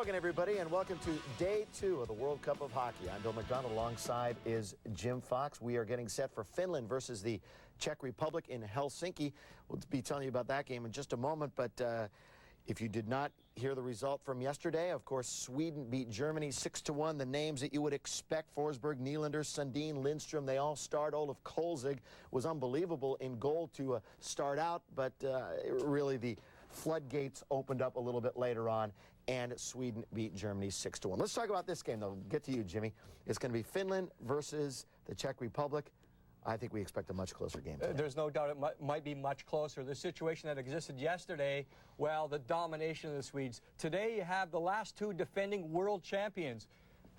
Welcome, everybody, and welcome to Day 2 of the World Cup of Hockey. I'm Bill McDonald. Alongside is Jim Fox. We are getting set for Finland versus the Czech Republic in Helsinki. We'll be telling you about that game in just a moment, but if you did not hear the result from yesterday, of course, Sweden beat Germany 6-1. The names that you would expect: Forsberg, Nylander, Sundin, Lindstrom, they all start. Olaf Kolzig was unbelievable in goal to start out, but really the floodgates opened up a little bit later on, and Sweden beat Germany 6-1. Let's talk about this game, though. Get to you, Jimmy. It's going to be Finland versus the Czech Republic. I think we expect a much closer game today. There's no doubt it might be much closer. The situation that existed yesterday, well, the domination of the Swedes. Today you have the last two defending world champions.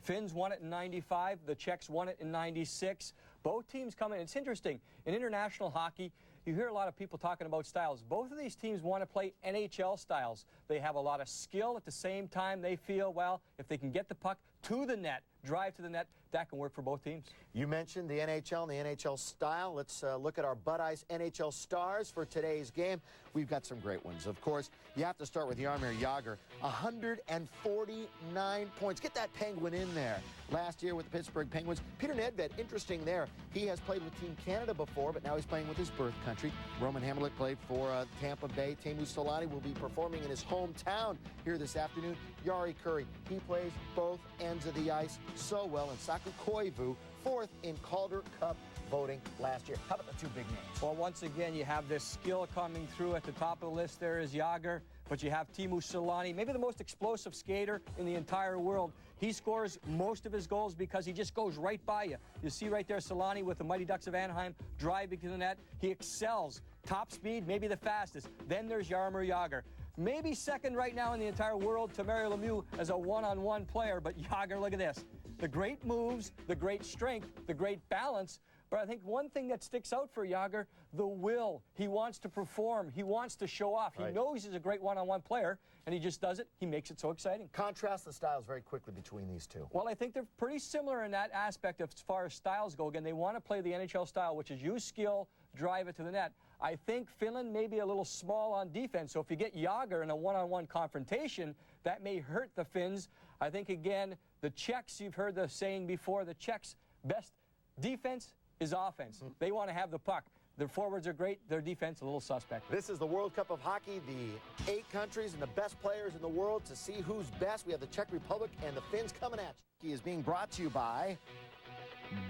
Finns won it in '95. The Czechs won it in '96. Both teams come in. It's interesting. In international hockey, you hear a lot of people talking about styles. Both of these teams want to play NHL styles. They have a lot of skill. At the same time, they feel, well, if they can get the puck to the net, drive to the net, that can work for both teams. You mentioned the NHL and the NHL style. Let's look at our Bud Ice NHL stars for today's game. We've got some great ones. Of course, you have to start with Jaromir Jagr. 149 points. Get that Penguin in there. Last year with the Pittsburgh Penguins. Peter Nedved, interesting there. He has played with Team Canada before, but now he's playing with his birth country. Roman Hamrlik played for Tampa Bay. Teemu Selanne will be performing in his hometown here this afternoon. Jari Kurri, he plays both ends of the ice so well. And Saku Koivu, fourth in Calder Cup voting last year. How about the two big names? Well, once again, you have this skill coming through. At the top of the list there is Jagr, but you have Teemu Selanne, maybe the most explosive skater in the entire world. He scores most of his goals because he just goes right by you. You see right there Selanne with the Mighty Ducks of Anaheim driving to the net. He excels. Top speed, maybe the fastest. Then there's Jaromir Jagr. Maybe second right now in the entire world to Mario Lemieux as a one-on-one player, but Jagr, look at this. The great moves, the great strength, the great balance. But I think one thing that sticks out for Jagr, the will. He wants to perform. He wants to show off. Right. He knows he's a great one-on-one player, and he just does it. He makes it so exciting. Contrast the styles very quickly between these two. Well, I think they're pretty similar in that aspect as far as styles go. Again, they want to play the NHL style, which is use skill, drive it to the net. I think Finland may be a little small on defense, so if you get Jagr in a one-on-one confrontation, that may hurt the Finns. I think, again, the Czechs, you've heard the saying before, the Czechs' best defense is offense. They want to have the puck. Their forwards are great, their defense a little suspect. This is the World Cup of Hockey, the 8 countries and the best players in the world to see who's best. We have the Czech Republic and the Finns coming at you. He is being brought to you by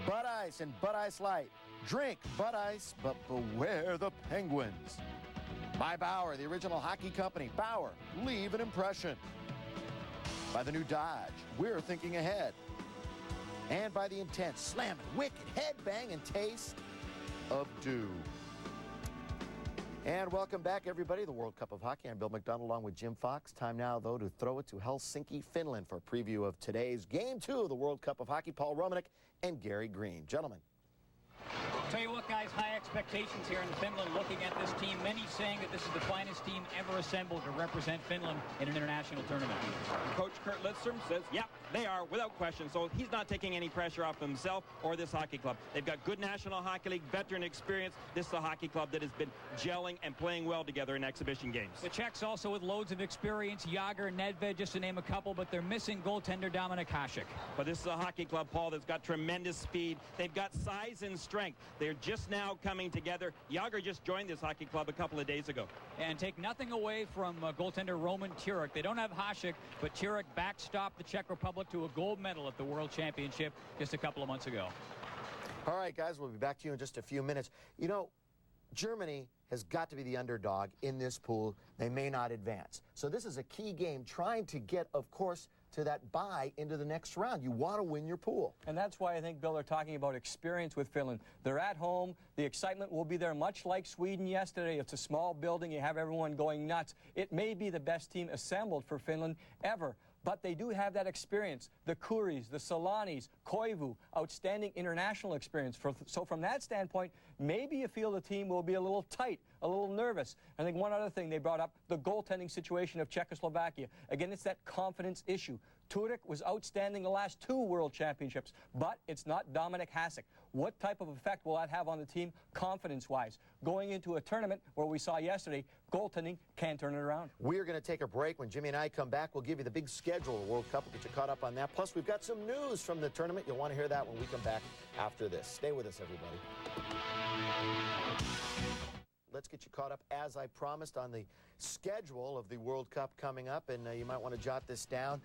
Bud Ice and Bud Ice Light. Drink Bud Ice, but beware the Penguins. By Bauer, the original hockey company. Bauer, leave an impression. By the new Dodge, we're thinking ahead. And by the intense, slamming, wicked, headbang, and taste of dew. And welcome back, everybody, the World Cup of Hockey. I'm Bill McDonald along with Jim Fox. Time now, though, to throw it to Helsinki, Finland for a preview of today's Game 2 of the World Cup of Hockey. Paul Romanek and Gary Green. Gentlemen. Tell you what, guys, high expectations here in Finland looking at this team. Many saying that this is the finest team ever assembled to represent Finland in an international tournament. Coach Kurt Lidstrom says, yeah, they are, without question. So he's not taking any pressure off himself or this hockey club. They've got good National Hockey League veteran experience. This is a hockey club that has been gelling and playing well together in exhibition games. The Czechs also with loads of experience. Jagr, Nedved, just to name a couple, but they're missing goaltender Dominik Hasek. But this is a hockey club, Paul, that's got tremendous speed. They've got size and strength. They're just now coming together. Jagr just joined this hockey club a couple of days ago. And take nothing away from goaltender Roman Turek. They don't have Hasek, but Turek backstopped the Czech Republic to a gold medal at the World Championship just a couple of months ago. All right, guys, we'll be back to you in just a few minutes. You know, Germany has got to be the underdog in this pool. They may not advance. So this is a key game, trying to get, of course, to that bye into the next round. You want to win your pool. And that's why I think, Bill, they're talking about experience with Finland. They're at home. The excitement will be there, much like Sweden yesterday. It's a small building. You have everyone going nuts. It may be the best team assembled for Finland ever. But they do have that experience. The Kurris, the Selannes, Koivu, outstanding international experience. So from that standpoint, maybe you feel the team will be a little tight. a little nervous. I think one other thing they brought up, the goaltending situation of Czechoslovakia. Again, it's that confidence issue. Turek was outstanding the last 2 World Championships, but it's not Dominik Hasek. What type of effect will that have on the team confidence-wise? Going into a tournament where we saw yesterday, goaltending can turn it around. We're going to take a break. When Jimmy and I come back, we'll give you the big schedule of the World Cup. We'll get you caught up on that. Plus, we've got some news from the tournament. You'll want to hear that when we come back after this. Stay with us, everybody. Let's get you caught up, as I promised, on the schedule of the World Cup coming up, and you might want to jot this down.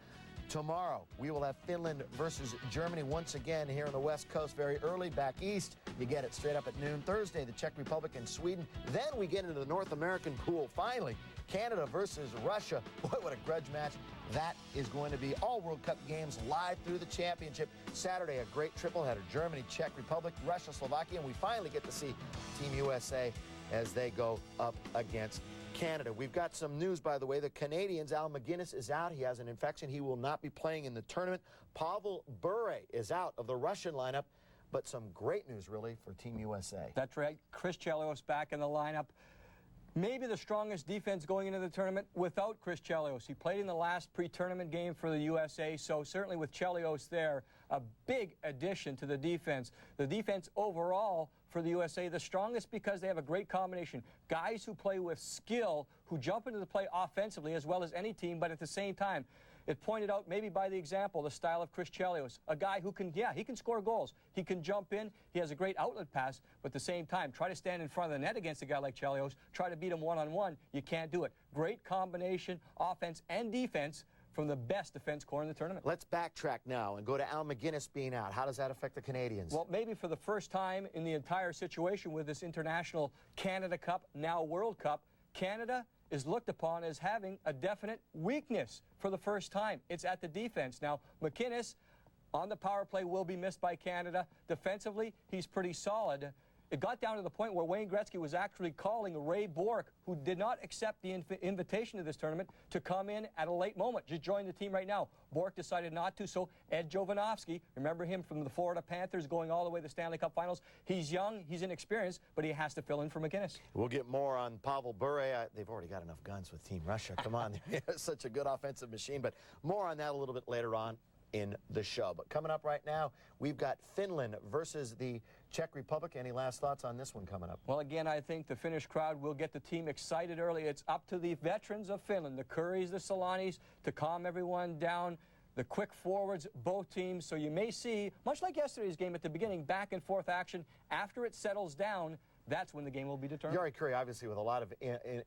Tomorrow, we will have Finland versus Germany once again here on the West Coast very early. Back east, you get it straight up at noon. Thursday, the Czech Republic and Sweden. Then we get into the North American pool. Finally, Canada versus Russia. Boy, what a grudge match that is going to be. All World Cup games live through the championship. Saturday, a great tripleheader. Germany, Czech Republic, Russia, Slovakia. And we finally get to see Team USA as they go up against Canada. We've got some news, by the way. The Canadians, Al McGuinness is out. He has an infection. He will not be playing in the tournament. Pavel Bure is out of the Russian lineup. But some great news, really, for Team USA. That's right. Chris Chelios back in the lineup. Maybe the strongest defense going into the tournament without Chris Chelios. He played in the last pre-tournament game for the USA, so certainly with Chelios there, a big addition to the defense. The defense overall for the USA, the strongest because they have a great combination. Guys who play with skill, who jump into the play offensively as well as any team, but at the same time, it pointed out maybe by the example, the style of Chris Chelios, a guy who can, he can score goals. He can jump in. He has a great outlet pass, but at the same time, try to stand in front of the net against a guy like Chelios, try to beat him one-on-one, you can't do it. Great combination, offense and defense from the best defense corps in the tournament. Let's backtrack now and go to Al McGuinness being out. How does that affect the Canadians? Well, maybe for the first time in the entire situation with this international Canada Cup, now World Cup, Canada is looked upon as having a definite weakness for the first time. It's at the defense. Now, McInnes on the power play will be missed by Canada. Defensively, he's pretty solid. It got down to the point where Wayne Gretzky was actually calling Ray Bourque, who did not accept the invitation to this tournament, to come in at a late moment. Just join the team right now. Bourque decided not to, so Ed Jovanovski, remember him from the Florida Panthers going all the way to the Stanley Cup Finals. He's young, he's inexperienced, but he has to fill in for McInnes. We'll get more on Pavel Bure. They've already got enough guns with Team Russia. Come on, they're such a good offensive machine, but more on that a little bit later on in the show. But coming up right now, we've got Finland versus the Czech Republic. Any last thoughts on this one coming up? Well, again, I think the Finnish crowd will get the team excited early. It's up to the veterans of Finland, the Currys, the Solanis, to calm everyone down. The quick forwards, both teams. So you may see, much like yesterday's game at the beginning, back and forth action. After it settles down, that's when the game will be determined. Jari Kurri, obviously, with a lot of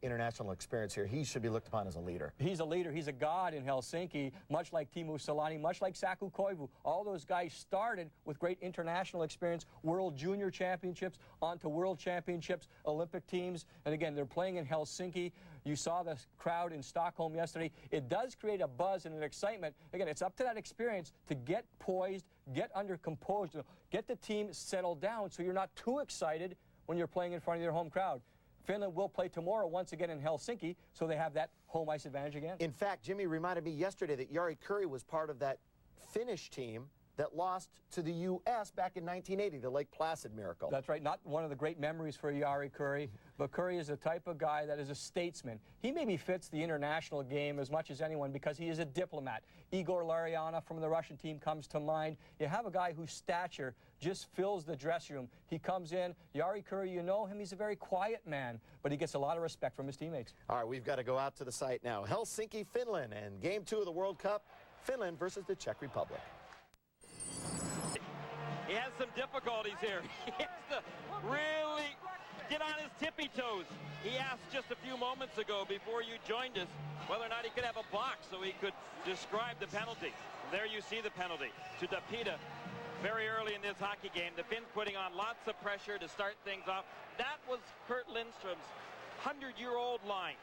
international experience here, he should be looked upon as a leader. He's a leader. He's a god in Helsinki, much like Teemu Solani, much like Saku Koivu. All those guys started with great international experience, World Junior Championships, onto World Championships, Olympic teams. And again, they're playing in Helsinki. You saw the crowd in Stockholm yesterday. It does create a buzz and an excitement. Again, it's up to that experience to get poised, get under composed, get the team settled down so you're not too excited when you're playing in front of your home crowd. Finland will play tomorrow once again in Helsinki, so they have that home ice advantage again. In fact, Jimmy reminded me yesterday that Jari Kurri was part of that Finnish team that lost to the U.S. back in 1980, the Lake Placid miracle. That's right. Not one of the great memories for Jari Kurri, but Kurri is the type of guy that is a statesman. He maybe fits the international game as much as anyone because he is a diplomat. Igor Larionov from the Russian team comes to mind. You have a guy whose stature just fills the dressing room. He comes in. Jari Kurri, you know him. He's a very quiet man, but he gets a lot of respect from his teammates. All right, we've got to go out to the site now. Helsinki, Finland, and Game 2 of the World Cup, Finland versus the Czech Republic. He has some difficulties here. He has to really get on his tippy toes. He asked just a few moments ago before you joined us whether or not he could have a box so he could describe the penalty. There you see the penalty to Dapita very early in this hockey game. The Finns putting on lots of pressure to start things off. That was Kurt Lindstrom's 100-year-old line.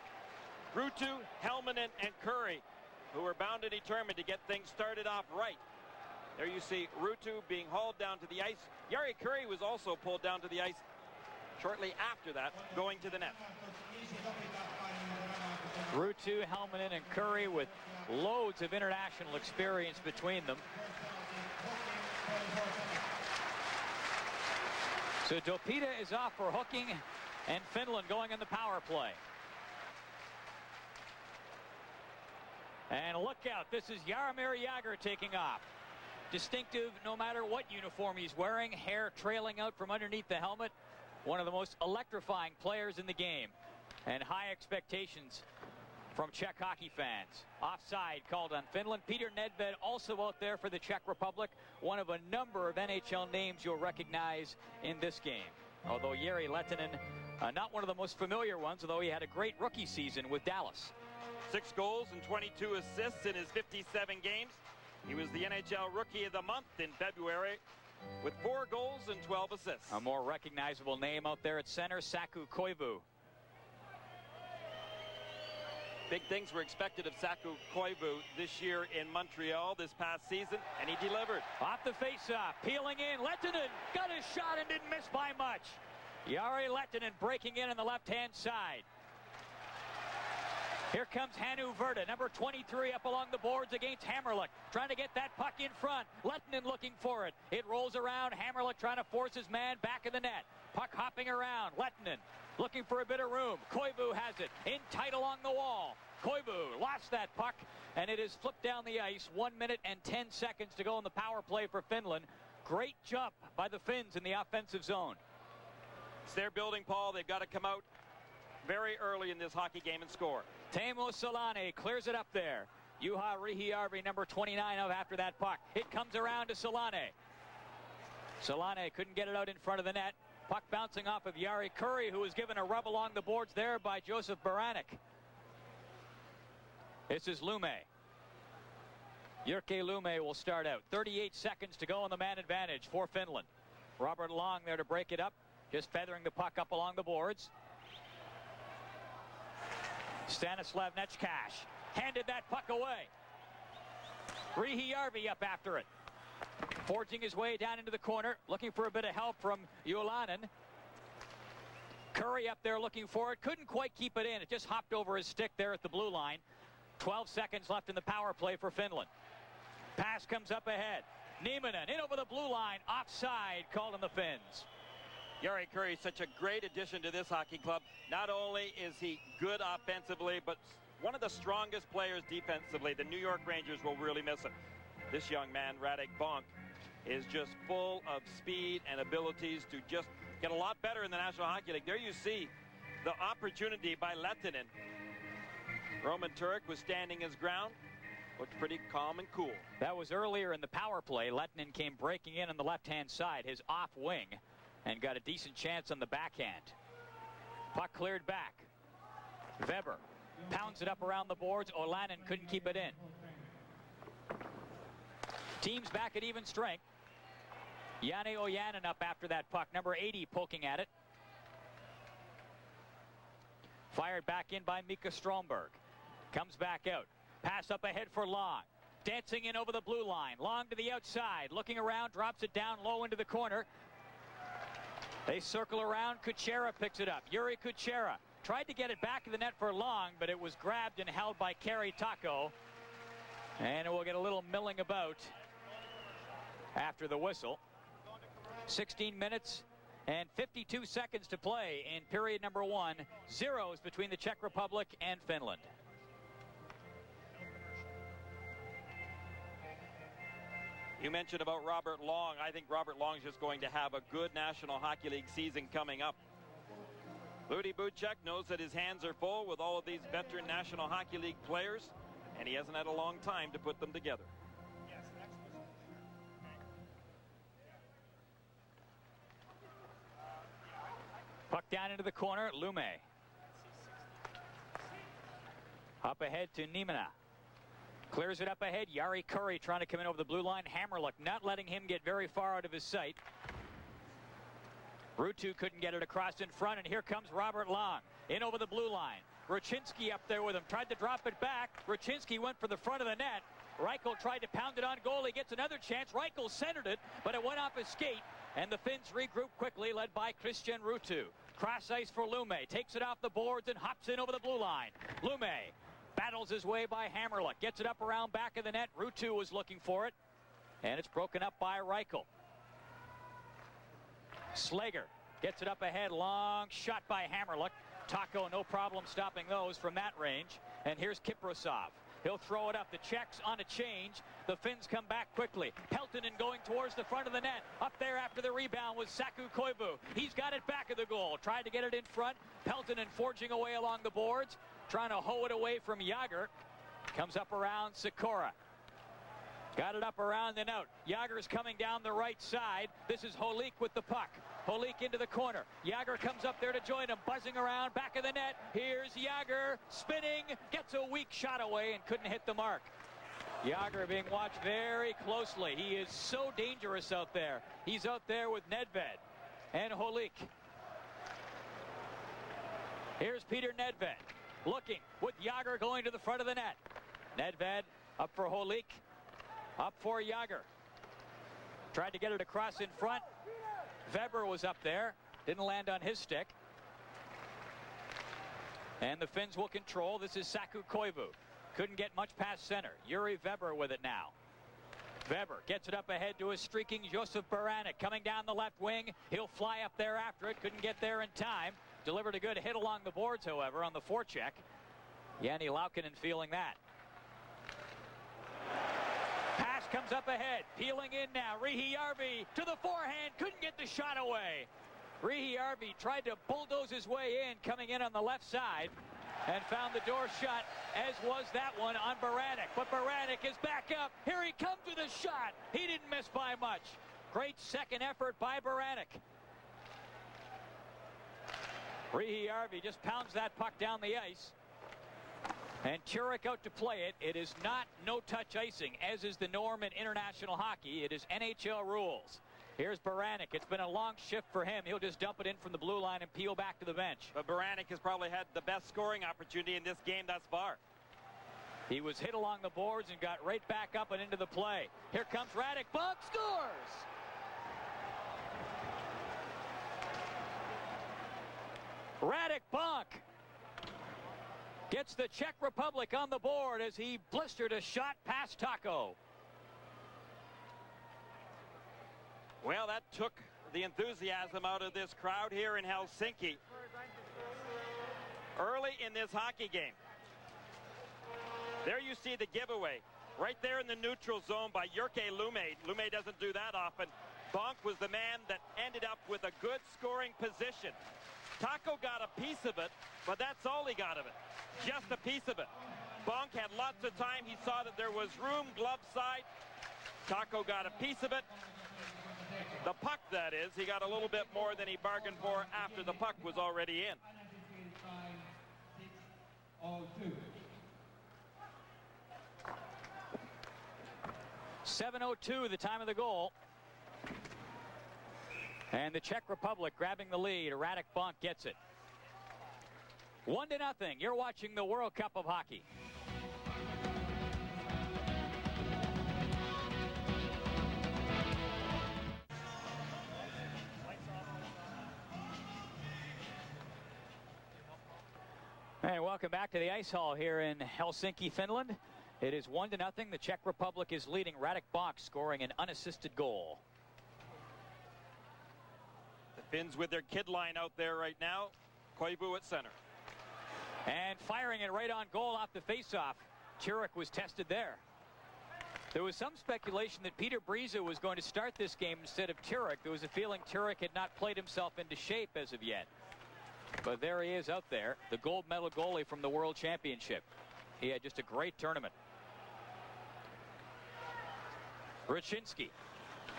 Ruutu, Helminen, and Kurri, who were bound and determined to get things started off right. There you see Ruutu being hauled down to the ice. Jari Kurri was also pulled down to the ice shortly after that, going to the net. Ruutu, Helminen, and Kurri with loads of international experience between them. So Dopita is off for hooking. And Finland going in the power play. And look out, this is Jaromir Jagr taking off. Distinctive no matter what uniform he's wearing, hair trailing out from underneath the helmet. One of the most electrifying players in the game. And high expectations from Czech hockey fans. Offside called on Finland. Peter Nedved also out there for the Czech Republic. One of a number of NHL names you'll recognize in this game. Although Jari Lehtinen, not one of the most familiar ones, although he had a great rookie season with Dallas. 6 goals and 22 assists in his 57 games. He was the NHL Rookie of the Month in February with 4 goals and 12 assists. A more recognizable name out there at center, Saku Koivu. Big things were expected of Saku Koivu this year in Montreal this past season, and he delivered. Off the faceoff, peeling in, Lehtinen got his shot and didn't miss by much. Jari Lehtinen breaking in on the left-hand side. Here comes Hannu Virta, number 23, up along the boards against Hammerlick, trying to get that puck in front. Lehtinen looking for it. It rolls around. Hammerlick trying to force his man back of the net. Puck hopping around. Lehtinen looking for a bit of room. Koivu has it in tight along the wall. Koivu lost that puck, and it is flipped down the ice. 1 minute and 10 seconds to go in the power play for Finland. Great jump by the Finns in the offensive zone. It's their building, Paul. They've got to come out very early in this hockey game and score. Teemu Selanne clears it up there. Juha Rihiarvi, number 29, up after that puck. It comes around to Selanne. Selanne couldn't get it out in front of the net. Puck bouncing off of Jari Kurri, who was given a rub along the boards there by Joseph Baranek. This is Lume. Jyrki Lume will start out. 38 seconds to go on the man advantage for Finland. Robert Long there to break it up. Just feathering the puck up along the boards. Stanislav Nechkash handed that puck away. Rihiarvi up after it. Forging his way down into the corner, looking for a bit of help from Ulanen. Curry up there looking for it. Couldn't quite keep it in. It just hopped over his stick there at the blue line. 12 seconds left in the power play for Finland. Pass comes up ahead. Nieminen in over the blue line. Offside called on the Finns. Jari Kurri is such a great addition to this hockey club. Not only is he good offensively, but one of the strongest players defensively. The New York Rangers will really miss him. This young man, Radek Bonk, is just full of speed and abilities to just get a lot better in the National Hockey League. There you see the opportunity by Lehtinen. Roman Turek was standing his ground. Looked pretty calm and cool. That was earlier in the power play. Lehtinen came breaking in on the left-hand side, his off wing, and got a decent chance on the backhand. Puck cleared back. Weber pounds it up around the boards. Olanen couldn't keep it in. Teams back at even strength. Janne Ojanen up after that puck. Number 80 poking at it. Fired back in by Mika Stromberg. Comes back out. Pass up ahead for Long. Dancing in over the blue line. Long to the outside. Looking around. Drops it down low into the corner. They circle around. Kuchera picks it up. Yuri Kuchera tried to get it back to the net for Long, but it was grabbed and held by Kari Taco. And it will get a little milling about after the whistle. 16 minutes and 52 seconds to play in period number 1. Zeros between the Czech Republic and Finland. You mentioned about Robert Long. I think Robert Long is just going to have a good National Hockey League season coming up. Ludi Buchek knows that his hands are full with all of these veteran National Hockey League players, and he hasn't had a long time to put them together. Puck down into the corner. Lume. Up ahead to Nieminen. Clears it up ahead. Jari Kurri trying to come in over the blue line. Hammerlick not letting him get very far out of his sight. Ruutu couldn't get it across in front, and here comes Robert Long in over the blue line. Ruchinski up there with him. Tried to drop it back. Ruchinski went for the front of the net. Reichel tried to pound it on goal. He gets another chance. Reichel centered it, but it went off his skate, and the Finns regroup quickly, led by Christian Ruutu. Cross ice for Lume. Takes it off the boards and hops in over the blue line. Lume battles his way by Hammerlick. Gets it up around back of the net. Ruutu was looking for it, and it's broken up by Reichel. Slager Gets it up ahead. Long shot by Hammerluck. Taco, no problem stopping those from that range. And here's Kiprasov. He'll throw it up. The Czechs on a change. The Finns come back quickly. Peltonen going towards the front of the net. Up there after the rebound was Saku Koivu. He's got it back of the goal. Tried to get it in front. Peltonen forging away along the boards. Trying to hoe it away from Jagr. Comes up around Sikora. Got it up around and out. Jagr's coming down the right side. This is Holik with the puck. Holik into the corner. Jagr comes up there to join him, buzzing around, back of the net. Here's Jagr, spinning, gets a weak shot away and couldn't hit the mark. Jagr being watched very closely. He is so dangerous out there. He's out there with Nedved and Holik. Here's Peter Nedved, looking with Jagr going to the front of the net. Nedved up for Holik, up for Jagr. Tried to get it across in front. Weber was up there, didn't land on his stick. And the Finns will control. This is Saku Koivu. Couldn't get much past center. Yuri Weber with it now. Weber gets it up ahead to a streaking Josef Baranek coming down the left wing. He'll fly up there after it. Couldn't get there in time. Delivered a good hit along the boards, however, on the forecheck. Yanni Laukkanen feeling that. Pass comes up ahead. Peeling in now. Riihijärvi to the forehand. Couldn't get the shot away. Riihijärvi tried to bulldoze his way in, coming in on the left side, and found the door shut, as was that one on Baranek. But Baranek is back up. Here he comes with a shot. He didn't miss by much. Great second effort by Baranek. Riihijärvi just pounds that puck down the ice. And Turek out to play it. It is not no-touch icing, as is the norm in international hockey. It is NHL rules. Here's Baranek. It's been a long shift for him. He'll just dump it in from the blue line and peel back to the bench. But Baranek has probably had the best scoring opportunity in this game thus far. He was hit along the boards and got right back up and into the play. Here comes Radek. Bonk scores! Radek Bonk gets the Czech Republic on the board as he blistered a shot past Taco. Well, that took the enthusiasm out of this crowd here in Helsinki early in this hockey game. There you see the giveaway. Right there in the neutral zone by Jyrki Lumme. Lumme doesn't do that often. Bonk was the man that ended up with a good scoring position. Taco got a piece of it, but that's all he got of it. Just a piece of it. Bonk had lots of time. He saw that there was room, glove side. Taco got a piece of it. The puck, that is, he got a little bit more than he bargained for after the puck was already in. 7:02, the time of the goal. And the Czech Republic grabbing the lead. Radek Bonk gets it. 1-0. You're watching the World Cup of Hockey. And welcome back to the ice hall here in Helsinki, Finland. It is 1-0. The Czech Republic is leading. Radek Bonk scoring an unassisted goal. The Finns with their kid line out there right now. Koivu at center. And firing it right on goal off the faceoff. Turek was tested there. There was some speculation that Peter Briza was going to start this game instead of Turek. There was a feeling Turek had not played himself into shape as of yet. But there he is out there, the gold medal goalie from the World Championship. He had just a great tournament. Rachinski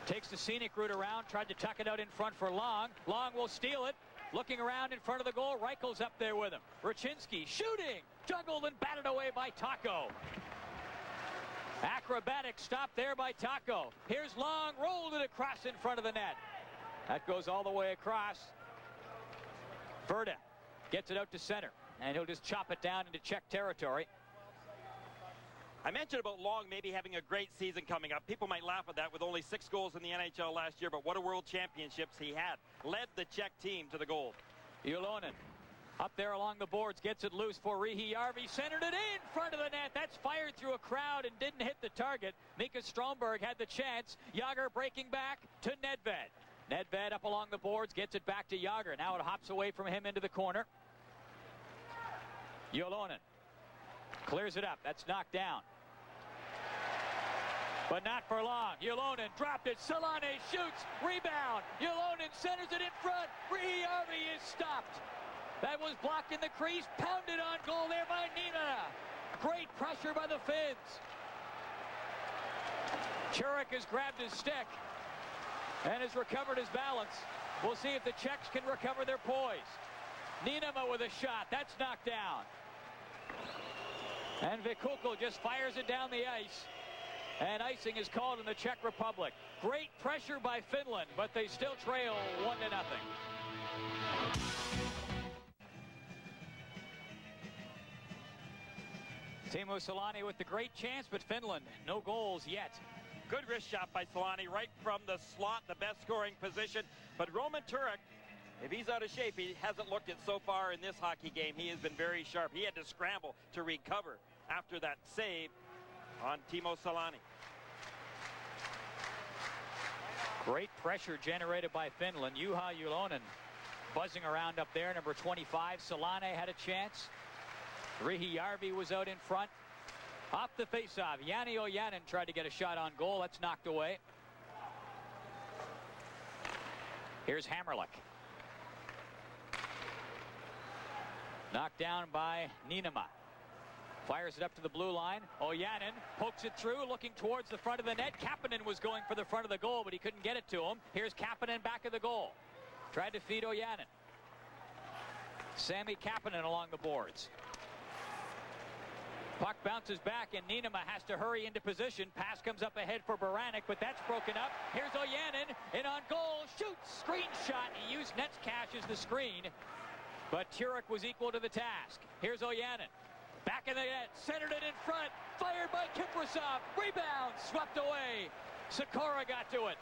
takes the scenic route around, tried to tuck it out in front for Long. Long will steal it. Looking around in front of the goal, Reichel's up there with him. Rachinski shooting, juggled and batted away by Taco. Acrobatic stop there by Taco. Here's Long, rolled it across in front of the net. That goes all the way across. Verda gets it out to center, and he'll just chop it down into Czech territory. I mentioned about Long maybe having a great season coming up. People might laugh at that with only 6 goals in the NHL last year, but what a World Championships he had. Led the Czech team to the gold. Yolonen up there along the boards, gets it loose for Riihijärvi, centered it in front of the net. That's fired through a crowd and didn't hit the target. Mika Stromberg had the chance. Jagr breaking back to Nedved. Nedved up along the boards, gets it back to Jágr. Now it hops away from him into the corner. Yolonen clears it up. That's knocked down. But not for long. Yolonen dropped it. Solane shoots. Rebound. Yolonen centers it in front. Järvi is stopped. That was blocked in the crease. Pounded on goal there by Nina. Great pressure by the Finns. Čurek has grabbed his stick and has recovered his balance. We'll see if the Czechs can recover their poise. Niinema with a shot. That's knocked down. And Vikukul just fires it down the ice. And icing is called in the Czech Republic. Great pressure by Finland, but they still trail 1-0. Teemu Selanne with the great chance, but Finland, no goals yet. Good wrist shot by Selanne right from the slot, the best scoring position. But Roman Turek, if he's out of shape, he hasn't looked it so far in this hockey game. He has been very sharp. He had to scramble to recover after that save on Teemu Selanne. Great pressure generated by Finland. Juha Yolonen buzzing around up there. Number 25, Selanne had a chance. Järvi was out in front. Off the faceoff, Jani Ojanen tried to get a shot on goal. That's knocked away. Here's Hammerlick. Knocked down by Niinema. Fires it up to the blue line. Ojanen pokes it through, looking towards the front of the net. Kapanen was going for the front of the goal, but he couldn't get it to him. Here's Kapanen back of the goal. Tried to feed Ojanen. Sami Kapanen along the boards. Puck bounces back, and Niinema has to hurry into position. Pass comes up ahead for Baranek, but that's broken up. Here's Ojanen, in on goal, shoots, screen shot. He used Netcash as the screen, but Turek was equal to the task. Here's Ojanen. Back in the net, centered it in front, fired by Kiprasov, rebound, swept away. Sikora got to it.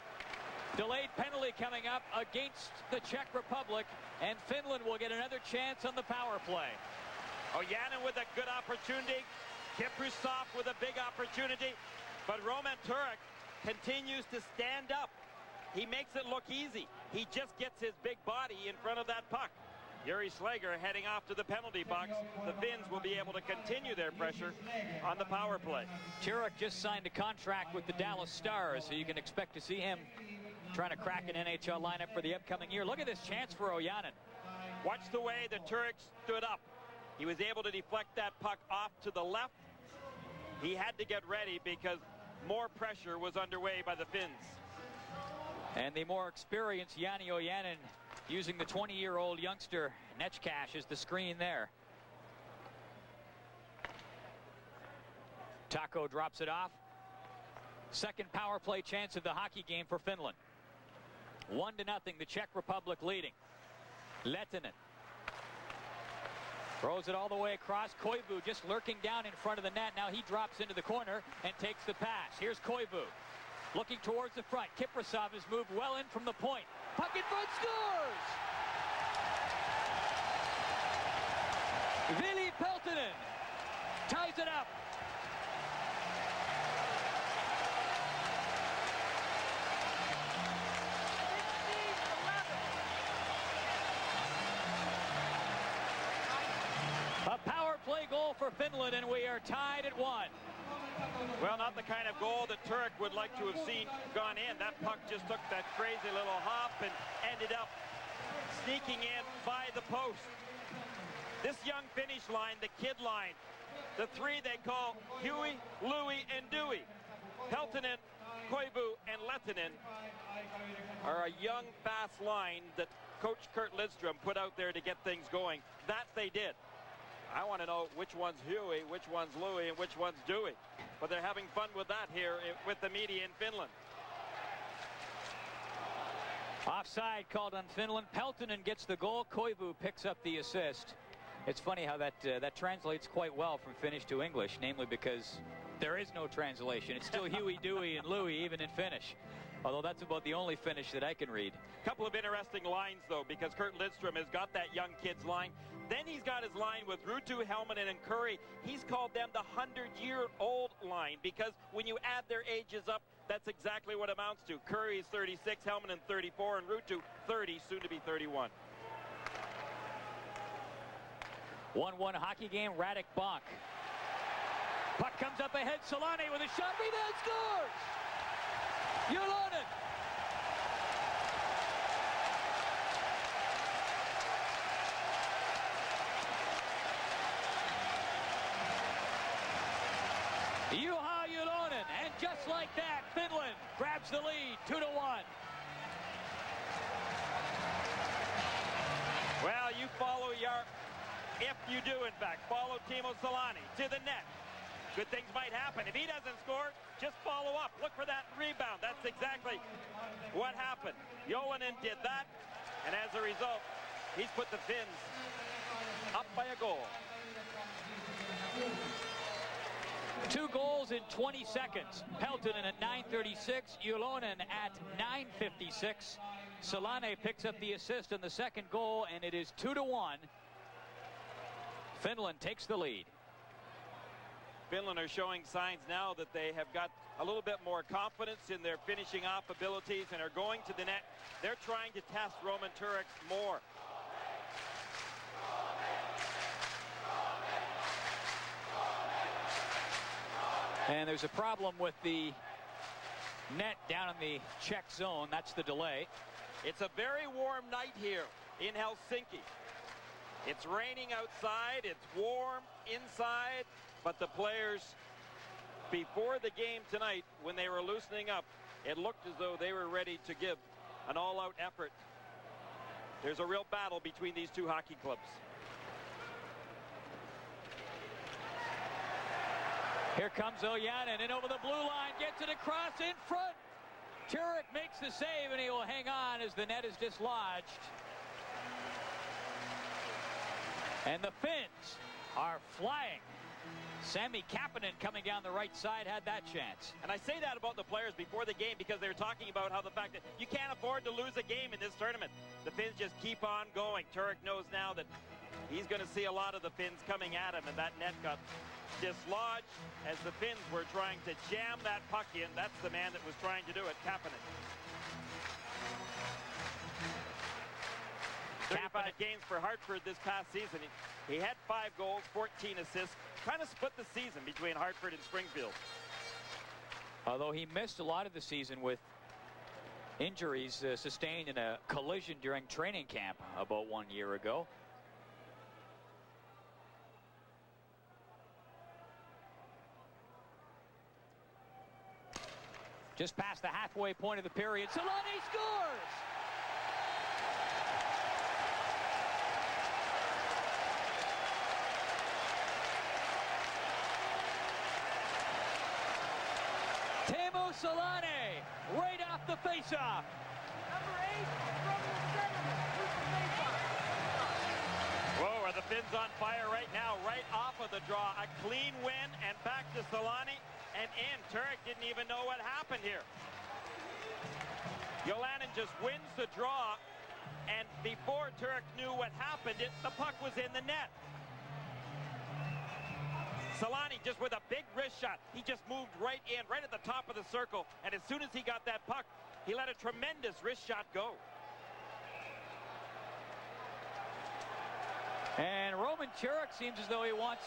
Delayed penalty coming up against the Czech Republic, and Finland will get another chance on the power play. Ojanen with a good opportunity. Kiprasov with a big opportunity. But Roman Turek continues to stand up. He makes it look easy. He just gets his big body in front of that puck. Yuri Slager heading off to the penalty box. The Finns will be able to continue their pressure on the power play. Turek just signed a contract with the Dallas Stars, so you can expect to see him trying to crack an NHL lineup for the upcoming year. Look at this chance for Ojanen. Watch the way that Turek stood up. He was able to deflect that puck off to the left. He had to get ready because more pressure was underway by the Finns. And the more experienced Jani Ojanen using the 20-year-old youngster Netcash as the screen there. Taco drops it off. Second power play chance of the hockey game for Finland. 1-0, the Czech Republic leading. Lehtinen throws it all the way across. Koivu just lurking down in front of the net. Now he drops into the corner and takes the pass. Here's Koivu looking towards the front. Kiprasov has moved well in from the point. Puck in front, scores! Vili Peltonen ties it up. A power play goal for Finland, and we are tied at 1. Well, not the kind of goal that Turek would like to have seen gone in. That puck just took that crazy little hop and ended up sneaking in by the post. This young Finnish line, the kid line, the three they call Huey, Louie, and Dewey. Peltonen, Koivu, and Lehtinen are a young, fast line that Coach Kurt Lidstrom put out there to get things going. That they did. I want to know which one's Huey, which one's Louie, and which one's Dewey. But they're having fun with that here with the media in Finland. Offside called on Finland. Peltonen gets the goal. Koivu picks up the assist. It's funny how that translates quite well from Finnish to English, namely because There is no translation. It's still Huey, Dewey, and Louie, even in Finnish. Although that's about the only Finnish that I can read. Couple of interesting lines, though, because Kurt Lidstrom has got that young kid's line. Then he's got his line with Ruutu, Helminen, and Curry. He's called them the 100-year-old line because when you add their ages up, that's exactly what it amounts to. Curry is 36, Helminen 34, and Ruutu 30, soon to be 31. 1-1 hockey game, Radek Bonk. Puck comes up ahead, Solani with a shot, rebound, scores! Julonen. Juha Julonen, and just like that, Finland grabs the lead, 2-1. Well, you follow if you do, in fact, follow Timo Solani to the net. Good things might happen. If he doesn't score, just follow up. Look for that rebound. That's exactly what happened. Julonen did that, and as a result, he's put the Finns up by a goal. 2 goals in 20 seconds. Peltonen at 9:36, Julonen at 9:56. Solane picks up the assist in the second goal, and it is 2-1. Finland takes the lead. Finland are showing signs now that they have got a little bit more confidence in their finishing off abilities and are going to the net. They're trying to test Roman Turek more. And there's a problem with the net down in the Czech zone. That's the delay. It's a very warm night here in Helsinki. It's raining outside, it's warm inside, but the players, before the game tonight, when they were loosening up, it looked as though they were ready to give an all-out effort. There's a real battle between these two hockey clubs. Here comes Ojanen, and over the blue line, gets it across in front. Turek makes the save, and he will hang on as the net is dislodged. And the Finns are flying. Sami Kapanen coming down the right side had that chance. And I say that about the players before the game because they were talking about how the fact that you can't afford to lose a game in this tournament. The Finns just keep on going. Turek knows now that he's going to see a lot of the Finns coming at him, and that net got dislodged as the Finns were trying to jam that puck in. That's the man that was trying to do it, Kapanen. 35 games for Hartford this past season. He had 5 goals, 14 assists. Kind of split the season between Hartford and Springfield. Although he missed a lot of the season with injuries sustained in a collision during training camp about 1 year ago. Just past the halfway point of the period, Solani scores! Teemu Solani, right off the faceoff. Number 8 from the center. Who's the faceoff? Whoa, are the Finns on fire right now, right off of the draw. A clean win and back to Solani and in. Turek didn't even know what happened here. Julonen just wins the draw, and before Turek knew what happened, the puck was in the net. Solani just with a big wrist shot. He just moved right in, right at the top of the circle, and as soon as he got that puck, he let a tremendous wrist shot go. And Roman Turek seems as though he wants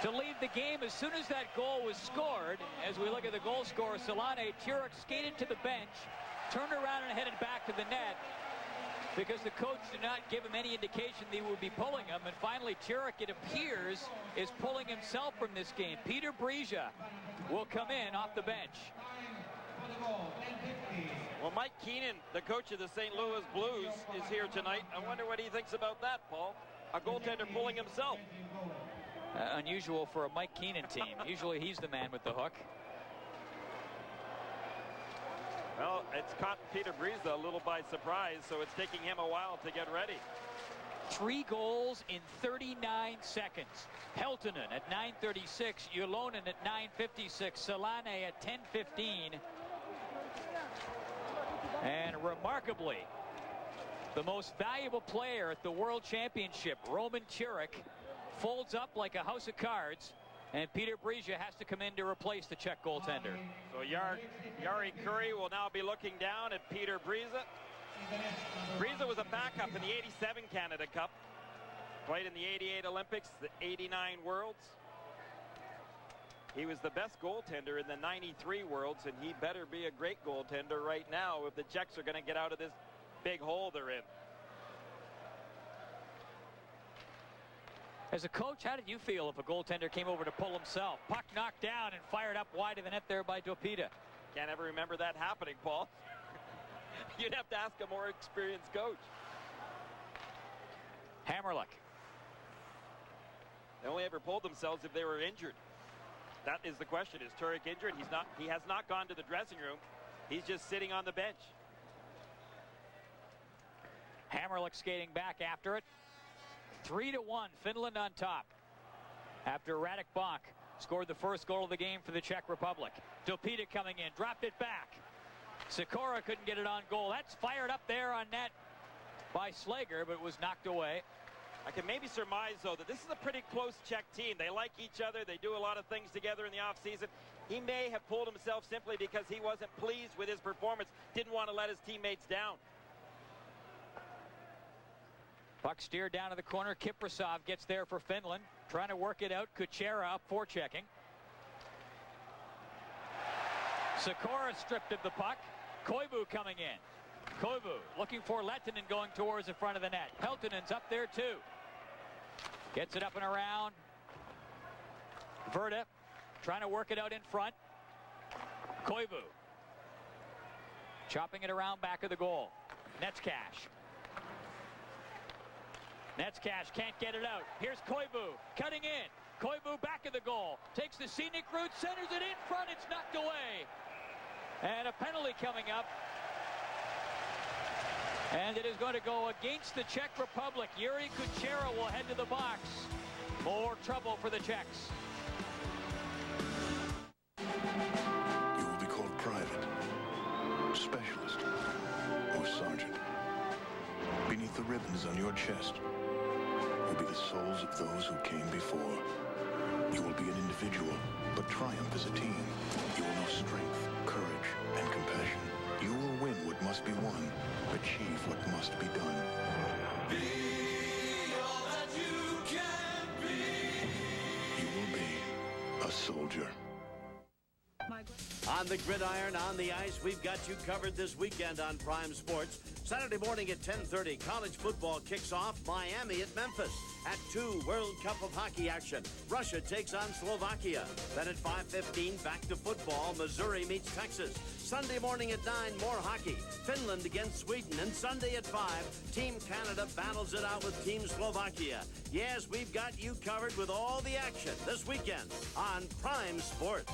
to lead the game as soon as that goal was scored. As we look at the goal scorer, Solani, Turek skated to the bench, turned around and headed back to the net because the coach did not give him any indication that he would be pulling him. And finally, Turek, it appears, is pulling himself from this game. Peter Brija will come in off the bench. Well, Mike Keenan, the coach of the St. Louis Blues, is here tonight. I wonder what he thinks about that, Paul. A goaltender pulling himself. Unusual for a Mike Keenan team. Usually he's the man with the hook. Well, it's caught Peter Brisa a little by surprise, so it's taking him a while to get ready. 3 goals in 39 seconds. Peltonen at 9:36, Ylonen at 9:56, Selane at 10:15. And remarkably, the most valuable player at the World Championship, Roman Turek, folds up like a house of cards, and Peter Brisa has to come in to replace the Czech goaltender. So Jari Kurri will now be looking down at Peter Brisa. Brisa was a backup in the '87 Canada Cup. Played in the '88 Olympics, the '89 Worlds. He was the best goaltender in the '93 Worlds, and he better be a great goaltender right now if the Czechs are going to get out of this big hole they're in. As a coach, how did you feel if a goaltender came over to pull himself? Puck knocked down and fired up wide of the net there by Dopita. Can't ever remember that happening, Paul. You'd have to ask a more experienced coach. Hammerlick. They only ever pulled themselves if they were injured. That is the question. Is Turek injured? He's not. He has not gone to the dressing room. He's just sitting on the bench. Hammerlick skating back after it. 3-1, Finland on top. After Radek Bonk scored the first goal of the game for the Czech Republic. Dopita coming in, dropped it back. Sikora couldn't get it on goal. That's fired up there on net by Slager, but it was knocked away. I can maybe surmise, though, that this is a pretty close Czech team. They like each other. They do a lot of things together in the offseason. He may have pulled himself simply because he wasn't pleased with his performance, didn't want to let his teammates down. Puck steered down to the corner. Kiprasov gets there for Finland. Trying to work it out. Kuchera up forechecking. Sikora stripped of the puck. Koivu coming in. Koivu looking for Lehtinen going towards the front of the net. Peltonen's up there too. Gets it up and around. Verda trying to work it out in front. Koivu chopping it around back of the goal. Netzcash. Netzcash can't get it out. Here's Koivu cutting in. Koivu back of the goal. Takes the scenic route, centers it in front. It's knocked away. And a penalty coming up. And it is going to go against the Czech Republic. Yuri Kuchera will head to the box. More trouble for the Czechs. You will be called private, specialist, or sergeant. Beneath the ribbons on your chest will be the souls of those who came before. You will be an individual, but triumph as a team. You will know strength, courage, and compassion. You will win what must be won, achieve what must be done. Be all that you can be. You will be a soldier. On the gridiron, on the ice, we've got you covered this weekend on Prime Sports. Saturday morning at 10:30, college football kicks off. Miami at Memphis. At 2, World Cup of Hockey action. Russia takes on Slovakia. Then at 5:15, back to football. Missouri meets Texas. Sunday morning at 9, more hockey. Finland against Sweden. And Sunday at 5, Team Canada battles it out with Team Slovakia. Yes, we've got you covered with all the action this weekend on Prime Sports.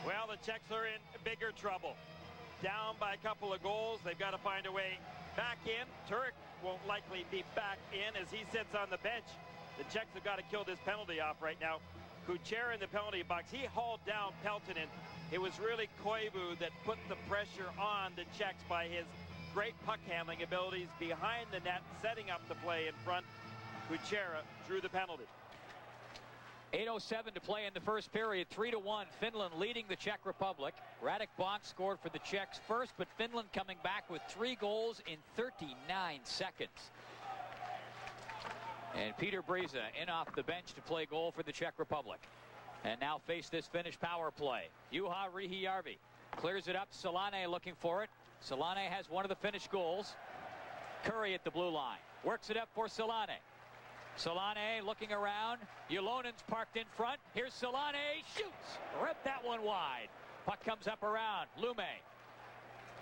Well, the Czechs are in bigger trouble. Down by a couple of goals. They've got to find a way back in. Turek won't likely be back in as he sits on the bench. The Czechs have got to kill this penalty off right now. Kuchera in the penalty box. He hauled down Peltonen. It was really Koivu that put the pressure on the Czechs by his great puck handling abilities behind the net, setting up the play in front. Kuchera drew the penalty. 8:07 to play in the first period. 3-1, Finland leading the Czech Republic. Radek Bonk scored for the Czechs first, but Finland coming back with 3 goals in 39 seconds. And Peter Brisa in off the bench to play goal for the Czech Republic. And now face this Finnish power play. Juha Rihijärvi clears it up. Selane looking for it. Selane has one of the Finnish goals. Curry at the blue line. Works it up for Selane. Selane looking around. Ylonen's parked in front. Here's Selane. Shoots. Ripped that one wide. Puck comes up around. Lume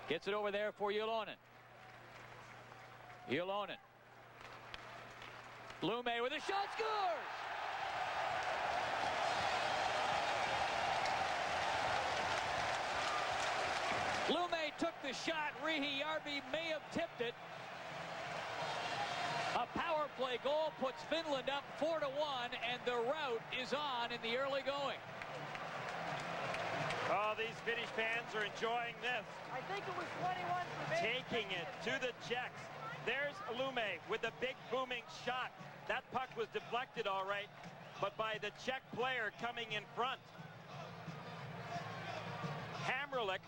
gets it over there for Ylonen. Ylonen. Lume with a shot. Scores! Lume took the shot. Rihi Järvi may have tipped it. A power play goal puts Finland up 4-1, and the rout is on in the early going. Oh, these Finnish fans are enjoying this. I think it was 21 for me. Taking it to the Czechs. There's Lume with the big booming shot. That puck was deflected all right, but by the Czech player coming in front. Hamrlik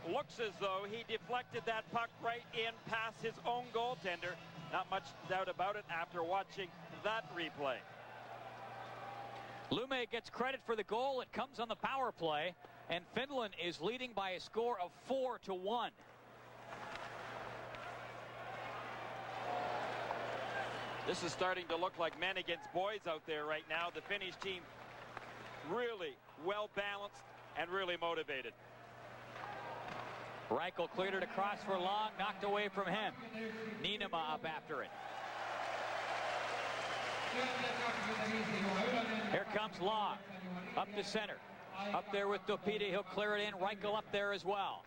looks as though he deflected that puck right in past his own goaltender. Not much doubt about it after watching that replay. Lume gets credit for the goal. It comes on the power play, and Finland is leading by a score of 4-1. This is starting to look like men against boys out there right now. The Finnish team really well balanced and really motivated. Reichel cleared it across for Long, knocked away from him. Niinema up after it. Here comes Long, up to center. Up there with Topide, he'll clear it in. Reichel up there as well.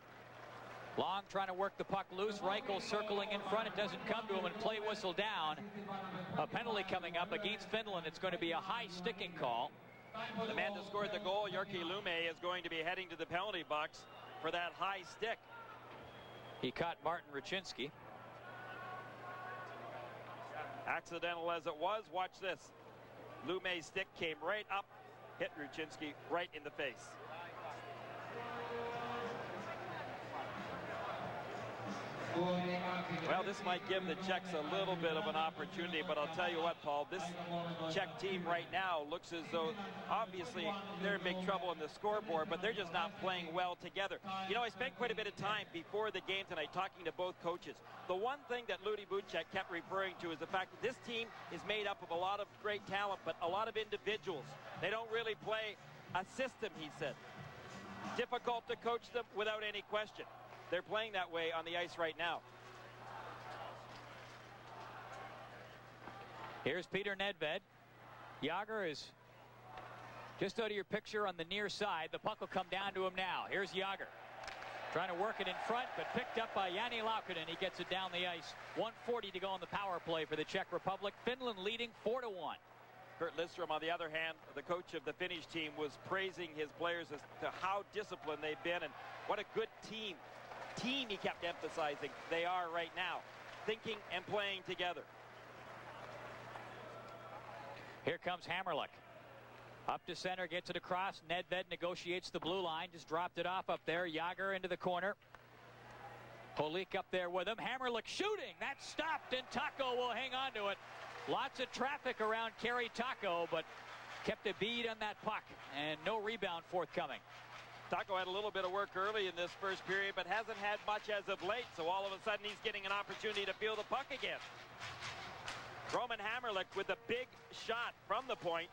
Long trying to work the puck loose. Reichel circling in front. It doesn't come to him, and play whistle down. A penalty coming up against Finland. It's going to be a high sticking call. The man that scored the goal, Jyrki Lume, is going to be heading to the penalty box for that high stick. He caught Martin Rucinski. Accidental as it was, watch this. Lume's stick came right up, hit Rucinski right in the face. Well, this might give the Czechs a little bit of an opportunity, but I'll tell you what, Paul, this Czech team right now looks as though obviously they're in big trouble on the scoreboard, but they're just not playing well together. You know, I spent quite a bit of time before the game tonight talking to both coaches. The one thing that Ludi Bucek kept referring to is the fact that this team is made up of a lot of great talent, but a lot of individuals. They don't really play a system, he said. Difficult to coach them without any question. They're playing that way on the ice right now. Here's Peter Nedved. Jágr is just out of your picture on the near side. The puck will come down to him now. Here's Jágr. Trying to work it in front, but picked up by Jani Laukkanen. He gets it down the ice. 1:40 to go on the power play for the Czech Republic. Finland leading 4-1. Kurt Lidstrom, on the other hand, the coach of the Finnish team, was praising his players as to how disciplined they've been and what a good team he kept emphasizing they are right now, thinking and playing together. Here comes Hamrlik. Up to center, gets it across. Nedved negotiates the blue line, just dropped it off up there. Jágr into the corner. Holik up there with him. Hamrlik shooting. That's stopped, and Taco will hang on to it. Lots of traffic around Kari Taco, but kept a bead on that puck, and no rebound forthcoming. Taco had a little bit of work early in this first period, but hasn't had much as of late, so all of a sudden he's getting an opportunity to feel the puck again. Roman Hamrlik with a big shot from the point.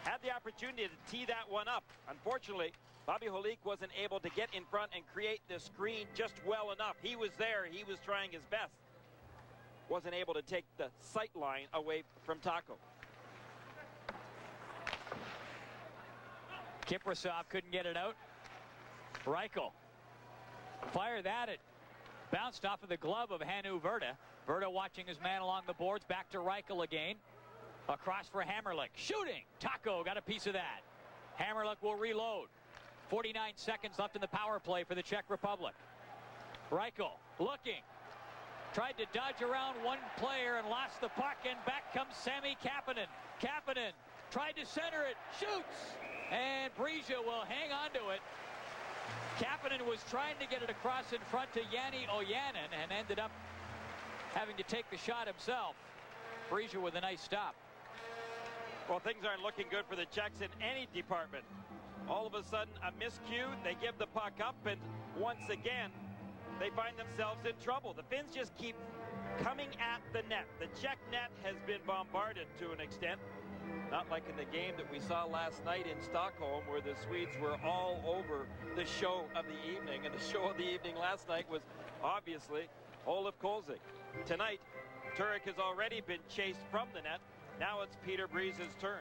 Had the opportunity to tee that one up. Unfortunately, Bobby Holik wasn't able to get in front and create the screen just well enough. He was there. He was trying his best. Wasn't able to take the sight line away from Taco. Kiprasov couldn't get it out. Reichel fired that. It bounced off of the glove of Hannu Virta. Virta watching his man along the boards. Back to Reichel again. Across for Hamrlik. Shooting. Taco got a piece of that. Hamrlik will reload. 49 seconds left in the power play for the Czech Republic. Reichel looking. Tried to dodge around one player and lost the puck, and back comes Sami Kapanen. Kapanen tried to center it. Shoots. And Brija will hang on to it. Kapanen was trying to get it across in front to Jani Ojanen and ended up having to take the shot himself. Brija with a nice stop. Well, things aren't looking good for the Czechs in any department. All of a sudden, a miscue, they give the puck up, and once again, they find themselves in trouble. The Finns just keep coming at the net. The Czech net has been bombarded to an extent. Not like in the game that we saw last night in Stockholm, where the Swedes were all over the show of the evening. And the show of the evening last night was obviously Olaf Kolzig. Tonight, Turek has already been chased from the net. Now it's Peter Briza's turn.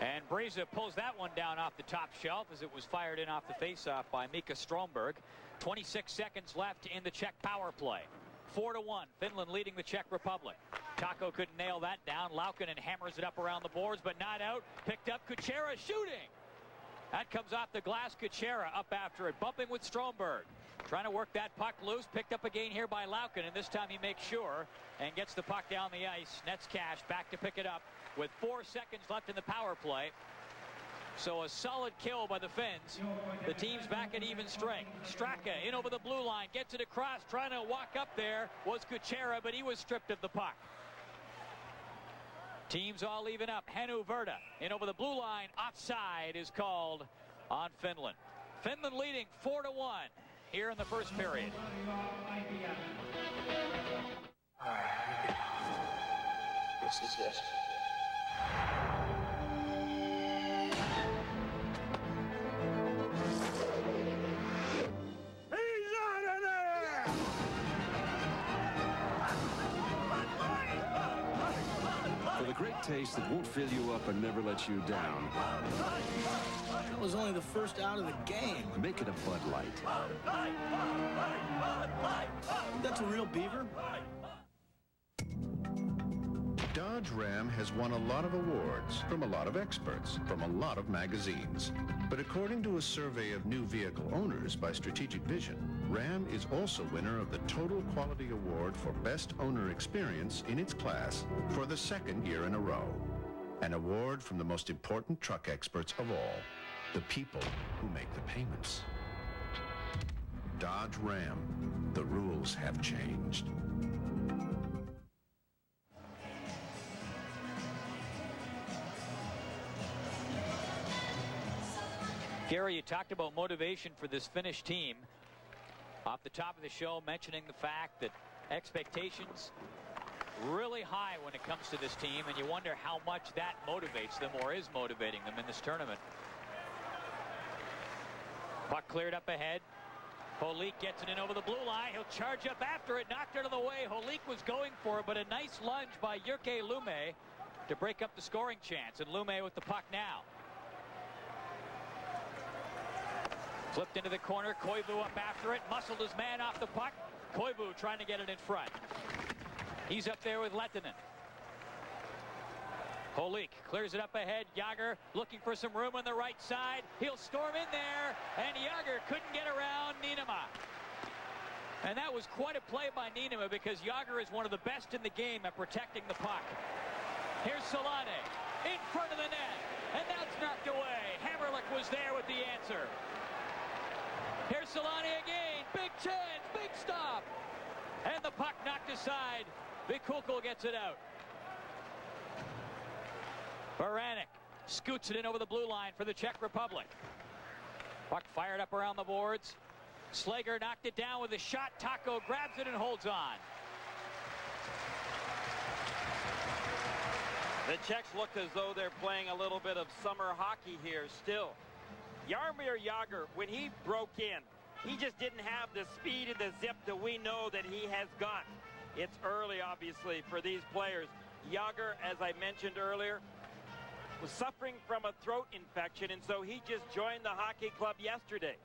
And Breza pulls that one down off the top shelf as it was fired in off the faceoff by Mika Stromberg. 26 seconds left in the Czech power play. 4-1, Finland leading the Czech Republic. Taco couldn't nail that down. Laukkanen hammers it up around the boards, but not out. Picked up, Kuchera shooting. That comes off the glass. Kuchera up after it, bumping with Stromberg. Trying to work that puck loose. Picked up again here by Laukkanen. This time he makes sure and gets the puck down the ice. Nets Cash back to pick it up with 4 seconds left in the power play. So a solid kill by the Finns. The team's back at even strength. Straka in over the blue line, gets it across, trying to walk up there was Kuchera, but he was stripped of the puck. Teams all even up. Hannu Virta in over the blue line. Offside is called on Finland. Finland leading 4-1 here in the first period. All right. This is it. For the great taste that won't fill you up and never let you down. That was only the first out of the game. Make it a Bud Light. That's a real beaver? Dodge Ram has won a lot of awards from a lot of experts, from a lot of magazines. But according to a survey of new vehicle owners by Strategic Vision, Ram is also winner of the Total Quality Award for Best Owner Experience in its class for the second year in a row. An award from the most important truck experts of all, the people who make the payments. Dodge Ram. The rules have changed. Gary, you talked about motivation for this Finnish team. Off the top of the show, mentioning the fact that expectations really high when it comes to this team, and you wonder how much that motivates them or is motivating them in this tournament. Puck cleared up ahead. Holik gets it in over the blue line. He'll charge up after it, knocked out of the way. Holik was going for it, but a nice lunge by Jyrki Lumme to break up the scoring chance, and Lumme with the puck now. Flipped into the corner. Koivu up after it. Muscled his man off the puck. Koivu trying to get it in front. He's up there with Lehtinen. Holik clears it up ahead. Jagr looking for some room on the right side. He'll storm in there, and Jagr couldn't get around Niinema. And that was quite a play by Niinema because Jagr is one of the best in the game at protecting the puck. Here's Solane in front of the net, and that's knocked away. Hammerlick was there with the answer. Here's Solane again. Big chance, big stop. And the puck knocked aside. Vikukul gets it out. Baranek scoots it in over the blue line for the Czech Republic. Puck fired up around the boards. Slager knocked it down with a shot. Taco grabs it and holds on. The Czechs look as though they're playing a little bit of summer hockey here still. Jaromir Jagr, when he broke in, he just didn't have the speed and the zip that we know that he has got. It's early, obviously, for these players. Jagr, as I mentioned earlier, was suffering from a throat infection, and so he just joined the hockey club yesterday.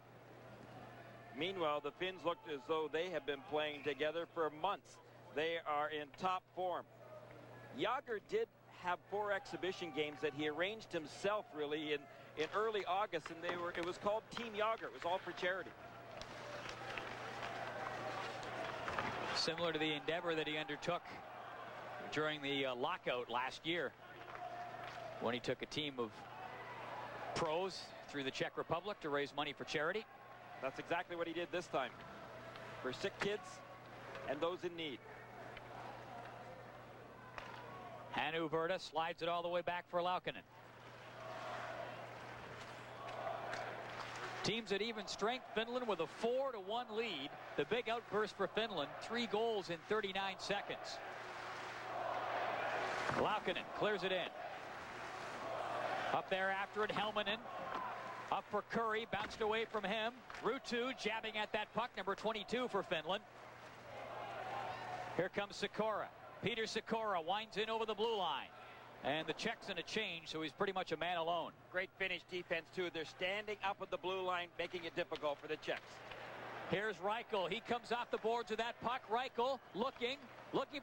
Meanwhile, the Finns looked as though they have been playing together for months. They are in top form. Jagr did have 4 exhibition games that he arranged himself, really, in early August, and it was called Team Jagr. It was all for charity. Similar to the endeavor that he undertook during the lockout last year, when he took a team of pros through the Czech Republic to raise money for charity. That's exactly what he did this time, for sick kids and those in need. Hannu Virta slides it all the way back for Laukkanen. Teams at even strength. Finland with a 4-1 lead. The big outburst for Finland. 3 goals in 39 seconds. Laukkanen clears it in. Up there after it, Helminen. Up for Curry, bounced away from him. Ruutu jabbing at that puck, number 22 for Finland. Here comes Sikora. Peter Sikora winds in over the blue line. And the Czech's in a change, so he's pretty much a man alone. Great finish defense, too. They're standing up at the blue line, making it difficult for the Czechs. Here's Reichel. He comes off the boards with that puck. Reichel looking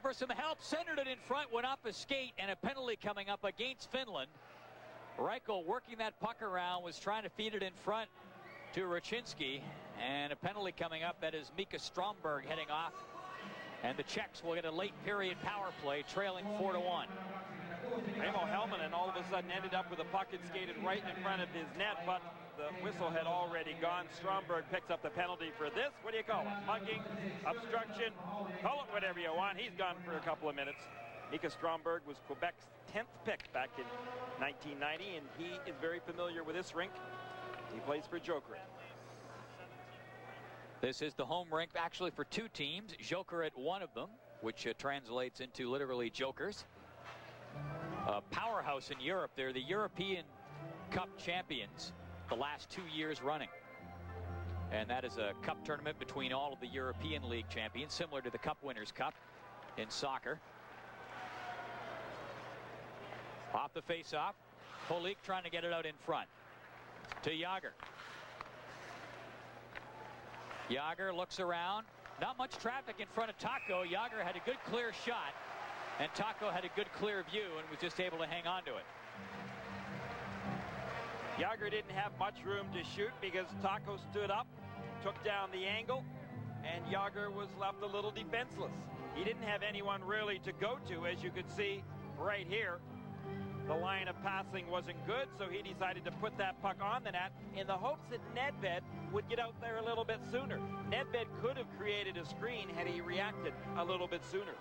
for some help. Centered it in front, went off a skate, and a penalty coming up against Finland. Reichel working that puck around, was trying to feed it in front to Raczynski, and a penalty coming up. That is Mika Stromberg heading off, and the Czechs will get a late period power play, trailing 4-1. Remo Helminen all of a sudden ended up with a puck and skated right in front of his net, but the whistle had already gone. Stromberg picks up the penalty for this. What do you call it? Mugging, obstruction, call it whatever you want. He's gone for a couple of minutes. Mika Stromberg was Quebec's 10th pick back in 1990, and he is very familiar with this rink. He plays for Jokerit. This is the home rink actually for two teams. Jokerit, one of them, which translates into literally jokers. A powerhouse in Europe. They're the European Cup champions the last 2 years running. And that is a cup tournament between all of the European League champions, similar to the Cup Winners' Cup in soccer. Off the face-off, Holik trying to get it out in front to Jágr. Jágr looks around. Not much traffic in front of Taco. Jágr had a good clear shot, and Taco had a good clear view and was just able to hang on to it. Jágr didn't have much room to shoot because Taco stood up, took down the angle, and Jágr was left a little defenseless. He didn't have anyone really to go to, as you could see right here. The line of passing wasn't good, so he decided to put that puck on the net in the hopes that Nedved would get out there a little bit sooner. Nedved could have created a screen had he reacted a little bit sooner.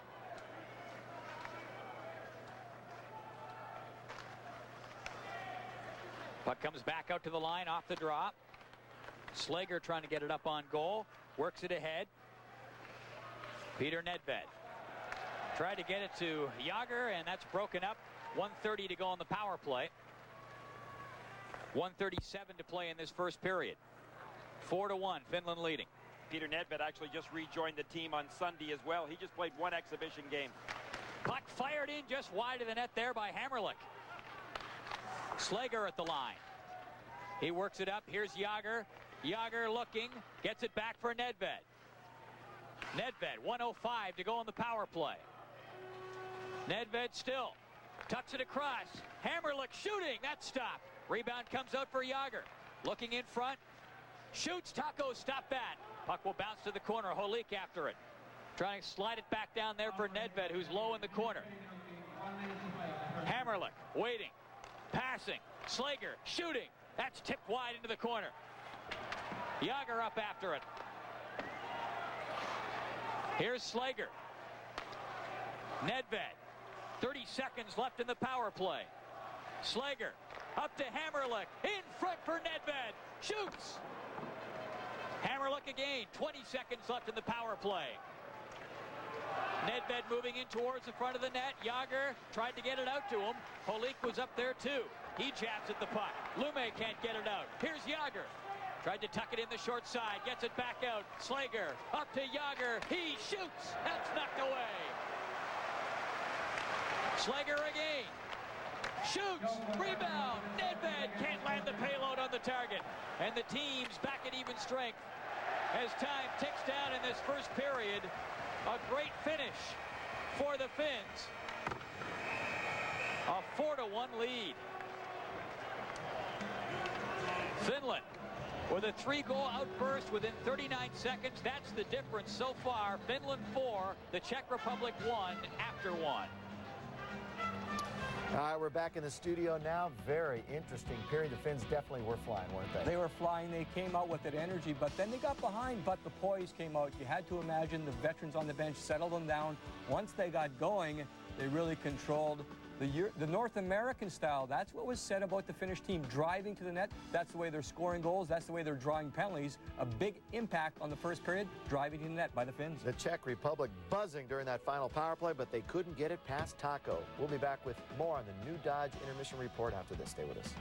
Puck comes back out to the line off the drop. Slager trying to get it up on goal. Works it ahead. Peter Nedved tried to get it to Jágr, and that's broken up. 1:30 to go on the power play. 1:37 to play in this first period. 4-1, Finland leading. Peter Nedved actually just rejoined the team on Sunday as well. He just played one exhibition game. Puck fired in just wide of the net there by Hammerlick. Slager at the line. He works it up. Here's Jágr. Jágr looking. Gets it back for Nedved. Nedved, 1:05 to go on the power play. Nedved still. Tucks it across. Hammerlick shooting. That stop. Rebound comes out for Jágr. Looking in front. Shoots. Taco. Stop that. Puck will bounce to the corner. Holik after it. Trying to slide it back down there for Nedved, who's low in the corner. Hammerlick waiting. Passing. Slager shooting. That's tipped wide into the corner. Jágr up after it. Here's Slager. Nedved. 30 seconds left in the power play. Slager up to Hammerlick. In front for Nedved. Shoots. Hammerlick again. 20 seconds left in the power play. Nedved moving in towards the front of the net. Jágr tried to get it out to him. Holik was up there too. He jabs at the puck. Lume can't get it out. Here's Jágr. Tried to tuck it in the short side. Gets it back out. Slager up to Jágr. He shoots. That's knocked away. Slager again. Shoots. Rebound. Nedved can't land the payload on the target. And the team's back at even strength as time ticks down in this first period. A great finish for the Finns. A 4-1 lead. Finland with a 3-goal outburst within 39 seconds. That's the difference so far. Finland 4, the Czech Republic 1 after 1. All right, we're back in the studio now. Very interesting period. The Finns definitely were flying, weren't they? They were flying. They came out with that energy, but then they got behind, but the poise came out. You had to imagine the veterans on the bench settled them down. Once they got going, they really controlled the North American style. That's what was said about the Finnish team, driving to the net. That's the way they're scoring goals. That's the way they're drawing penalties. A big impact on the first period, driving to the net by the Finns. The Czech Republic buzzing during that final power play, but they couldn't get it past Taco. We'll be back with more on the New Dodge Intermission Report after this. Stay with us.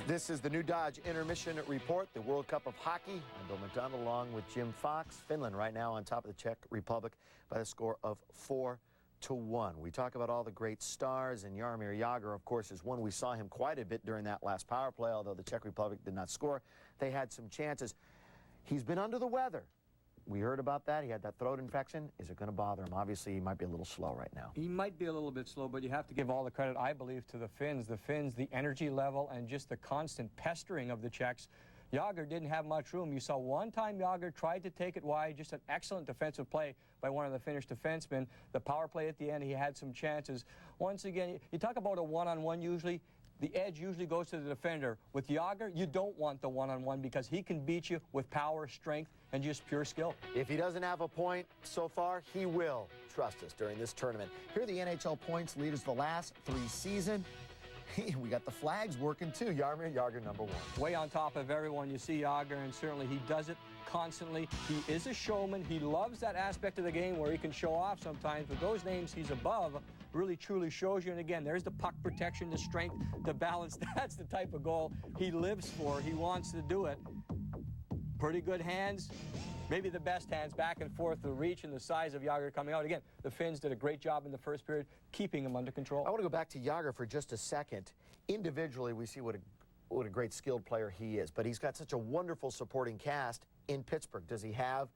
This is the New Dodge Intermission Report, the World Cup of Hockey. I'm Bill McDonald along with Jim Fox. Finland right now on top of the Czech Republic by the score of 4-1. 4-1. We talk about all the great stars, and Jaromir Jagr, of course, is one. We saw him quite a bit during that last power play, although the Czech Republic did not score. They had some chances. He's been under the weather. We heard about that. He had that throat infection. Is it going to bother him? Obviously, he might be a little slow right now. He might be a little bit slow, but you have to give all the credit, I believe, to the Finns. The Finns, the energy level, and just the constant pestering of the Czechs. Jagr didn't have much room. You saw one time Jagr tried to take it wide, just an excellent defensive play by one of the Finnish defensemen. The power play at the end, he had some chances. Once again, you talk about a one-on-one usually. The edge usually goes to the defender. With Jagr, you don't want the one-on-one because he can beat you with power, strength, and just pure skill. If he doesn't have a point so far, he will. Trust us during this tournament. Here are the NHL points leaders the last 3 seasons. We got the flags working too. Jaromir Jagr, number 1. Way on top of everyone. You see Jagr, and certainly he does it constantly. He is a showman. He loves that aspect of the game where he can show off sometimes. With those names he's above, really truly shows you. And again, there's the puck protection, the strength, the balance. That's the type of goal he lives for. He wants to do it. Pretty good hands. Maybe the best hands, back and forth, the reach and the size of Jagr coming out. Again, the Finns did a great job in the first period, keeping him under control. I want to go back to Jagr for just a second. Individually, we see what a great skilled player he is, but he's got such a wonderful supporting cast in Pittsburgh. Does he have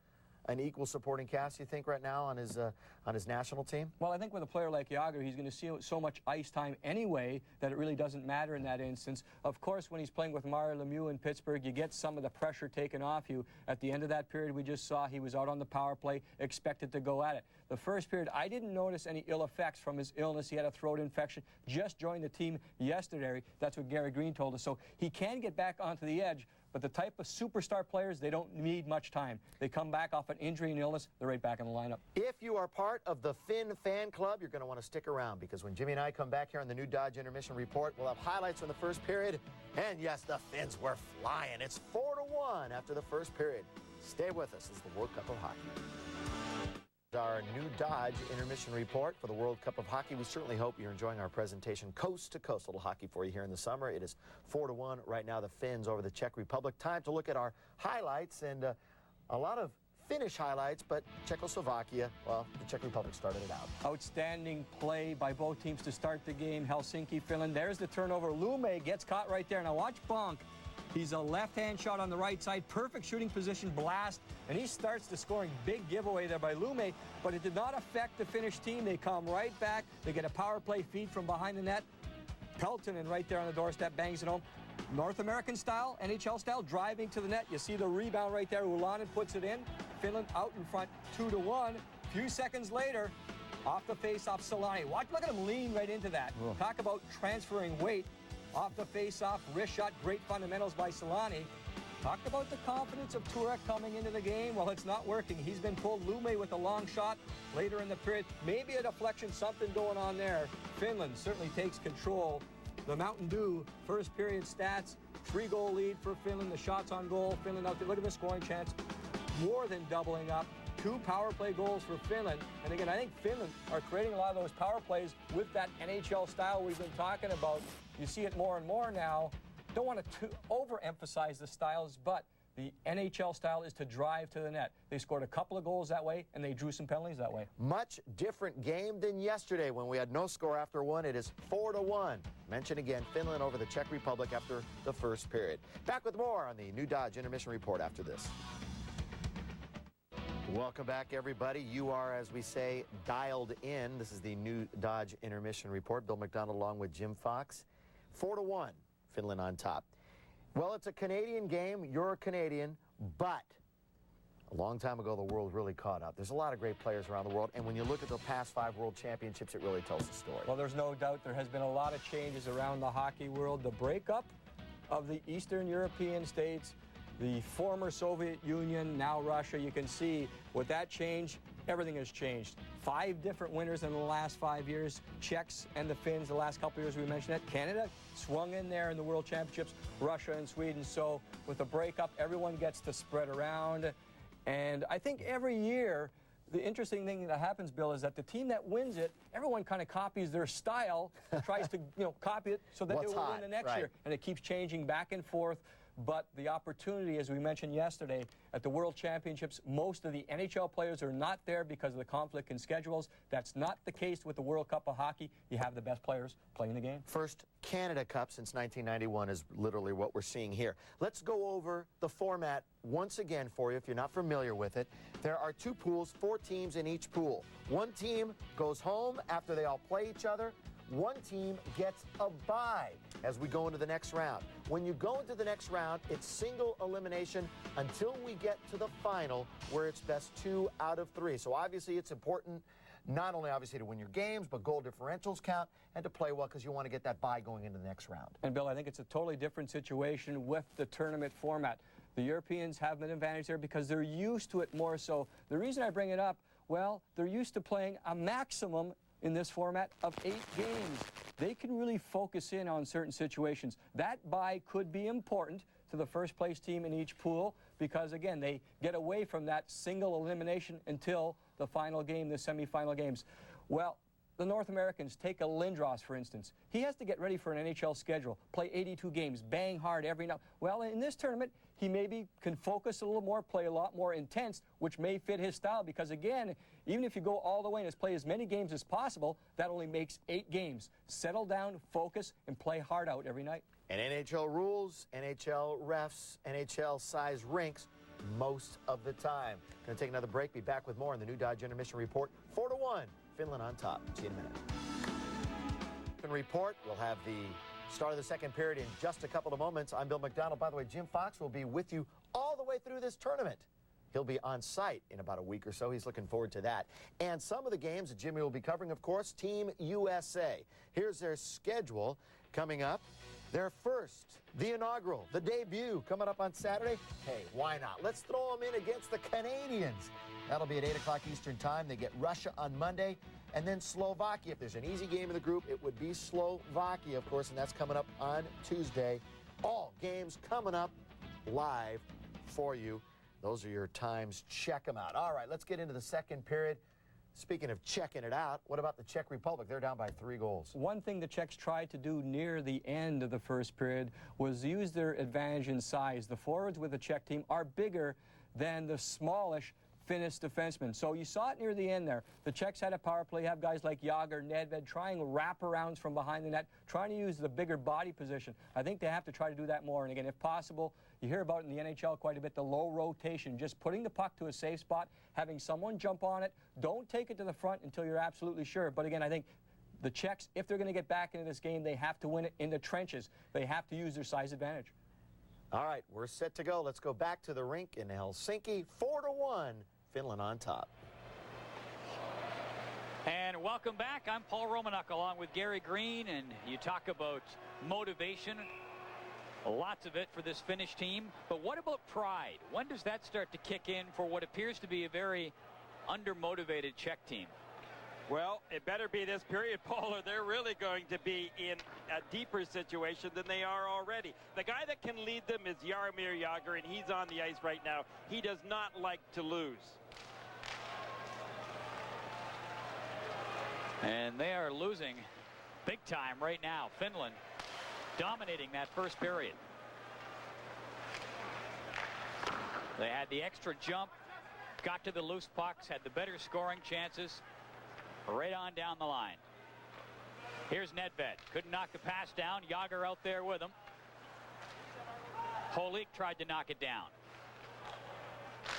an equal supporting cast, you think, right now on his national team? Well, I think with a player like Jagr, he's going to see so much ice time anyway that it really doesn't matter in that instance. Of course, when he's playing with Mario Lemieux in Pittsburgh, you get some of the pressure taken off you. At the end of that period, we just saw he was out on the power play, expected to go at it. The first period, I didn't notice any ill effects from his illness. He had a throat infection, just joined the team yesterday. That's what Gary Green told us. So he can get back onto the edge. But the type of superstar players, they don't need much time. They come back off an injury and illness, they're right back in the lineup. If you are part of the Finn fan club, you're going to want to stick around because when Jimmy and I come back here on the new Dodge Intermission Report, we'll have highlights from the first period. And yes, the Finns were flying. It's 4-1 after the first period. Stay with us. It's the World Cup of Hockey. Our new Dodge Intermission Report for the World Cup of Hockey. We certainly hope you're enjoying our presentation. Coast to coast, little hockey for you here in the summer. It is 4-1 right now, the Finns over the Czech Republic. Time to look at our highlights, and a lot of Finnish highlights, but Czechoslovakia, well, the Czech Republic started it out. Outstanding play by both teams to start the game. Helsinki, Finland. There's the turnover. Lume gets caught right there. Now watch Bonk. He's a left-hand shot on the right side, perfect shooting position, blast, and he starts the scoring. Big giveaway there by Lume, but it did not affect the Finnish team. They come right back. They get a power play feed from behind the net. Peltonen right there on the doorstep, bangs it home. North American style, NHL style, driving to the net. You see the rebound right there. Ulanen puts it in. Finland out in front, 2-1. A few seconds later, off the face-off, Solani. Look at him lean right into that. Oh. Talk about transferring weight. Off the face-off, wrist shot, great fundamentals by Solani. Talked about the confidence of Turek coming into the game. Well, it's not working. He's been pulled. Lume with a long shot later in the period. Maybe a deflection, something going on there. Finland certainly takes control. The Mountain Dew first period stats, 3-goal lead for Finland. The shots on goal, Finland out there. Look at the scoring chance. More than doubling up. 2 power play goals for Finland. And again, I think Finland are creating a lot of those power plays with that NHL style we've been talking about. You see it more and more now. Don't want to overemphasize the styles, but the NHL style is to drive to the net. They scored a couple of goals that way, and they drew some penalties that way. Much different game than yesterday when we had no score after one. It is 4-1. Mention again, Finland over the Czech Republic after the first period. Back with more on the new Dodge Intermission Report after this. Welcome back, everybody. You are, as we say, dialed in. This is the new Dodge Intermission Report. Bill McDonald along with Jim Fox. 4-1, Finland on top. Well, it's a Canadian game. You're a Canadian, but a long time ago, the world really caught up. There's a lot of great players around the world, and when you look at the past 5 World Championships, it really tells the story. Well, there's no doubt there has been a lot of changes around the hockey world. The breakup of the Eastern European states, the former Soviet Union, now Russia, you can see with that change, everything has changed. 5 different winners in the last 5 years. Czechs and the Finns the last couple of years, we mentioned that. Canada swung in there in the World Championships, Russia and Sweden. So with the breakup, everyone gets to spread around. And I think every year, the interesting thing that happens, Bill, is that the team that wins it, everyone kind of copies their style, tries to copy it so that they will win the next year. And it keeps changing back and forth. but the opportunity, as we mentioned yesterday, at the World Championships, most of the NHL players are not there because of the conflict in schedules. That's not the case with the World Cup of Hockey. You have the best players playing the game. First Canada Cup since 1991 is literally what we're seeing here. Let's go over the format once again for you if you're not familiar with it. There are 2 pools, 4 teams in each pool. One team goes home after they all play each other. One team gets a bye as we go into the next round. When you go into the next round, it's single elimination until we get to the final where it's best 2 out of 3. So obviously it's important not only obviously to win your games, but goal differentials count and to play well because you want to get that bye going into the next round. And Bill, I think it's a totally different situation with the tournament format. The Europeans have an advantage there because they're used to it more so. The reason I bring it up, well, they're used to playing a maximum in this format of 8 games. They can really focus in on certain situations. That bye could be important to the first place team in each pool because, again, they get away from that single elimination until the final game, the semifinal games. Well, the North Americans, take a Lindros, for instance. He has to get ready for an NHL schedule, play 82 games, bang hard every night. Well, in this tournament, he maybe can focus a little more, play a lot more intense, which may fit his style because, again, even if you go all the way and play as many games as possible, that only makes 8 games. Settle down, focus, and play hard out every night. And NHL rules, NHL refs, NHL-size rinks most of the time. Going to take another break. Be back with more on the new Dodge Intermission Report. 4-1, Finland on top. See you in a minute. Report. We'll have the start of the second period in just a couple of moments. I'm Bill McDonald. By the way, Jim Fox will be with you all the way through this tournament. He'll be on site in about a week or so. He's looking forward to that. And some of the games that Jimmy will be covering, of course, Team USA. Here's their schedule coming up. Their first, the inaugural, the debut, coming up on Saturday. Hey, why not? Let's throw them in against the Canadians. That'll be at 8 o'clock Eastern Time. They get Russia on Monday, and then Slovakia. If there's an easy game in the group, it would be Slovakia, of course, and that's coming up on Tuesday. All games coming up live for you. Those are your times. Check them out. All right, let's get into the second period. Speaking of checking it out, what about the Czech Republic? They're down by 3 goals. One thing the Czechs tried to do near the end of the first period was use their advantage in size. The forwards with the Czech team are bigger than the smallish Finnish defensemen. So you saw it near the end there. The Czechs had a power play, have guys like Jágr, Nedved trying wraparounds from behind the net, trying to use the bigger body position. I think they have to try to do that more. And again, if possible, you hear about it in the NHL quite a bit, the low rotation, just putting the puck to a safe spot, having someone jump on it. Don't take it to the front until you're absolutely sure. But again, I think the Czechs, if they're going to get back into this game, they have to win it in the trenches. They have to use their size advantage. All right, we're set to go. Let's go back to the rink in Helsinki. 4-1, Finland on top. And welcome back. I'm Paul Romanuk along with Gary Green, and you talk about motivation. Lots of it for this Finnish team. But what about pride? When does that start to kick in for what appears to be a very undermotivated Czech team? Well, it better be this period, Paul, or they're really going to be in a deeper situation than they are already. The guy that can lead them is Jaromir Jágr, and he's on the ice right now. He does not like to lose. And they are losing big time right now. Finland dominating that first period. They had the extra jump, got to the loose pucks, had the better scoring chances. Right on down the line. Here's Nedved. Couldn't knock the pass down. Jágr out there with him. Holik tried to knock it down.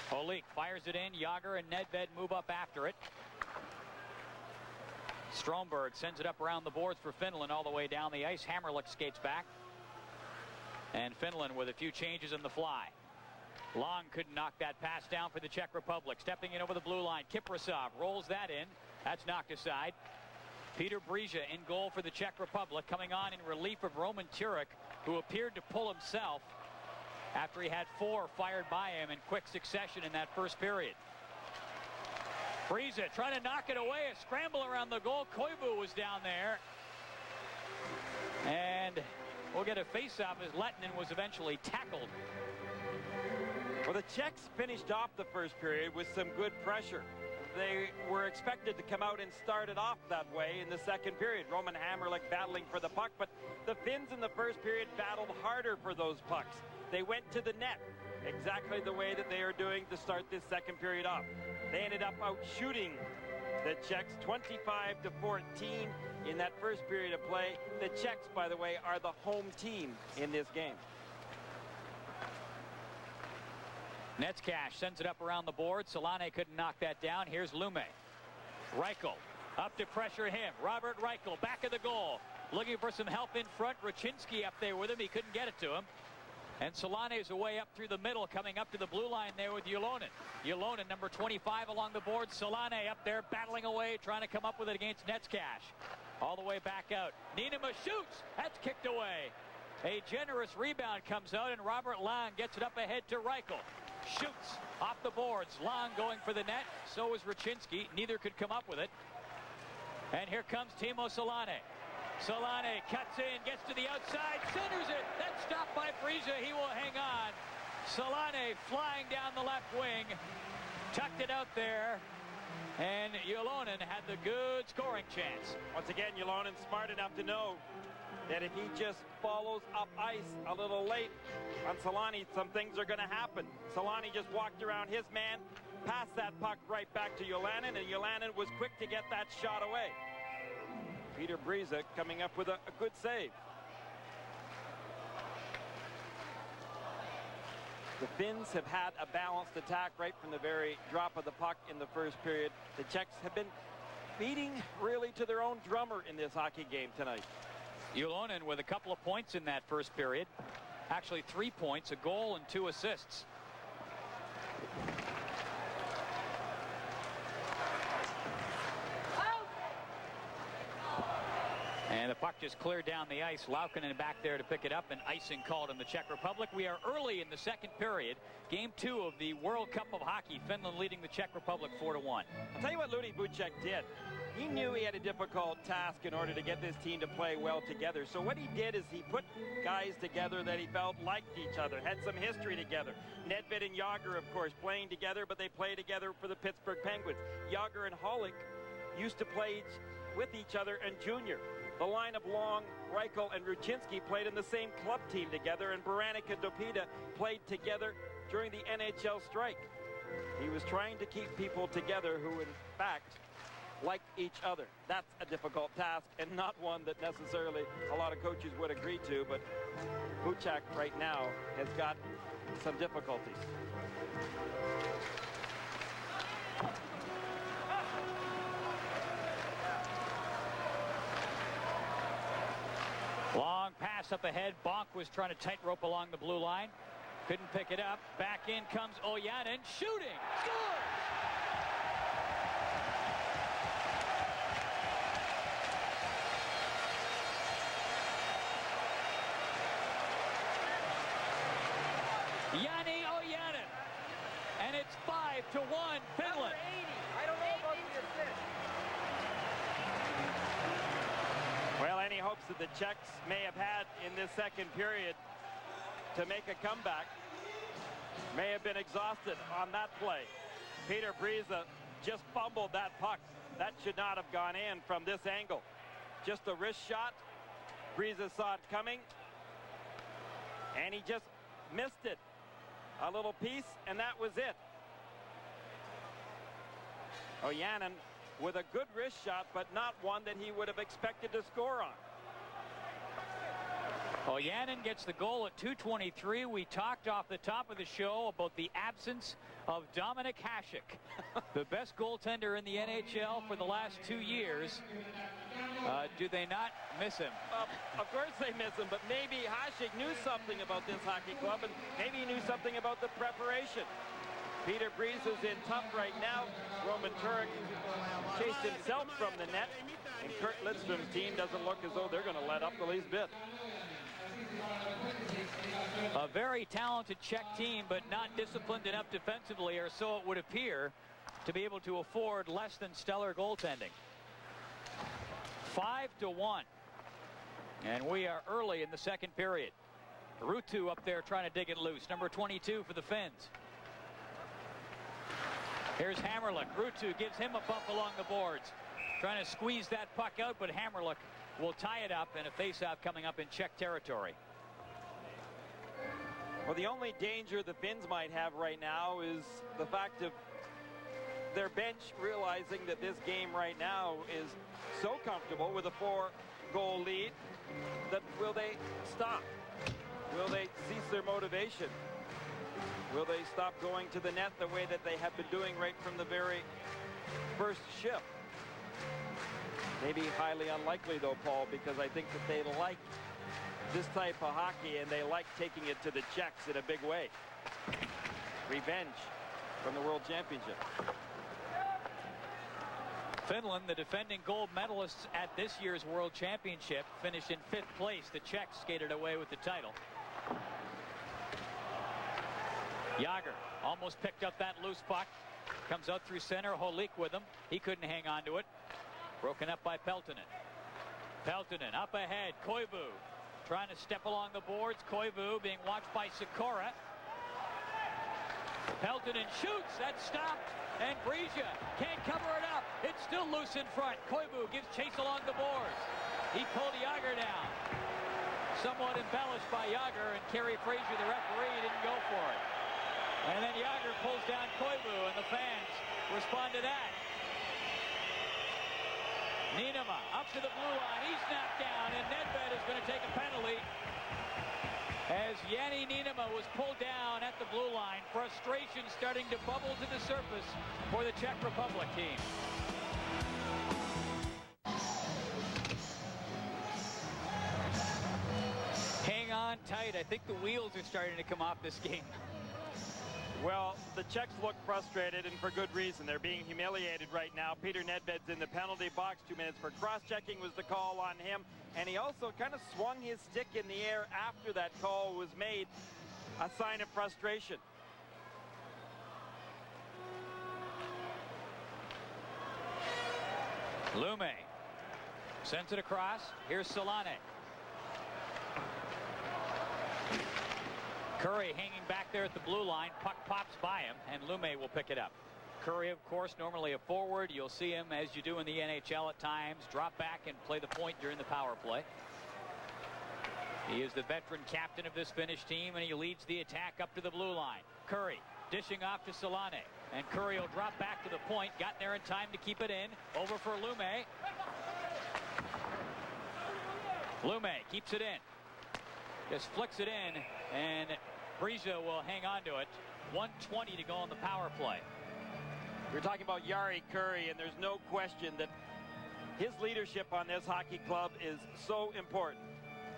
Holik fires it in. Jágr and Nedved move up after it. Stromberg sends it up around the boards for Finland all the way down the ice. Hammerlick skates back. And Finland with a few changes in the fly. Long couldn't knock that pass down for the Czech Republic. Stepping in over the blue line. Kiprasov rolls that in. That's knocked aside. Peter Brija in goal for the Czech Republic, coming on in relief of Roman Turek, who appeared to pull himself after he had 4 fired by him in quick succession in that first period. Brija trying to knock it away. A scramble around the goal. Koivu was down there. And we'll get a face-off as Lettinen was eventually tackled. Well, the Czechs finished off the first period with some good pressure. they were expected to come out and start it off that way in the second period. Roman Hamrlik battling for the puck, but the Finns in the first period battled harder for those pucks. They went to the net exactly the way that they are doing to start this second period off. They ended up out shooting the Czechs 25-14 in that first period of play. The Czechs, by the way, are the home team in this game. Netzcash sends it up around the board. Solane couldn't knock that down. Here's Lume. Reichel up to pressure him. Robert Reichel back of the goal. Looking for some help in front. Raczynski up there with him. He couldn't get it to him. And Solane is away up through the middle, coming up to the blue line there with Ylonen. Ylonen, number 25 along the board. Solane up there battling away, trying to come up with it against Netzcash. All the way back out. Niinema shoots. That's kicked away. A generous rebound comes out, and Robert Lang gets it up ahead to Reichel. Shoots off the boards. Lang going for the net. So is Raczynski. Neither could come up with it. And here comes Timo Solane. Solane cuts in, gets to the outside, centers it. That's stopped by Friese. He will hang on. Solane flying down the left wing. Tucked it out there. And Ylonen had the good scoring chance. Once again, Ylonen smart enough to know that if he just follows up ice a little late on Solane, some things are going to happen. Solane just walked around his man, passed that puck right back to Ylonen, and Ylonen was quick to get that shot away. Peter Friese coming up with a good save. The Finns have had a balanced attack right from the very drop of the puck in the first period. The Czechs have been beating really to their own drummer in this hockey game tonight. Ylonen with a couple of points in that first period. Actually 3 points, a goal and 2 assists. And the puck just cleared down the ice. Laukkanen back there to pick it up, and icing called in the Czech Republic. We are early in the second period. Game 2 of the World Cup of Hockey. Finland leading the Czech Republic 4-1. I'll tell you what Ludwig Bucek did. He knew he had a difficult task in order to get this team to play well together. So what he did is he put guys together that he felt liked each other, had some history together. Nedved and Jágr, of course, playing together, but they play together for the Pittsburgh Penguins. Jágr and Holick used to play with each other in junior. The line of Long, Reichel, and Raczynski played in the same club team together, and Baranek and Dopita played together during the NHL strike. He was trying to keep people together who, in fact, liked each other. That's a difficult task, and not one that necessarily a lot of coaches would agree to, but Bucek right now has got some difficulties. Long pass up ahead. Bonk was trying to tightrope along the blue line. Couldn't pick it up. Back in comes Ojanen, shooting. Scores! Jani Ojanen. And it's 5-1 Finland. I don't know about the assist. Well, any hopes that the Czechs may have had in this second period to make a comeback may have been exhausted on that play. Peter Friese just fumbled that puck. That should not have gone in from this angle. Just a wrist shot. Friese saw it coming, and he just missed it. A little piece, and that was it. Ojanen with a good wrist shot, but not one that he would have expected to score on. Ojanen gets the goal at 2:23. We talked off the top of the show about the absence of Dominik Hasek, the best goaltender in the NHL for the last 2 years. Do they not miss him? Of course they miss him, but maybe Hasek knew something about this hockey club, and maybe he knew something about the preparation. Peter Friese is in tough right now. Roman Turek chased himself from the net, and Kurt Lidstrom's team doesn't look as though they're going to let up the least bit. A very talented Czech team, but not disciplined enough defensively, or so it would appear, to be able to afford less than stellar goaltending. 5-1. And we are early in the second period. Ruutu up there trying to dig it loose. Number 22 for the Finns. Here's Hammerlick. Ruutu gives him a bump along the boards. Trying to squeeze that puck out, but Hammerlick will tie it up, and a face-off coming up in Czech territory. Well, the only danger the Finns might have right now is the fact of their bench realizing that this game right now is so comfortable with a 4-goal lead that will they stop? Will they cease their motivation? Will they stop going to the net the way that they have been doing right from the very first shift? Maybe highly unlikely though, Paul, because I think that they like this type of hockey and they like taking it to the Czechs in a big way. Revenge from the World Championship. Finland, the defending gold medalists at this year's World Championship, finished in 5th place. The Czechs skated away with the title. Jagr almost picked up that loose puck. Comes out through center. Holik with him. He couldn't hang on to it. Broken up by Peltonen. Peltonen up ahead. Koivu trying to step along the boards. Koivu being watched by Sikora. Peltonen shoots. That's stopped. And Brisa can't cover it up. It's still loose in front. Koivu gives chase along the boards. He pulled Jagr down. Somewhat embellished by Jagr, and Kerry Fraser, the referee, didn't go for it. And then Jagr pulls down Koivu, and the fans respond to that. Niinema up to the blue line. He's knocked down, and Nedved is going to take a penalty. As Yanni Niinema was pulled down at the blue line, frustration starting to bubble to the surface for the Czech Republic team. Hang on tight. I think the wheels are starting to come off this game. Well, the Czechs look frustrated, and for good reason. They're being humiliated right now. Peter Nedved's in the penalty box. 2 minutes for cross-checking was the call on him. And he also kind of swung his stick in the air after that call was made, a sign of frustration. Lume sends it across. Here's Solane. Curry hanging back there at the blue line. Puck pops by him, and Lume will pick it up. Curry, of course, normally a forward. You'll see him, as you do in the NHL at times, drop back and play the point during the power play. He is the veteran captain of this Finnish team, and he leads the attack up to the blue line. Curry dishing off to Solane, and Curry will drop back to the point. Got there in time to keep it in. Over for Lume. Lume keeps it in. Just flicks it in, and Brisa will hang on to it. 1:20 to go on the power play. We're talking about Jari Kurri, and there's no question that his leadership on this hockey club is so important.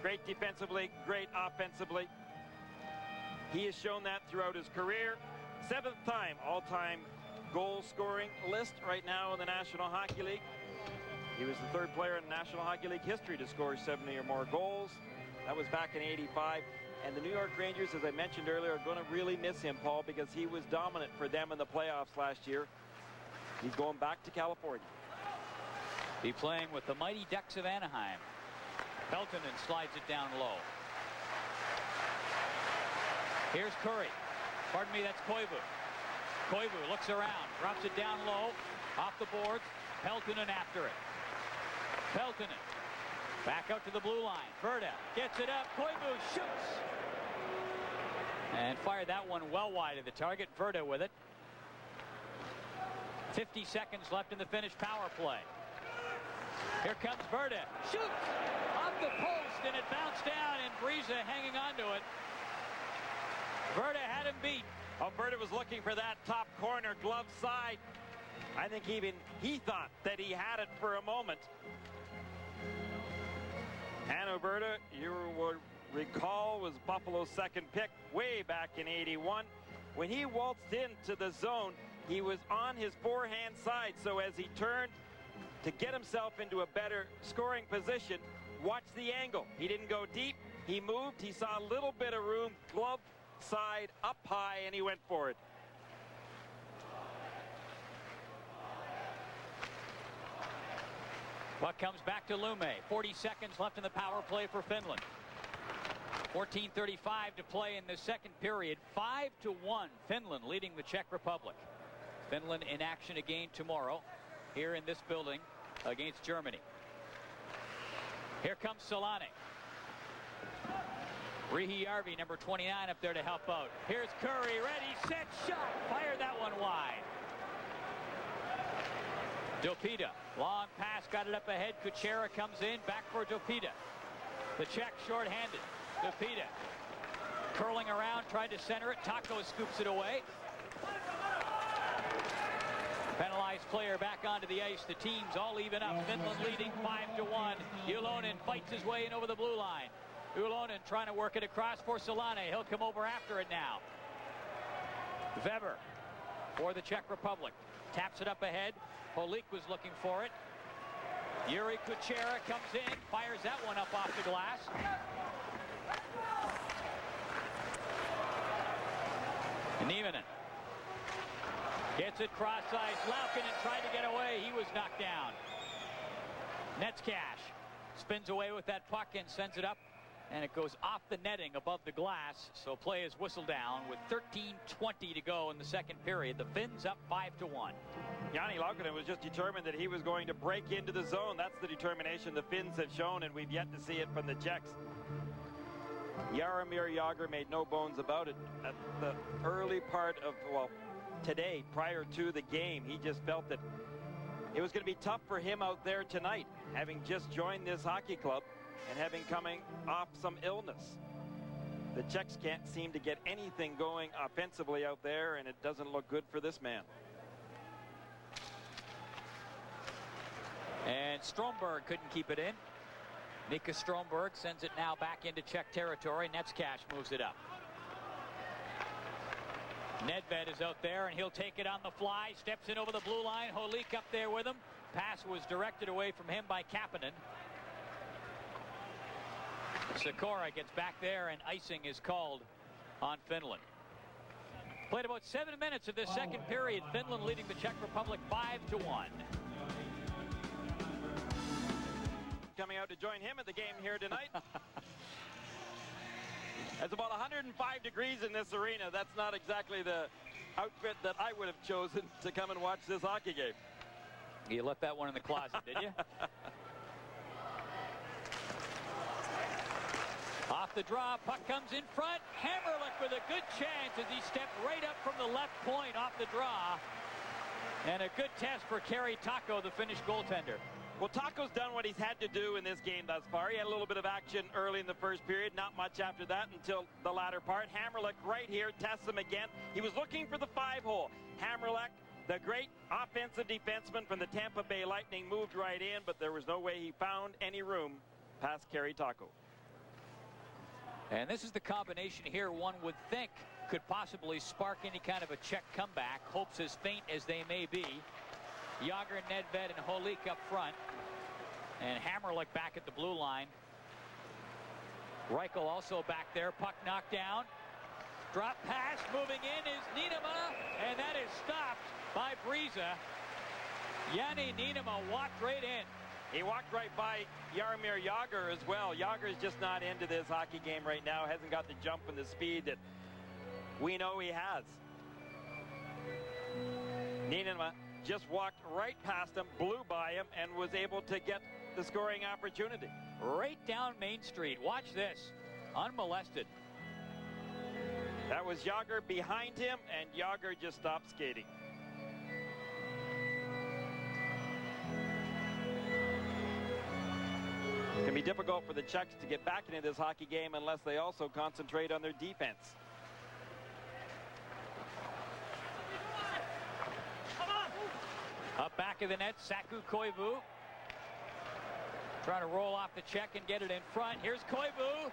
Great defensively, great offensively. He has shown that throughout his career. 7th time all-time goal scoring list right now in the National Hockey League. He was the 3rd player in National Hockey League history to score 70 or more goals. That was back in '85. And the New York Rangers, as I mentioned earlier, are going to really miss him, Paul, because he was dominant for them in the playoffs last year. He's going back to California. Be playing with the Mighty Ducks of Anaheim. Peltonen slides it down low. Here's Curry. Pardon me, that's Koivu. Koivu looks around, drops it down low, off the boards. Peltonen after it. Peltonen back out to the blue line. Verda gets it up. Koivu shoots. And fired that one well wide of the target. Verda with it. 50 seconds left in the Finnish power play. Here comes Verda. Shoots off the post, and it bounced down, and Brisa hanging on to it. Verda had him beat. Verda was looking for that top corner glove side. I think even he thought that he had it for a moment. Hanno Verda, you would recall, was Buffalo's 2nd pick way back in '81. When he waltzed into the zone, he was on his forehand side, so as he turned to get himself into a better scoring position, watch the angle. He didn't go deep. He moved. He saw a little bit of room, glove side up high, and he went for it. Puck comes back to Lume. 40 seconds left in the power play for Finland. 14:35 to play in the 2nd period. 5-1, Finland leading the Czech Republic. Finland in action again tomorrow here in this building against Germany. Here comes Solane. Rihi-Järvi, number 29, up there to help out. Here's Curry, ready, set, shot. Fire that one wide. Dopita, long pass, got it up ahead. Kuchera comes in, back for Dopita. The Czech short-handed. Dopita curling around, tried to center it. Taco scoops it away. Penalized player back onto the ice. The teams all even up. Finland leading 5-1. Ulonen fights his way in over the blue line. Ulonen trying to work it across for Solane. He'll come over after it now. Weber for the Czech Republic. Taps it up ahead. Holik was looking for it. Yuri Kuchera comes in, fires that one up off the glass. Nieminen gets it cross ice. Laukkanen tried to get away. He was knocked down. Netzcash spins away with that puck and sends it up, and it goes off the netting above the glass. So play is whistled down with 13:20 to go in the second period. The Finns up 5-1. Jani Laukkanen was just determined that he was going to break into the zone. That's the determination the Finns have shown, and we've yet to see it from the Czechs. Jaromir Jagr made no bones about it. At the early part of, well, today, prior to the game, he just felt that it was going to be tough for him out there tonight, having just joined this hockey club and having coming off some illness. The Czechs can't seem to get anything going offensively out there, and it doesn't look good for this man. And Stromberg couldn't keep it in. Mika Stromberg sends it now back into Czech territory. Netzcash moves it up. Nedved is out there, and he'll take it on the fly. Steps in over the blue line. Holik up there with him. Pass was directed away from him by Kapanen. Sikora gets back there, and icing is called on Finland. Played about 7 minutes of this second period. Finland leading the Czech Republic 5-1. Coming out to join him at the game here tonight. It's about 105 degrees in this arena. That's not exactly the outfit that I would have chosen to come and watch this hockey game. You left that one in the closet, did you? Off the draw, puck comes in front. Hammerlick with a good chance as he stepped right up from the left point off the draw. And a good test for Kari Taco, the Finnish goaltender. Well, Taco's done what he's had to do in this game thus far. He had a little bit of action early in the first period, not much after that until the latter part. Hammerlick right here tests him again. He was looking for the 5-hole. Hammerlick, the great offensive defenseman from the Tampa Bay Lightning, moved right in, but there was no way he found any room past Kari Taco. And this is the combination here one would think could possibly spark any kind of a Czech comeback. Hopes as faint as they may be. Jagr, Nedved, and Holik up front. And Hammerlick back at the blue line. Reichel also back there. Puck knocked down. Drop pass moving in is Niinema. And that is stopped by Breeza. Jani Niinema walked right in. He walked right by Jaromir Jagr as well. Jagr is just not into this hockey game right now. Hasn't got the jump and the speed that we know he has. Niinema just walked right past him, blew by him, and was able to get the scoring opportunity. Right down Main Street. Watch this. Unmolested. That was Jagr behind him, and Jagr just stopped skating. It can be difficult for the Czechs to get back into this hockey game unless they also concentrate on their defense. Up back of the net, Saku Koivu. Trying to roll off the Czech and get it in front. Here's Koivu.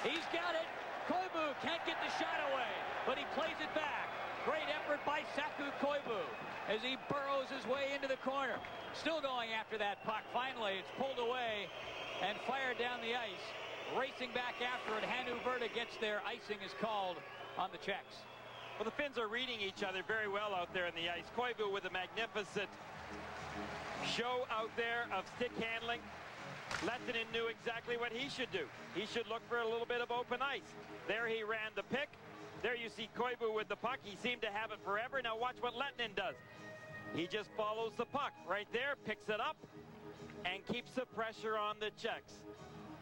He's got it. Koivu can't get the shot away, but he plays it back. Great effort by Saku Koivu as he burrows his way into the corner. Still going after that puck. Finally, it's pulled away and fired down the ice. Racing back after it, Hannu Virta gets there. Icing is called on the Czechs. Well, the Finns are reading each other very well out there in the ice. Koivu with a magnificent show out there of stick handling. Lehtinen knew exactly what he should do. He should look for a little bit of open ice. There he ran the pick. There you see Koivu with the puck. He seemed to have it forever. Now watch what Lehtinen does. He just follows the puck right there, picks it up, and keeps the pressure on the Czechs.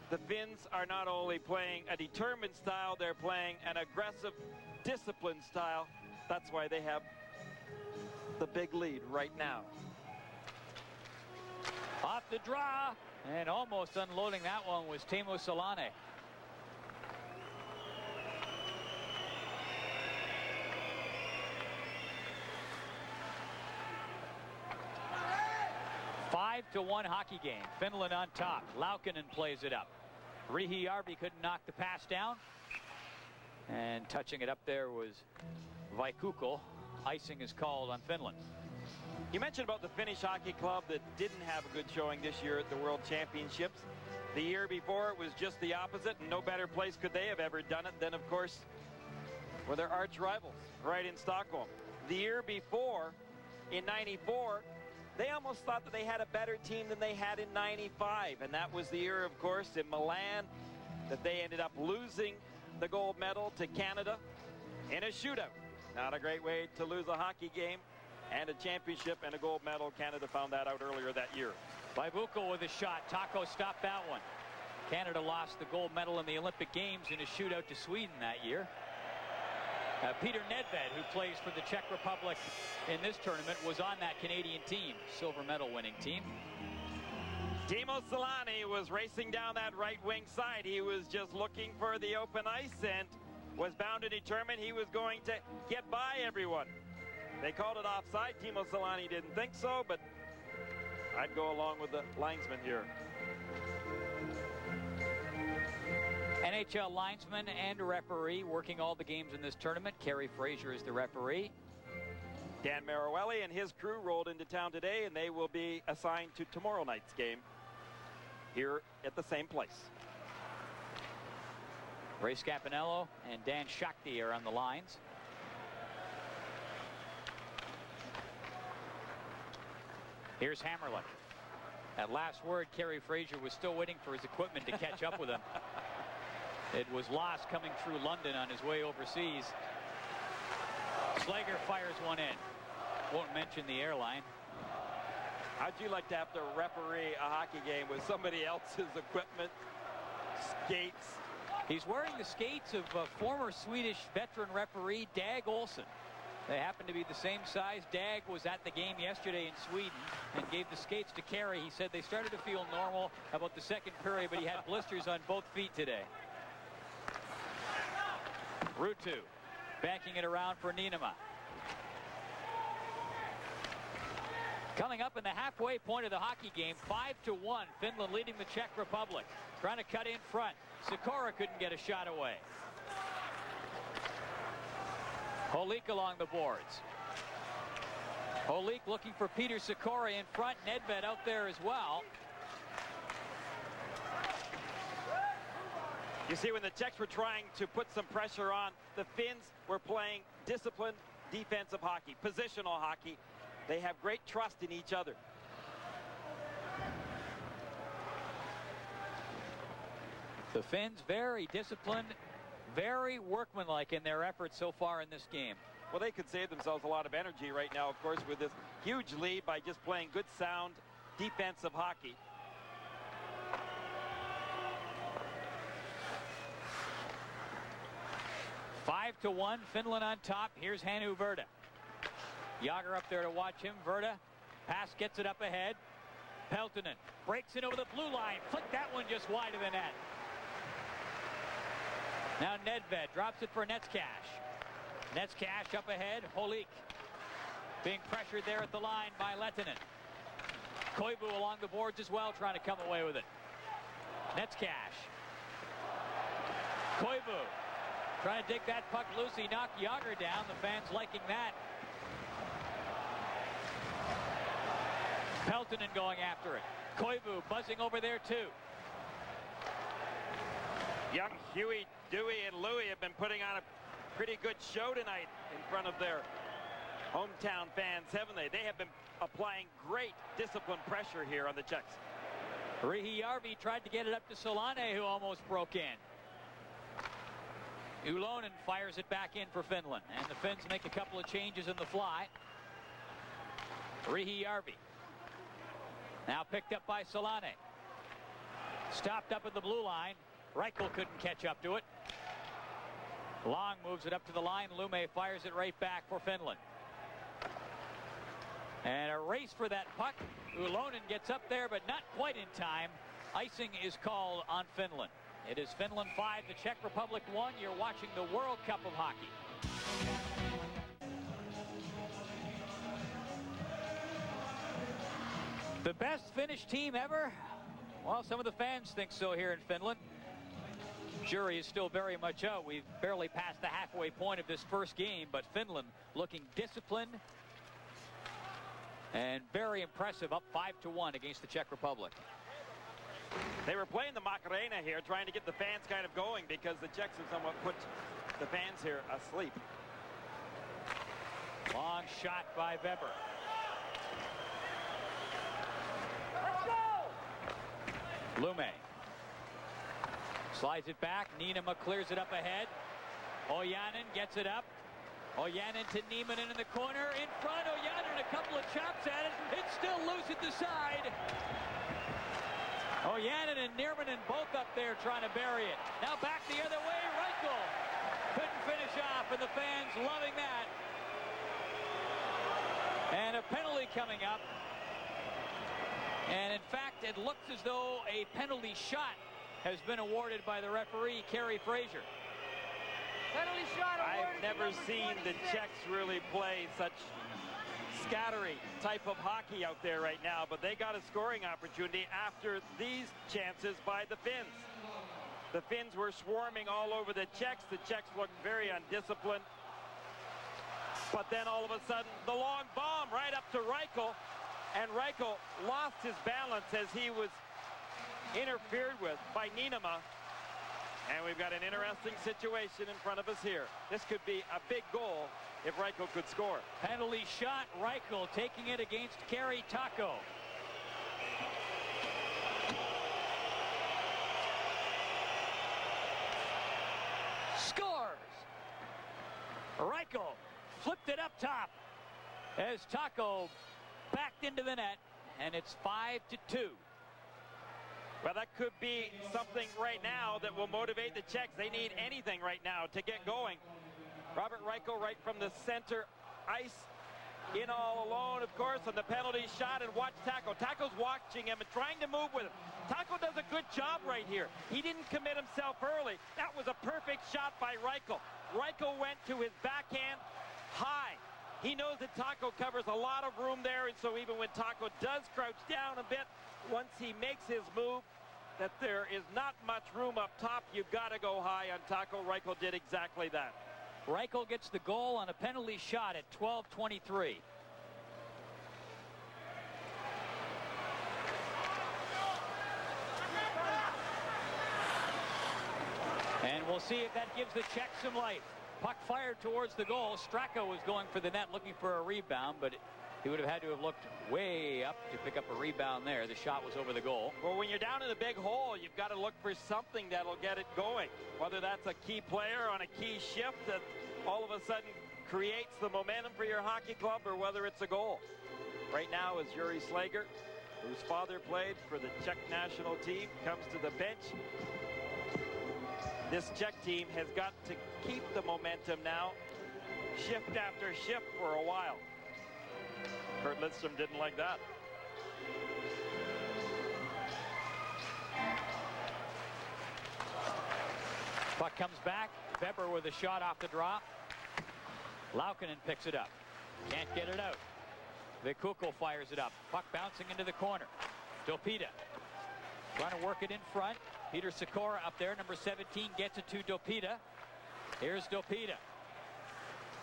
The Finns are not only playing a determined style, they're playing an aggressive, disciplined style. That's why they have the big lead right now. Off the draw, and almost unloading that one was Teemu Selanne. Five to 1 hockey game. Finland on top. Laukkanen plays it up. Riihijärvi couldn't knock the pass down. And touching it up there was Vaikukko. Icing is called on Finland. You mentioned about the Finnish hockey club that didn't have a good showing this year at the World Championships. The year before, it was just the opposite, and no better place could they have ever done it than, of course, were their arch rivals right in Stockholm. The year before, in '94, they almost thought that they had a better team than they had in '95, and that was the year, of course, in Milan, that they ended up losing the gold medal to Canada in a shootout. Not a great way to lose a hockey game and a championship and a gold medal. Canada found that out earlier that year. Vaikukko with a shot. Taco stopped that one. Canada lost the gold medal in the Olympic Games in a shootout to Sweden that year. Peter Nedved, who plays for the Czech Republic in this tournament, was on that Canadian team, silver medal winning team. Teemu Selanne was racing down that right wing side. He was just looking for the open ice and was bound and determined he was going to get by everyone. They called it offside. Teemu Selanne didn't think so, but I'd go along with the linesman here. NHL linesman and referee working all the games in this tournament. Kerry Fraser is the referee. Dan Maruelli and his crew rolled into town today, and they will be assigned to tomorrow night's game here at the same place. Ray Scapinello and Dan Shakti are on the lines. Here's Hammerlick. At last word, Kerry Fraser was still waiting for his equipment to catch up with him. It was lost coming through London on his way overseas. Slager fires one in. Won't mention the airline. How'd you like to have to referee a hockey game with somebody else's equipment, skates? He's wearing the skates of former Swedish veteran referee Dag Olsen. They happen to be the same size. Dag was at the game yesterday in Sweden and gave the skates to Kerry. He said they started to feel normal about the second period, but he had blisters on both feet today. Ruutu backing it around for Niinema. Coming up in the halfway point of the hockey game, 5-1. Finland leading the Czech Republic. Trying to cut in front. Sikora couldn't get a shot away. Holik along the boards. Holik looking for Peter Sikora in front. Nedved out there as well. You see, when the Czechs were trying to put some pressure on, the Finns were playing disciplined defensive hockey, positional hockey. They have great trust in each other. The Finns very disciplined, very workmanlike in their efforts so far in this game. Well, they could save themselves a lot of energy right now, of course, with this huge lead by just playing good, sound defensive hockey. Five to 1, Finland on top. Here's Hannu Virta. Jagr up there to watch him. Virta, pass gets it up ahead. Peltonen breaks it over the blue line. Flicked that one just wide of the net. Now Nedved drops it for Netzcash. Netzcash up ahead. Holik being pressured there at the line by Lehtinen. Koivu along the boards as well, trying to come away with it. Netzcash. Koivu trying to dig that puck loose. He knocked Jagr down. The fans liking that. Peltonen going after it. Koivu buzzing over there too. Young Huey, Dewey, and Louie have been putting on a pretty good show tonight in front of their hometown fans, haven't they? They have been applying great disciplined pressure here on the Czechs. Riihijärvi tried to get it up to Selanne, who almost broke in. Ulonen fires it back in for Finland, and the Finns make a couple of changes in the fly. Riihijärvi now picked up by Solane. Stopped up at the blue line. Reichel couldn't catch up to it. Long moves it up to the line. Lume fires it right back for Finland. And a race for that puck. Ulonen gets up there, but not quite in time. Icing is called on Finland. It is Finland 5, the Czech Republic 1. You're watching the World Cup of Hockey. The best Finnish team ever? Well, some of the fans think so here in Finland. Jury is still very much out. We've barely passed the halfway point of this first game, but Finland looking disciplined and very impressive, up 5-1 against the Czech Republic. They were playing the Macarena here, trying to get the fans kind of going because the Czechs have somewhat put the fans here asleep. Long shot by Weber. Lume slides it back. Niinema clears it up ahead. Ojanen gets it up. Ojanen to Niemanen in the corner. In front, Ojanen a couple of chops at it. It's still loose at the side. Ojanen and Niemanen both up there trying to bury it. Now back the other way. Reichel couldn't finish off, and the fans loving that. And a penalty coming up. And in fact, it looks as though a penalty shot has been awarded by the referee, Kerry Fraser. Penalty shot awarded. I've never seen the Czechs really play such scattery type of hockey out there right now, but they got a scoring opportunity after these chances by the Finns. The Finns were swarming all over the Czechs. The Czechs looked very undisciplined. But then all of a sudden, the long bomb right up to Reichel, and Reichel lost his balance as he was interfered with by Niinema. And we've got an interesting situation in front of us here. This could be a big goal if Reichel could score. Penalty shot, Reichel taking it against Kari Taco. Scores! Reichel flipped it up top as Taco backed into the net, and it's 5-2. Well, that could be something right now that will motivate the Czechs. They need anything right now to get going. Robert Reichel right from the center ice, in all alone, of course, on the penalty shot, and watch Taco. Taco's watching him and trying to move with him. Taco does a good job right here. He didn't commit himself early. That was a perfect shot by Reichel. Reichel went to his backhand high. He knows that Taco covers a lot of room there, and so even when Taco does crouch down a bit, once he makes his move, that there is not much room up top, you've got to go high on Taco. Reichel did exactly that. Reichel gets the goal on a penalty shot at 12:23. And we'll see if that gives the Czechs some life. Puck fired towards the goal. Straka was going for the net looking for a rebound, but he would have had to have looked way up to pick up a rebound there. The shot was over the goal. Well, when you're down in the big hole, you've got to look for something that'll get it going. Whether that's a key player on a key shift that all of a sudden creates the momentum for your hockey club, or whether it's a goal. Right now is Yuri Slager, whose father played for the Czech national team, comes to the bench. This Czech team has got to keep the momentum now, shift after shift for a while. Kurt Lidstrom didn't like that. Puck comes back. Weber with a shot off the drop. Laukkanen picks it up. Can't get it out. Vikuko fires it up. Puck bouncing into the corner. Dopita trying to work it in front. Peter Sikora up there, number 17, gets it to Dopita. Here's Dopita.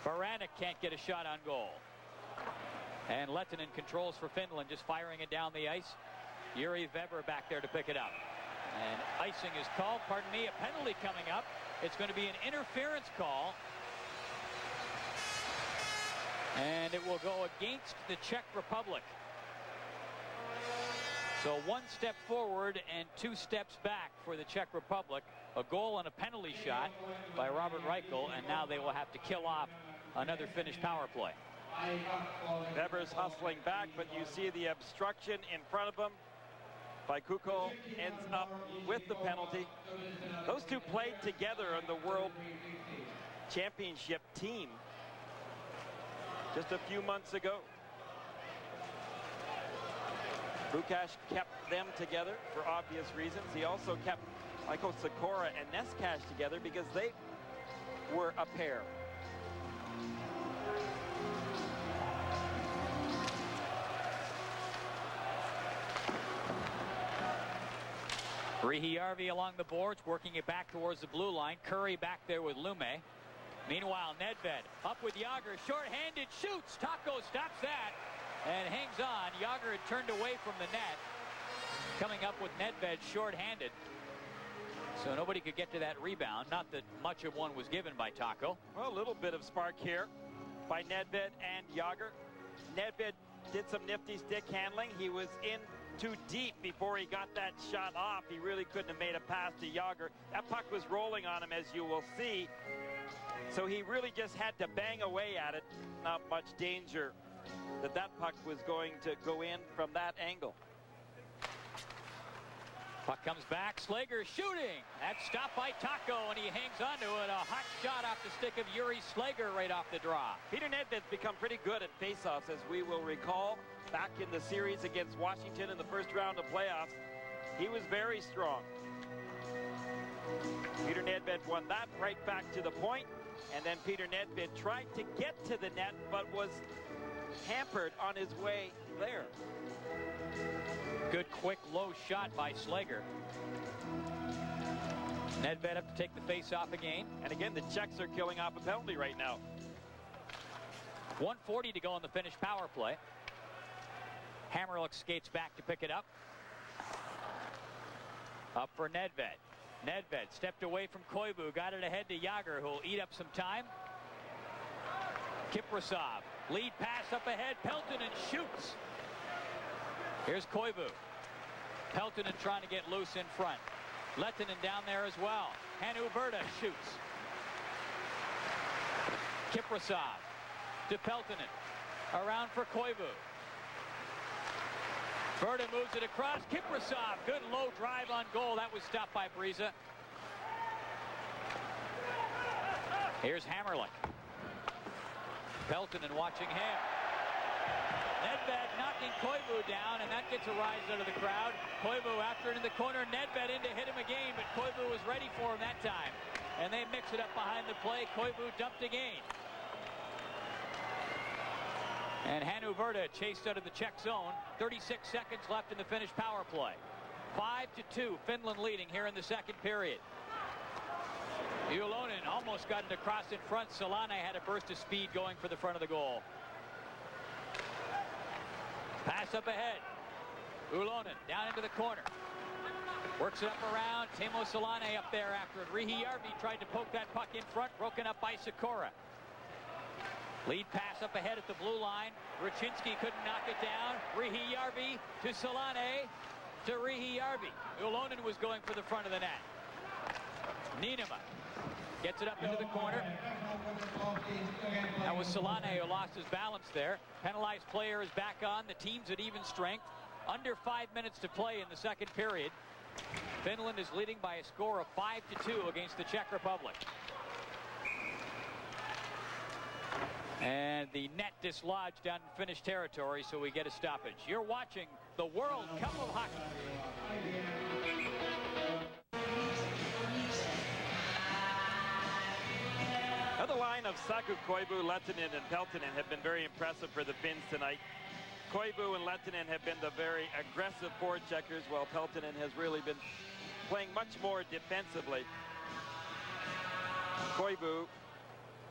Baranek can't get a shot on goal. And Lehtinen controls for Finland, just firing it down the ice. Yuri Weber back there to pick it up. And icing is called, pardon me, a penalty coming up. It's going to be an interference call. And it will go against the Czech Republic. So 1 step forward and 2 steps back for the Czech Republic. a goal and a penalty shot by Robert Reichel, and now they will have to kill off another Finnish power play. Weber's hustling back, but you see the obstruction in front of him by Kuko, ends up with the penalty. Those two played together on the World Championship team just a few months ago. Bukash kept them together for obvious reasons. He also kept Michael Sikora and Neskash together because they were a pair. Riihijärvi along the boards, working it back towards the blue line. Curry back there with Lume. Meanwhile, Nedved up with Yager, short-handed, shoots. Taco stops that and hangs on. Yager had turned away from the net. Coming up with Nedved short-handed. So nobody could get to that rebound. Not that much of one was given by Taco. Well, a little bit of spark here by Nedved and Yager. Nedved did some nifty stick handling. He was in too deep before he got that shot off. He really couldn't have made a pass to Yager. That puck was rolling on him, as you will see. So he really just had to bang away at it. Not much danger that that puck was going to go in from that angle. Puck comes back. Slager shooting. That's stopped by Taco, and he hangs onto it. A hot shot off the stick of Yuri Slager right off the draw. Peter Nedved's become pretty good at faceoffs, as we will recall. Back in the series against Washington in the first round of playoffs, he was very strong. Peter Nedved won that right back to the point, and then Peter Nedved tried to get to the net, but was hampered on his way there. Good, quick, low shot by Slager. Nedved up to take the face-off again. And again, the Czechs are killing off a penalty right now. 1:40 to go in the Finnish power play. Hammerlock skates back to pick it up. Up for Nedved. Nedved stepped away from Koivu, got it ahead to Yager, who will eat up some time. Kiprasov, lead pass up ahead. Peltonen shoots. Here's Koivu. Peltonen trying to get loose in front. Lehtinen down there as well. Hannu Virta shoots. Kiprasov to Peltonen. Around for Koivu. Virta moves it across. Kiprasov, good low drive on goal. That was stopped by Briza. Here's Hammerlick. Peltonen watching him. Nedved knocking Koivu down, and that gets a rise out of the crowd. Koivu after it in the corner. Nedved in to hit him again, but Koivu was ready for him that time. And they mix it up behind the play. Koivu dumped again. And Hannu Virta chased out of the Czech zone. 36 seconds left in the Finnish power play. 5-2, Finland leading here in the second period. Ulonen almost got it across in front. Solane had a burst of speed going for the front of the goal. Pass up ahead. Ulonen down into the corner. Works it up around. Teemu Solane up there after it. Riihijärvi tried to poke that puck in front. Broken up by Sikora. Lead pass up ahead at the blue line. Raczynski couldn't knock it down. Riihijärvi to Solane to Riihijärvi. Ulonen was going for the front of the net. Niinema gets it up into the corner. That was Solane who lost his balance there. Penalized player is back on. The team's at even strength. Under 5 minutes to play in the second period. Finland is leading by a score of 5-2 against the Czech Republic. And the net dislodged down in Finnish territory, so we get a stoppage. You're watching the World Cup of Hockey. Now the line of Saku, Koivu, Lehtinen, and Peltonen have been very impressive for the Finns tonight. Koivu and Lehtinen have been the very aggressive forecheckers, while Peltonen has really been playing much more defensively. Koivu,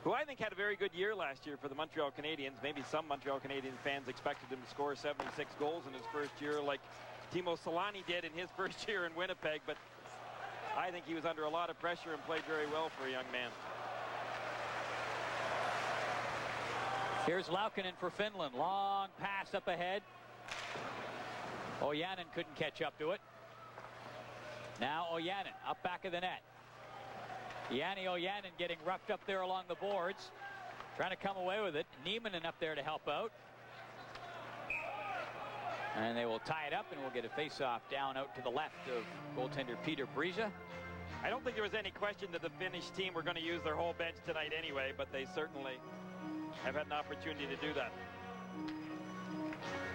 who I think had a very good year last year for the Montreal Canadiens. Maybe some Montreal Canadiens fans expected him to score 76 goals in his first year like Teemu Solane did in his first year in Winnipeg, but I think he was under a lot of pressure and played very well for a young man. Here's Laukkanen for Finland. Long pass up ahead. Ojanen couldn't catch up to it. Now Ojanen up back of the net. Yanni Oyanen getting roughed up there along the boards, trying to come away with it. Niemanen up there to help out. And they will tie it up, and we'll get a face-off down out to the left of goaltender Peter Brisa. I don't think there was any question that the Finnish team were going to use their whole bench tonight anyway, but they certainly have had an opportunity to do that.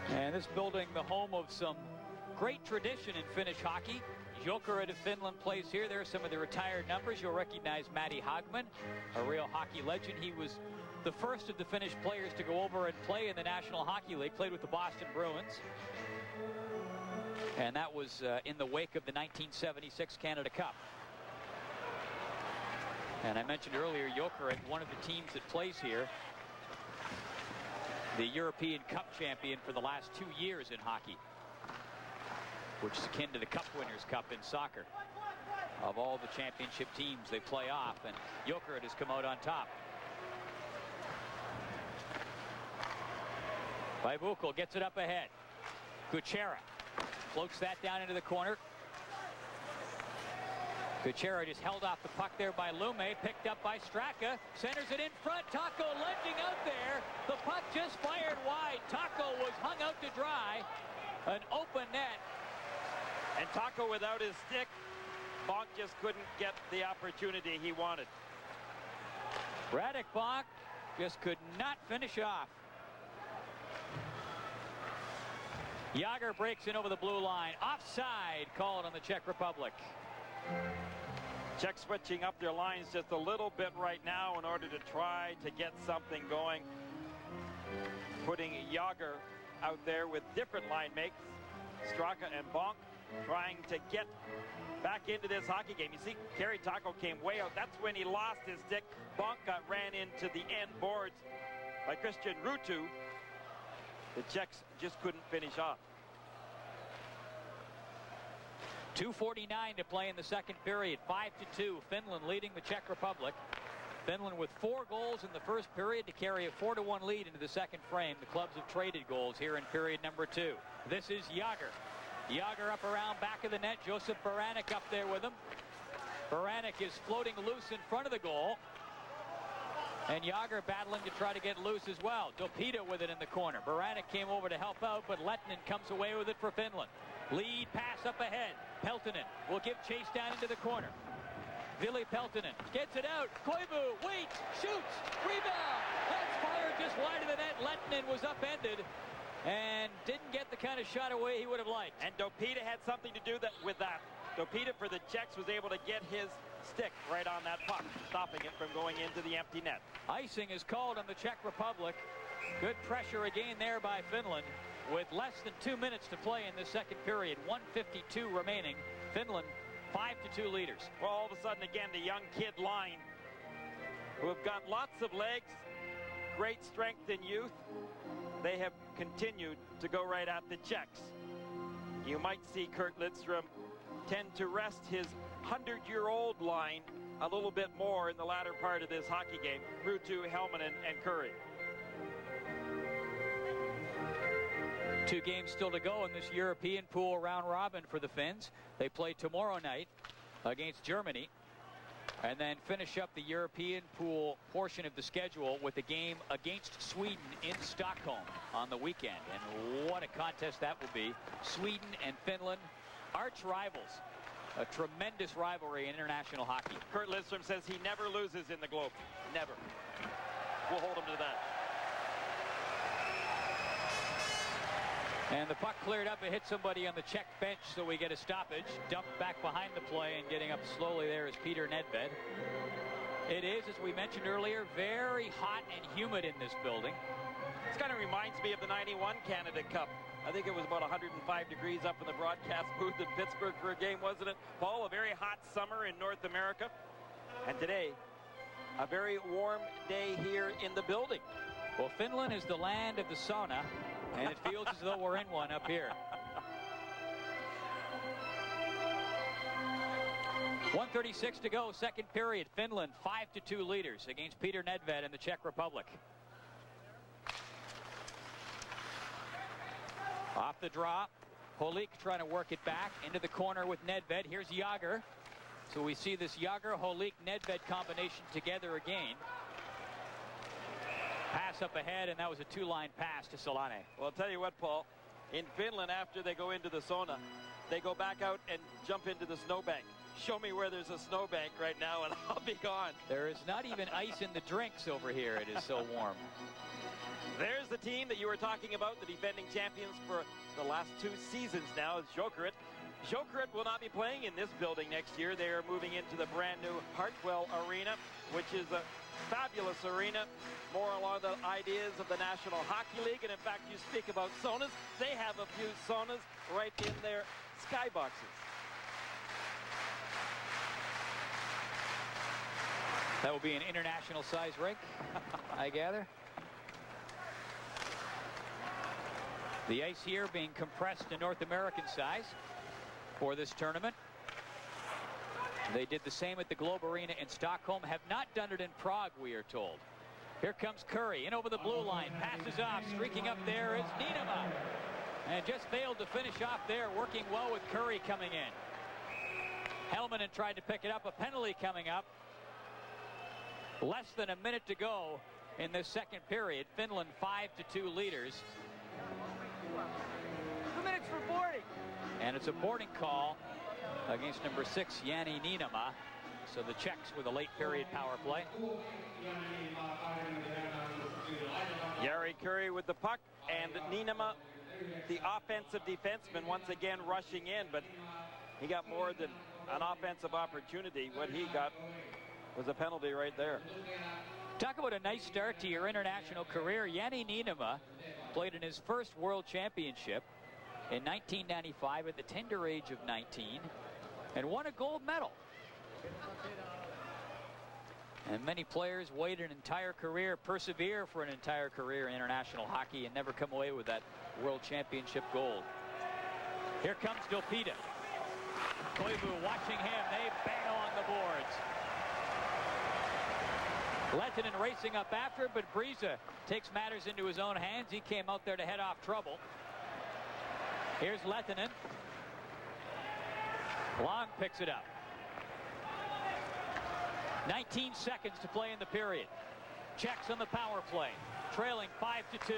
And this building, the home of some great tradition in Finnish hockey. Jokerit of Finland plays here. There are some of the retired numbers. You'll recognize Matti Hagman, a real hockey legend. He was the first of the Finnish players to go over and play in the National Hockey League, played with the Boston Bruins. And that was in the wake of the 1976 Canada Cup. And I mentioned earlier, Jokerit, one of the teams that plays here, the European Cup champion for the last 2 years in hockey, which is akin to the Cup Winners' Cup in soccer. Of all the championship teams, they play off, and Jokerit has come out on top. Vaivukel gets it up ahead. Kuchera floats that down into the corner. Kuchera just held off the puck there by Lume, picked up by Straka, centers it in front. Taco lunging out there. The puck just fired wide. Taco was hung out to dry. An open net. And Taco without his stick, Bonk just couldn't get the opportunity he wanted. Radek Bonk just could not finish off. Jágr breaks in over the blue line. Offside called on the Czech Republic. Czech switching up their lines just a little bit right now in order to try to get something going. Putting Jágr out there with different line mates. Straka and Bonk trying to get back into this hockey game. You see, Kari Taco came way out. That's when he lost his stick. Bonk ran into the end boards by Christian Ruutu. The Czechs just couldn't finish off. 2:49 to play in the second period. 5-2. Finland leading the Czech Republic. Finland with 4 goals in the first period to carry a 4-1 lead into the second frame. The clubs have traded goals here in period number 2. This is Jágr. Jágr up around back of the net. Josip Baranek up there with him. Baranek is floating loose in front of the goal. And Jágr battling to try to get loose as well. Dopita with it in the corner. Baranek came over to help out, but Lehtinen comes away with it for Finland. Lead pass up ahead. Peltonen will give chase down into the corner. Ville Peltonen gets it out. Koivu waits, shoots, rebound. That's fired just wide of the net. Lehtinen was upended and didn't get the kind of shot away he would have liked. And Dopita had something to do with that. Dopita for the Czechs was able to get his stick right on that puck, stopping it from going into the empty net. Icing is called on the Czech Republic. Good pressure again there by Finland. With less than 2 minutes to play in the second period, 1:52 remaining. Finland 5-2 leaders. Well, all of a sudden again, the young kid line, who have got lots of legs, great strength and youth, they have continued to go right at the Czechs. You might see Kurt Lidstrom tend to rest his 100-year-old line a little bit more in the latter part of this hockey game. Ruutu, Helmanen, and Curry. 2 games still to go in this European pool round robin for the Finns. They play tomorrow night against Germany and then finish up the European pool portion of the schedule with a game against Sweden in Stockholm on the weekend. And what a contest that will be. Sweden and Finland, arch rivals. A tremendous rivalry in international hockey. Kurt Lidstrom says he never loses in the Globe. Never. We'll hold him to that. And the puck cleared up. It hit somebody on the Czech bench, so we get a stoppage. Dumped back behind the play, and getting up slowly there is Peter Nedved. It is, as we mentioned earlier, very hot and humid in this building. This kind of reminds me of the 91 Canada Cup. I think it was about 105 degrees up in the broadcast booth in Pittsburgh for a game, wasn't it? Paul, a very hot summer in North America. And today, a very warm day here in the building. Well, Finland is the land of the sauna, and it feels as though we're in one up here. 1:36 to go, second period. Finland 5-2 leaders against Peter Nedved and the Czech Republic. Off the draw, Holik trying to work it back into the corner with Nedved. Here's Jágr. So we see this Yager, Holik, Nedved combination together again. Pass up ahead, and that was a two-line pass to Solane. Well, I'll tell you what, Paul. In Finland, after they go into the sauna, they go back out and jump into the snowbank. Show me where there's a snowbank right now, and I'll be gone. There is not even ice in the drinks over here. It is so warm. There's the team that you were talking about, the defending champions for the last 2 seasons now, is Jokerit. Jokerit will not be playing in this building next year. They are moving into the brand new Hartwell Arena, which is a fabulous arena, more along the ideas of the National Hockey League. And in fact, you speak about saunas. They have a few saunas right in their skyboxes. That will be an international size rink, I gather. The ice here being compressed to North American size for this tournament. They did the same at the Globe Arena in Stockholm. Have not done it in Prague, we are told. Here comes Curry in over the blue line. Passes off. Streaking up there is Niinema. And just failed to finish off there. Working well with Curry coming in. Helminen tried to pick it up. A penalty coming up. Less than a minute to go in this second period. Finland 5-2 leaders. 2 minutes for boarding. And it's a boarding call against number 6, Jani Niinema. So the Czechs with a late period power play. Jari Kurri with the puck, and Niinema, the offensive defenseman, once again rushing in, but he got more than an offensive opportunity. What he got was a penalty right there. Talk about a nice start to your international career. Jani Niinema played in his first World Championship in 1995 at the tender age of 19 and won a gold medal. And many players wait an entire career, persevere for an entire career in international hockey and never come away with that World Championship gold. Here comes Dopita. Koivu watching him. They bang along the boards. Lehtinen racing up after, but Breeza takes matters into his own hands. He came out there to head off trouble. Here's Lehtinen. Long picks it up. 19 seconds to play in the period. Czechs on the power play, trailing 5-2.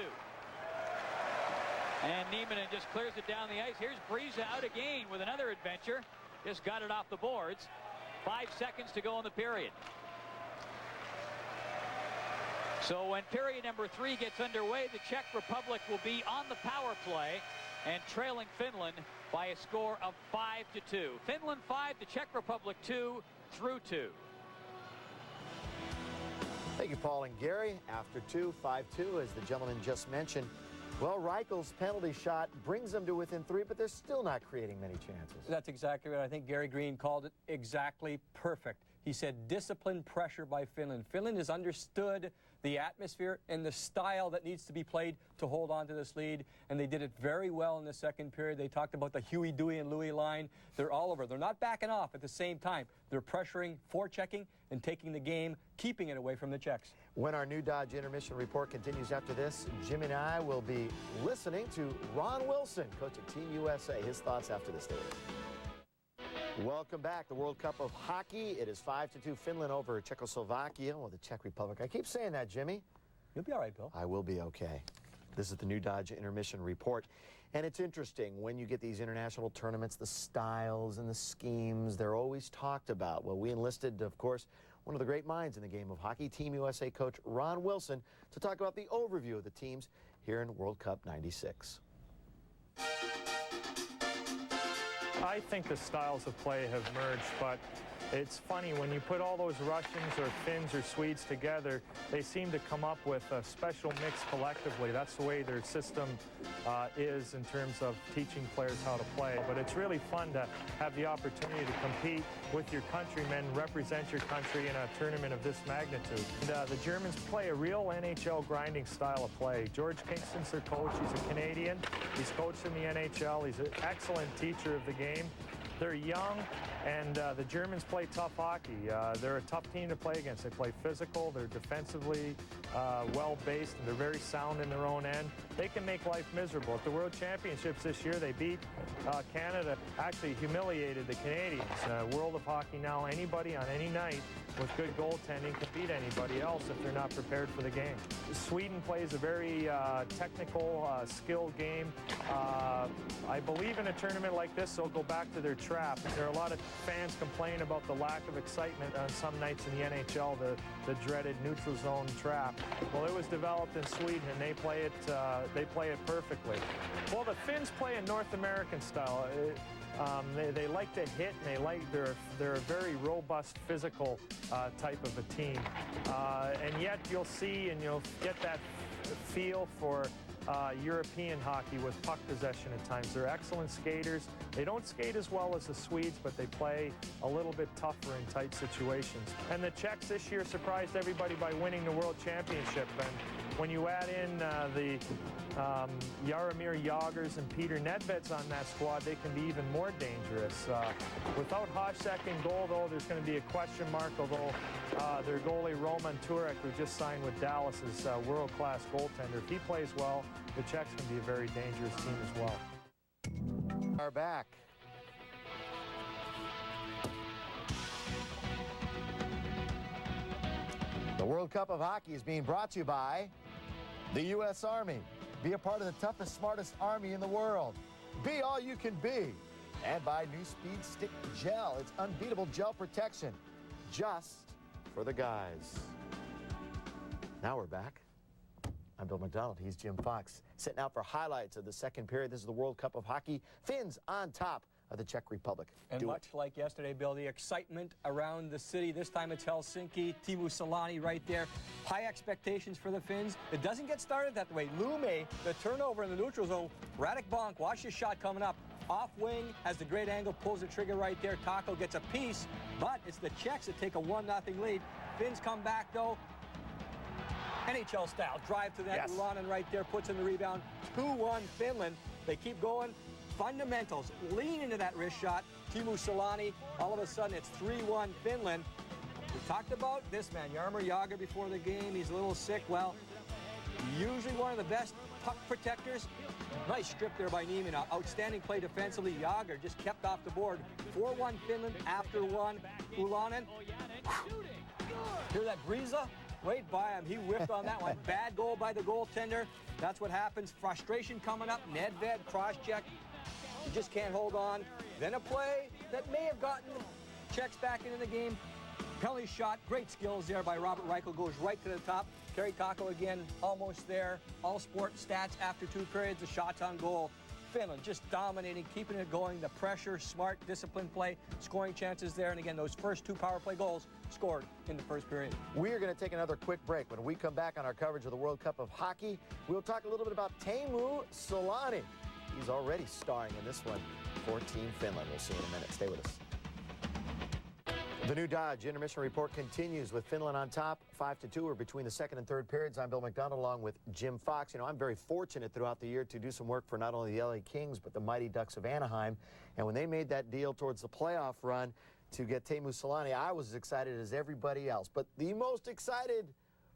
And Nieminen just clears it down the ice. Here's Breeza out again with another adventure. Just got it off the boards. 5 seconds to go in the period. So when period number 3 gets underway, the Czech Republic will be on the power play and trailing Finland by a score of 5-2. Finland 5, the Czech Republic 2 through 2. Thank you, Paul and Gary. After 2, 5-2, as the gentleman just mentioned. Well, Reichel's penalty shot brings them to within 3, but they're still not creating many chances. That's exactly right. I think Gary Green called it exactly perfect. He said disciplined pressure by Finland. Finland has understood the atmosphere and the style that needs to be played to hold on to this lead, and they did it very well in the second period. They talked about the Huey, Dewey, and Louie line. They're all over. They're not backing off at the same time. They're pressuring, forechecking, and taking the game, keeping it away from the Czechs. When our New Dodge Intermission Report continues after this, Jim and I will be listening to Ron Wilson, coach of Team USA. His thoughts after this day. Welcome back. The World Cup of Hockey. It is 5-2 Finland over Czechoslovakia, or the Czech Republic. I keep saying that, Jimmy. You'll be all right, Bill. I will be okay. This is the New Dodge Intermission Report. And it's interesting, when you get these international tournaments, the styles and the schemes, they're always talked about. Well, we enlisted, of course, one of the great minds in the game of hockey, Team USA coach Ron Wilson, to talk about the overview of the teams here in World Cup '96. I think the styles of play have merged, but it's funny, when you put all those Russians or Finns or Swedes together, they seem to come up with a special mix collectively. That's the way their system is in terms of teaching players how to play. But it's really fun to have the opportunity to compete with your countrymen, represent your country in a tournament of this magnitude. And, the Germans play a real NHL grinding style of play. George Kingston's their coach. He's a Canadian. He's coached in the NHL. He's an excellent teacher of the game. They're young, and the Germans play tough hockey. They're a tough team to play against. They play physical, they're defensively well-based, and they're very sound in their own end. They can make life miserable. At the World Championships this year, they beat Canada, actually humiliated the Canadians. World of Hockey now, anybody on any night with good goaltending can beat anybody else if they're not prepared for the game. Sweden plays a very technical, skilled game. I believe in a tournament like this, they'll go back to their trap. There are a lot of fans complaining about the lack of excitement on some nights in the NHL, the dreaded neutral zone trap. Well, it was developed in Sweden, and they play it perfectly. Well, the Finns play a North American style. They like to hit, and they're a very robust, physical type of a team. And yet you'll see and you'll get that feel for European hockey with puck possession at times. They're excellent skaters. They don't skate as well as the Swedes, but they play a little bit tougher in tight situations. And the Czechs this year surprised everybody by winning the World Championship. And when you add in the Jaromir Jagrs and Peter Nedved's on that squad, they can be even more dangerous. Without Hasek in goal, though, there's going to be a question mark, although their goalie Roman Turek, who just signed with Dallas, is a world-class goaltender. If he plays well, the Czechs can be a very dangerous team as well. Are back. The World Cup of Hockey is being brought to you by the U.S. Army. Be a part of the toughest, smartest army in the world. Be all you can be. And by New Speed Stick Gel. It's unbeatable gel protection, just for the guys. Now we're back. I'm Bill McDonald. He's Jim Fox. Sitting out for highlights of the second period. This is the World Cup of Hockey. Finns on top of the Czech Republic. And much like yesterday, Bill, the excitement around the city. This time it's Helsinki. Teemu Selanne right there. High expectations for the Finns. It doesn't get started that way. Lume, the turnover in the neutral zone. Radek Bonk, watch his shot coming up. Off wing, has the great angle, pulls the trigger right there. Taco gets a piece, but it's the Czechs that take a 1-0 lead. Finns come back, though. NHL style, drive to that. Yes. Ulanen right there, puts in the rebound. 2-1 Finland. They keep going. Fundamentals, lean into that wrist shot. Teemu Selanne, all of a sudden it's 3-1 Finland. We talked about this man, Jaromir Jagr, before the game. He's a little sick. Well, usually one of the best puck protectors. Nice strip there by Niemann. Outstanding play defensively. Jagr just kept off the board. 4-1 Finland after one. Ulanen. Hear that Breeza? Right by him. He whiffed on that one. Bad goal by the goaltender. That's what happens. Frustration coming up. Nedved, cross-check. You just can't hold on. Then a play that may have gotten the Czechs back into the game. Penalty shot. Great skills there by Robert Reichel. Goes right to the top. Kerry Taco again, almost there. All sport stats after 2 periods. The shots on goal. Finland just dominating, keeping it going. The pressure, smart, disciplined play, scoring chances there. And again, those first 2 power play goals scored in the first period. We are going to take another quick break. When we come back on our coverage of the World Cup of Hockey, we'll talk a little bit about Teemu Selanne. He's already starring in this one for Team Finland. We'll see in a minute. Stay with us. The new Dodge Intermission Report continues with Finland on top, 5-2. We're between the second and third periods. I'm Bill McDonald along with Jim Fox. You know, I'm very fortunate throughout the year to do some work for not only the LA Kings, but the Mighty Ducks of Anaheim. And when they made that deal towards the playoff run to get Teemu Selanne, I was as excited as everybody else. But the most excited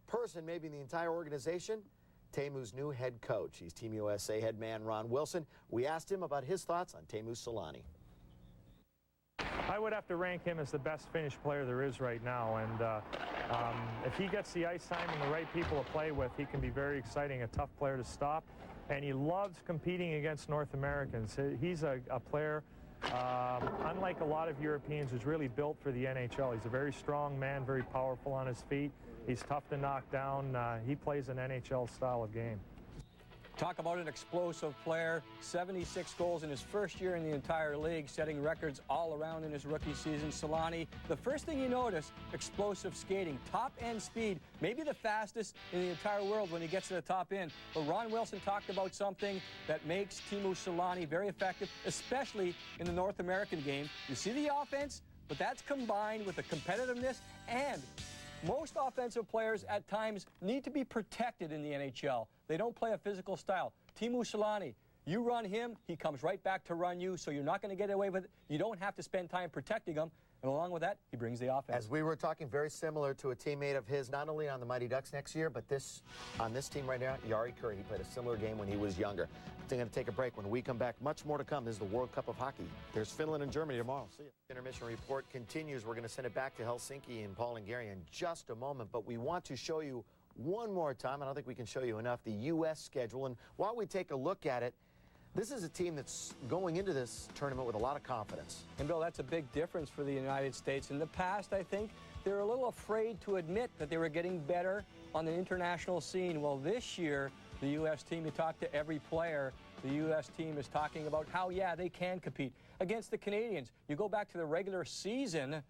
person maybe in the entire organization, Teemu's new head coach. He's Team USA head man Ron Wilson. We asked him about his thoughts on Teemu Selanne. I would have to rank him as the best Finnish player there is right now, and if he gets the ice time and the right people to play with, he can be very exciting, a tough player to stop, and he loves competing against North Americans. He's a player, unlike a lot of Europeans, who's really built for the NHL. He's a very strong man, very powerful on his feet. He's tough to knock down. He plays an NHL style of game. Talk about an explosive player, 76 goals in his first year in the entire league, setting records all around in his rookie season. Selanne, the first thing you notice, explosive skating, top-end speed, maybe the fastest in the entire world when he gets to the top end. But Ron Wilson talked about something that makes Teemu Selanne very effective, especially in the North American game. You see the offense, but that's combined with the competitiveness, and most offensive players at times need to be protected in the NHL. They don't play a physical style. Teemu Selanne, You run him, he comes right back to run you, so you're not going to get away with it. You don't have to spend time protecting him. And along with that, he brings the offense. As we were talking, very similar to a teammate of his, not only on the Mighty Ducks next year, but on this team right now, Jari Kurri. He played a similar game when he was younger. We're going to take a break. When we come back, much more to come. This is the World Cup of Hockey. There's Finland and Germany tomorrow. See you. Intermission report continues. We're going to send it back to Helsinki and Paul and Gary in just a moment, but we want to show you one more time, I don't think we can show you enough, the U.S. schedule. And while we take a look at it, this is a team that's going into this tournament with a lot of confidence. And, Bill, that's a big difference for the United States. In the past, I think, they were a little afraid to admit that they were getting better on the international scene. Well, this year, the U.S. team, you talk to every player, the U.S. team is talking about how, yeah, they can compete against the Canadians. You go back to the regular season,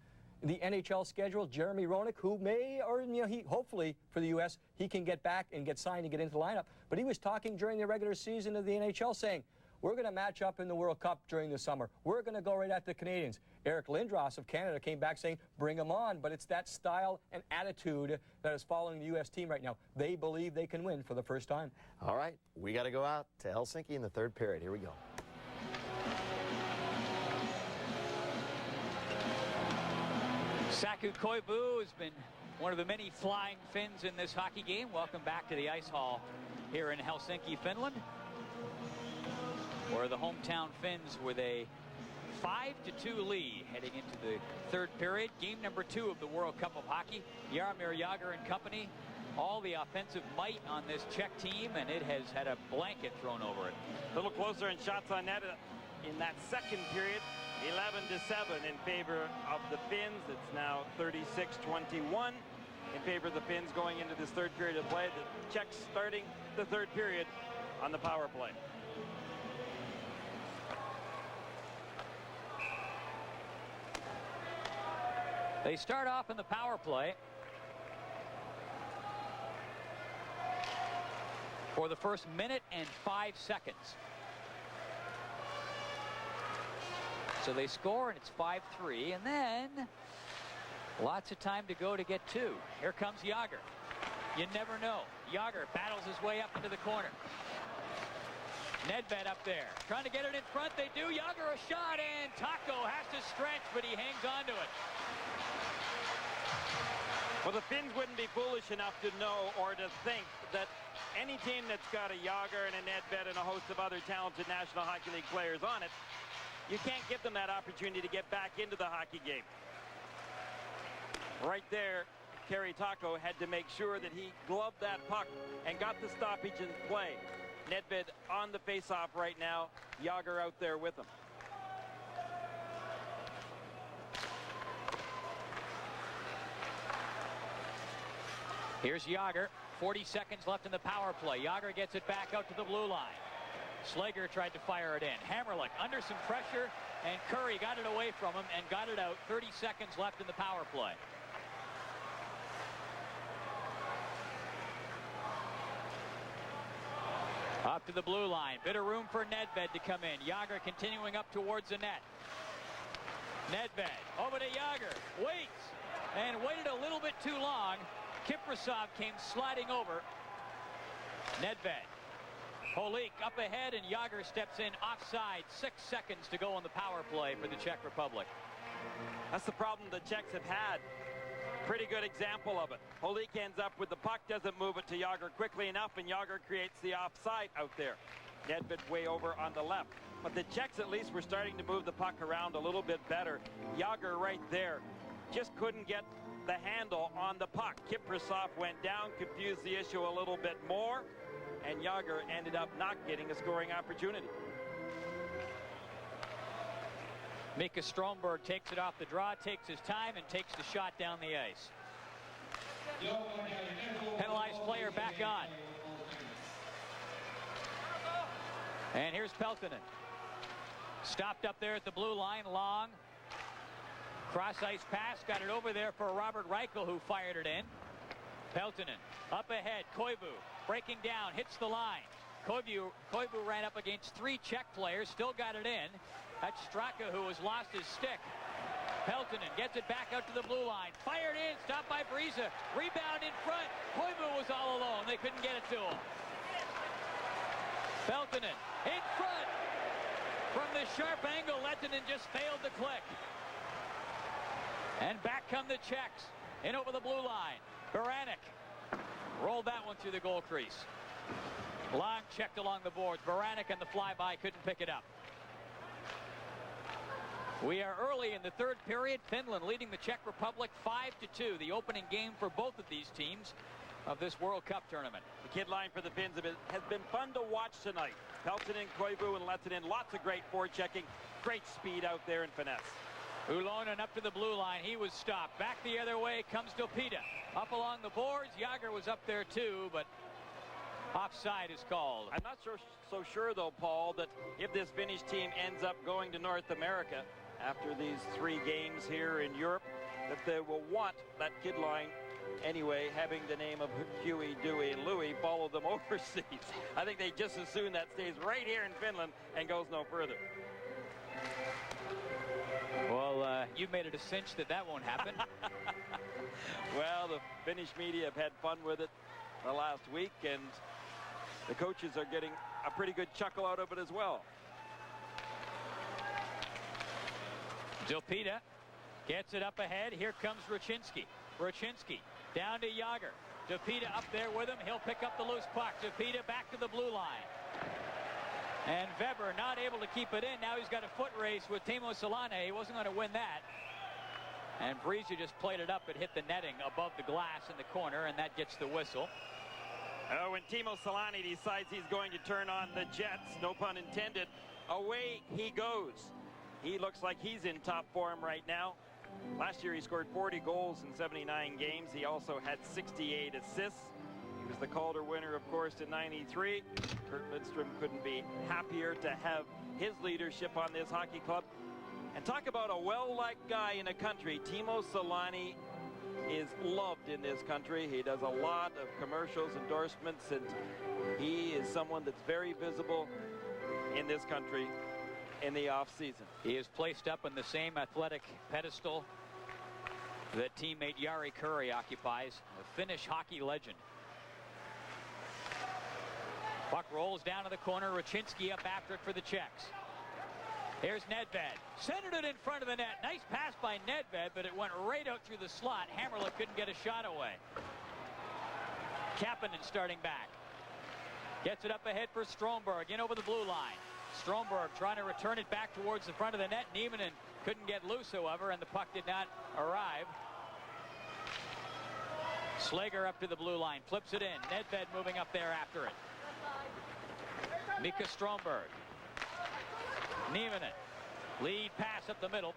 the NHL schedule, Jeremy Roenick, who may, or he hopefully for the U.S., he can get back and get signed and get into the lineup. But he was talking during the regular season of the NHL saying, we're going to match up in the World Cup during the summer. We're going to go right at the Canadians. Eric Lindros of Canada came back saying, bring them on. But it's that style and attitude that is following the U.S. team right now. They believe they can win for the first time. All right, we got to go out to Helsinki in the third period. Here we go. Saku Koivu has been one of the many flying Finns in this hockey game. Welcome back to the ice hall here in Helsinki, Finland, where the hometown Finns with a 5-2 lead heading into the third period. Game number 2 of the World Cup of Hockey. Jaromir Jagr and company, all the offensive might on this Czech team, and it has had a blanket thrown over it. A little closer in shots on net in that second period. 11-7 in favor of the Finns. It's now 36-21 in favor of the Finns going into this third period of play. The Czechs starting the third period on the power play. They start off in the power play for the first minute and 5 seconds. So they score, and it's 5-3, and then lots of time to go to get 2. Here comes Jagr. You never know. Jagr battles his way up into the corner. Nedved up there, trying to get it in front. They do. Jagr a shot, and Taco has to stretch, but he hangs on to it. Well, the Finns wouldn't be foolish enough to know or to think that any team that's got a Jagr and a Nedved and a host of other talented National Hockey League players on it, you can't give them that opportunity to get back into the hockey game. Right there, Kari Taco had to make sure that he gloved that puck and got the stoppage in play. Nedved on the face-off right now. Jagr out there with him. Here's Jagr. 40 seconds left in the power play. Jagr gets it back out to the blue line. Slager tried to fire it in. Hammerlick under some pressure, and Kurri got it away from him and got it out. 30 seconds left in the power play. Up to the blue line. Bit of room for Nedved to come in. Jagr continuing up towards the net. Nedved over to Jagr. Waits, and waited a little bit too long. Kiprasov came sliding over. Nedved. Holik up ahead, and Jagr steps in offside. 6 seconds to go on the power play for the Czech Republic. That's the problem the Czechs have had. Pretty good example of it. Holik ends up with the puck, doesn't move it to Jagr quickly enough, and Jagr creates the offside out there. Nedved way over on the left. But the Czechs at least were starting to move the puck around a little bit better. Jagr right there just couldn't get the handle on the puck. Kiprasov went down, confused the issue a little bit more, and Jagr ended up not getting a scoring opportunity. Mika Stromberg takes it off the draw, takes his time, and takes the shot down the ice. Penalized player back on. And here's Peltonen. Stopped up there at the blue line, long. Cross-ice pass, got it over there for Robert Reichel, who fired it in. Peltonen up ahead. Koivu breaking down, hits the line. Koivu ran up against 3 Czech players, still got it in. That's Straka, who has lost his stick. Peltonen gets it back out to the blue line. Fired in, stopped by Brisa. Rebound in front. Koivu was all alone. They couldn't get it to him. Peltonen in front. From the sharp angle, Lehtinen just failed to click. And back come the Czechs. In over the blue line. Baranek rolled that one through the goal crease. Long checked along the boards. Baranek and the flyby couldn't pick it up. We are early in the third period. Finland leading the Czech Republic 5-2. The opening game for both of these teams of this World Cup tournament. The kid line for the Finns has been fun to watch tonight. Peltonen, Koivu, and Lehtinen. Lots of great forechecking. Great speed out there and finesse. Ulonen up to the blue line. He was stopped. Back the other way comes Dopita. Up along the boards. Jágr was up there too, but offside is called. I'm not so sure, though, Paul, that if this Finnish team ends up going to North America after these 3 games here in Europe, that they will want that kid line anyway, having the name of Huey, Dewey, and Louie follow them overseas. I think they just as soon that stays right here in Finland and goes no further. Well, you've made it a cinch that that won't happen. Well, the Finnish media have had fun with it the last week, and the coaches are getting a pretty good chuckle out of it as well. Dopita gets it up ahead. Here comes Rucinski. Rucinski down to Jágr. Dopita up there with him. He'll pick up the loose puck. Dopita back to the blue line. And Weber not able to keep it in. Now he's got a foot race with Teemu Selanne. He wasn't going to win that. And Breezy just played it up and hit the netting above the glass in the corner, and that gets the whistle. When Teemu Selanne decides he's going to turn on the Jets, no pun intended, away he goes. He looks like he's in top form right now. Last year he scored 40 goals in 79 games. He also had 68 assists. He was the Calder winner, of course, in '93. Kurt Lidstrom couldn't be happier to have his leadership on this hockey club. And talk about a well-liked guy in a country. Teemu Selanne is loved in this country. He does a lot of commercials, endorsements, and he is someone that's very visible in this country in the off-season. He is placed up on the same athletic pedestal that teammate Jari Kurri occupies, a Finnish hockey legend. Puck rolls down to the corner. Rucinski up after it for the Czechs. Here's Nedved. Centered it in front of the net. Nice pass by Nedved, but it went right out through the slot. Hammerlick couldn't get a shot away. Kapanen starting back. Gets it up ahead for Stromberg. In over the blue line. Stromberg trying to return it back towards the front of the net. Nieminen couldn't get loose, however, and the puck did not arrive. Slager up to the blue line. Flips it in. Nedved moving up there after it. Mika Stromberg. Nieminen. Lead pass up the middle.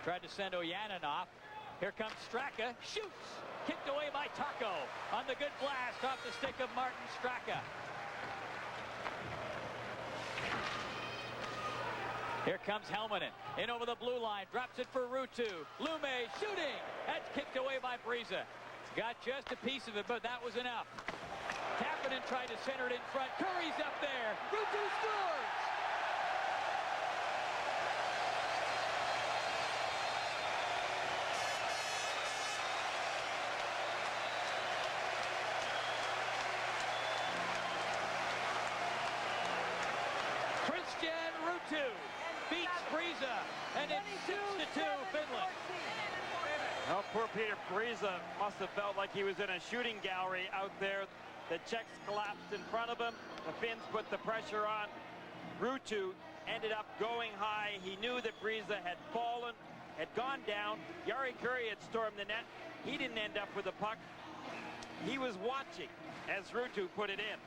Tried to send Ojanen off. Here comes Straka. Shoots. Kicked away by Taco. On the good blast off the stick of Martin Straka. Here comes Helminen. In over the blue line. Drops it for Ruutu. Lume shooting. That's kicked away by Breeza. Got just a piece of it, but that was enough. Kapanen tried to center it in front. Curry's up there. Ruutu scores! Christian Ruutu beats Breeza, and it's 6-2 Finland. Well, poor Peter Breeza must have felt like he was in a shooting gallery out there. The Czechs collapsed in front of him. The Finns put the pressure on. Ruutu ended up going high. He knew that Breeza had fallen, had gone down. Jari Kurri had stormed the net. He didn't end up with the puck. He was watching as Ruutu put it in.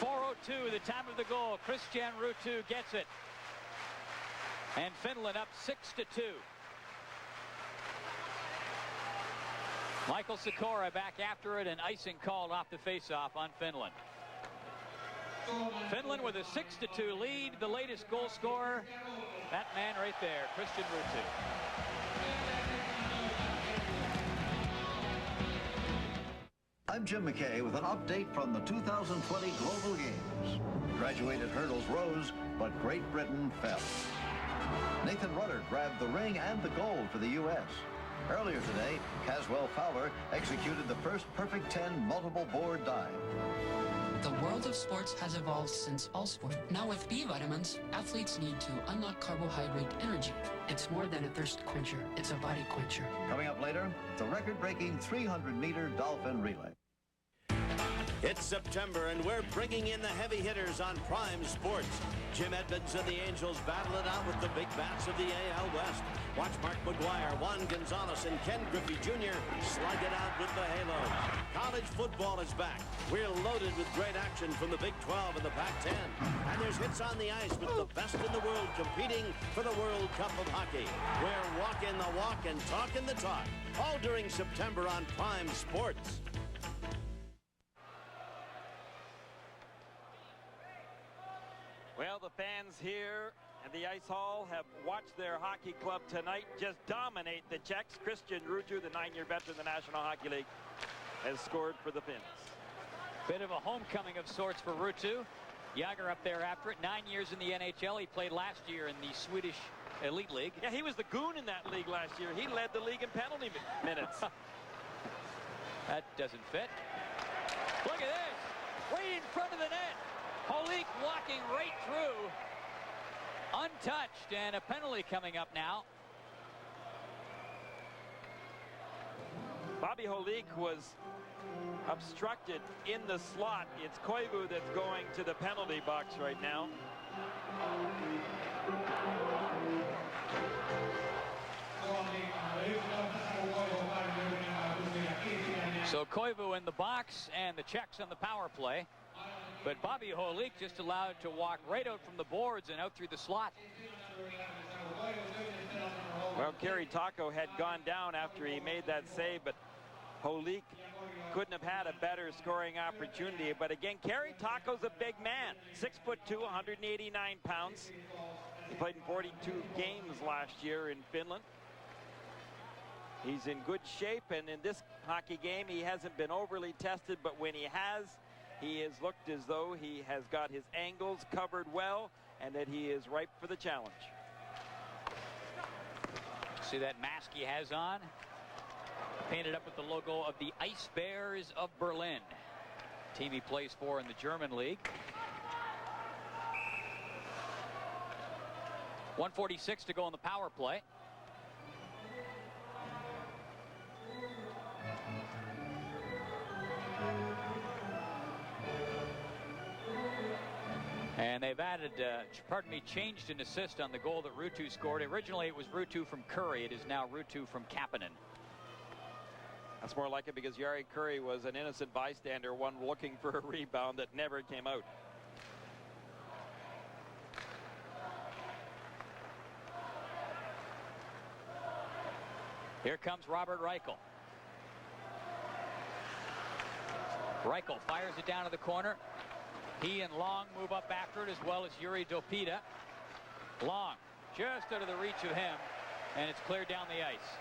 4:02, the time of the goal. Christian Ruutu gets it. And Finland up 6-2. Michael Sikora back after it, and icing called off the faceoff on Finland. Finland with a 6-2 lead. The latest goal scorer, that man right there, Christian Ruutu. I'm Jim McKay with an update from the 2020 Global Games. Graduated hurdles rose, but Great Britain fell. Nathan Rudder grabbed the ring and the gold for the U.S. Earlier today, Caswell Fowler executed the first perfect 10 multiple board dive. The world of sports has evolved since all sport. Now with B vitamins, athletes need to unlock carbohydrate energy. It's more than a thirst quencher, it's a body quencher. Coming up later, the record-breaking 300-meter dolphin relay. It's September, and we're bringing in the heavy hitters on Prime Sports. Jim Edmonds and the Angels battle it out with the big bats of the AL West. Watch Mark McGuire, Juan Gonzalez, and Ken Griffey Jr. slug it out with the Halos. College football is back. We're loaded with great action from the Big 12 and the Pac-10. And there's hits on the ice with the best in the world competing for the World Cup of Hockey. We're walking the walk and talking the talk, all during September on Prime Sports. Well, the fans here at the Ice Hall have watched their hockey club tonight just dominate the Czechs. Christian Ruju, the 9-year veteran of the National Hockey League, has scored for the Finns. Bit of a homecoming of sorts for Ruju. Jager up there after it. 9 years in the NHL. He played last year in the Swedish Elite League. Yeah, he was the goon in that league last year. He led the league in penalty minutes. That doesn't fit. Look at this. Right in front of the net. Holik walking right through, untouched, and a penalty coming up now. Bobby Holik was obstructed in the slot. It's Koivu that's going to the penalty box right now. So Koivu in the box and the Czechs on the power play. But Bobby Holik just allowed to walk right out from the boards and out through the slot. Well, Kerry Taco had gone down after he made that save, but Holik couldn't have had a better scoring opportunity. But again, Kerry Taco's a big man, 6'2", 189 pounds. He played in 42 games last year in Finland. He's in good shape, and in this hockey game, he hasn't been overly tested, but when he has looked as though he has got his angles covered well and that he is ripe for the challenge. See that mask he has on? Painted up with the logo of the Ice Bears of Berlin. Team he plays for in the German league. 1:46 to go on the power play. And they've added, changed an assist on the goal that Ruutu scored. Originally, it was Ruutu from Curry. It is now Ruutu from Kapanen. That's more like it because Jari Kurri was an innocent bystander, one looking for a rebound that never came out. Here comes Robert Reichel. Reichel fires it down to the corner. He and Long move up after it, as well as Yuri Dopita. Long just out of the reach of him, and it's cleared down the ice.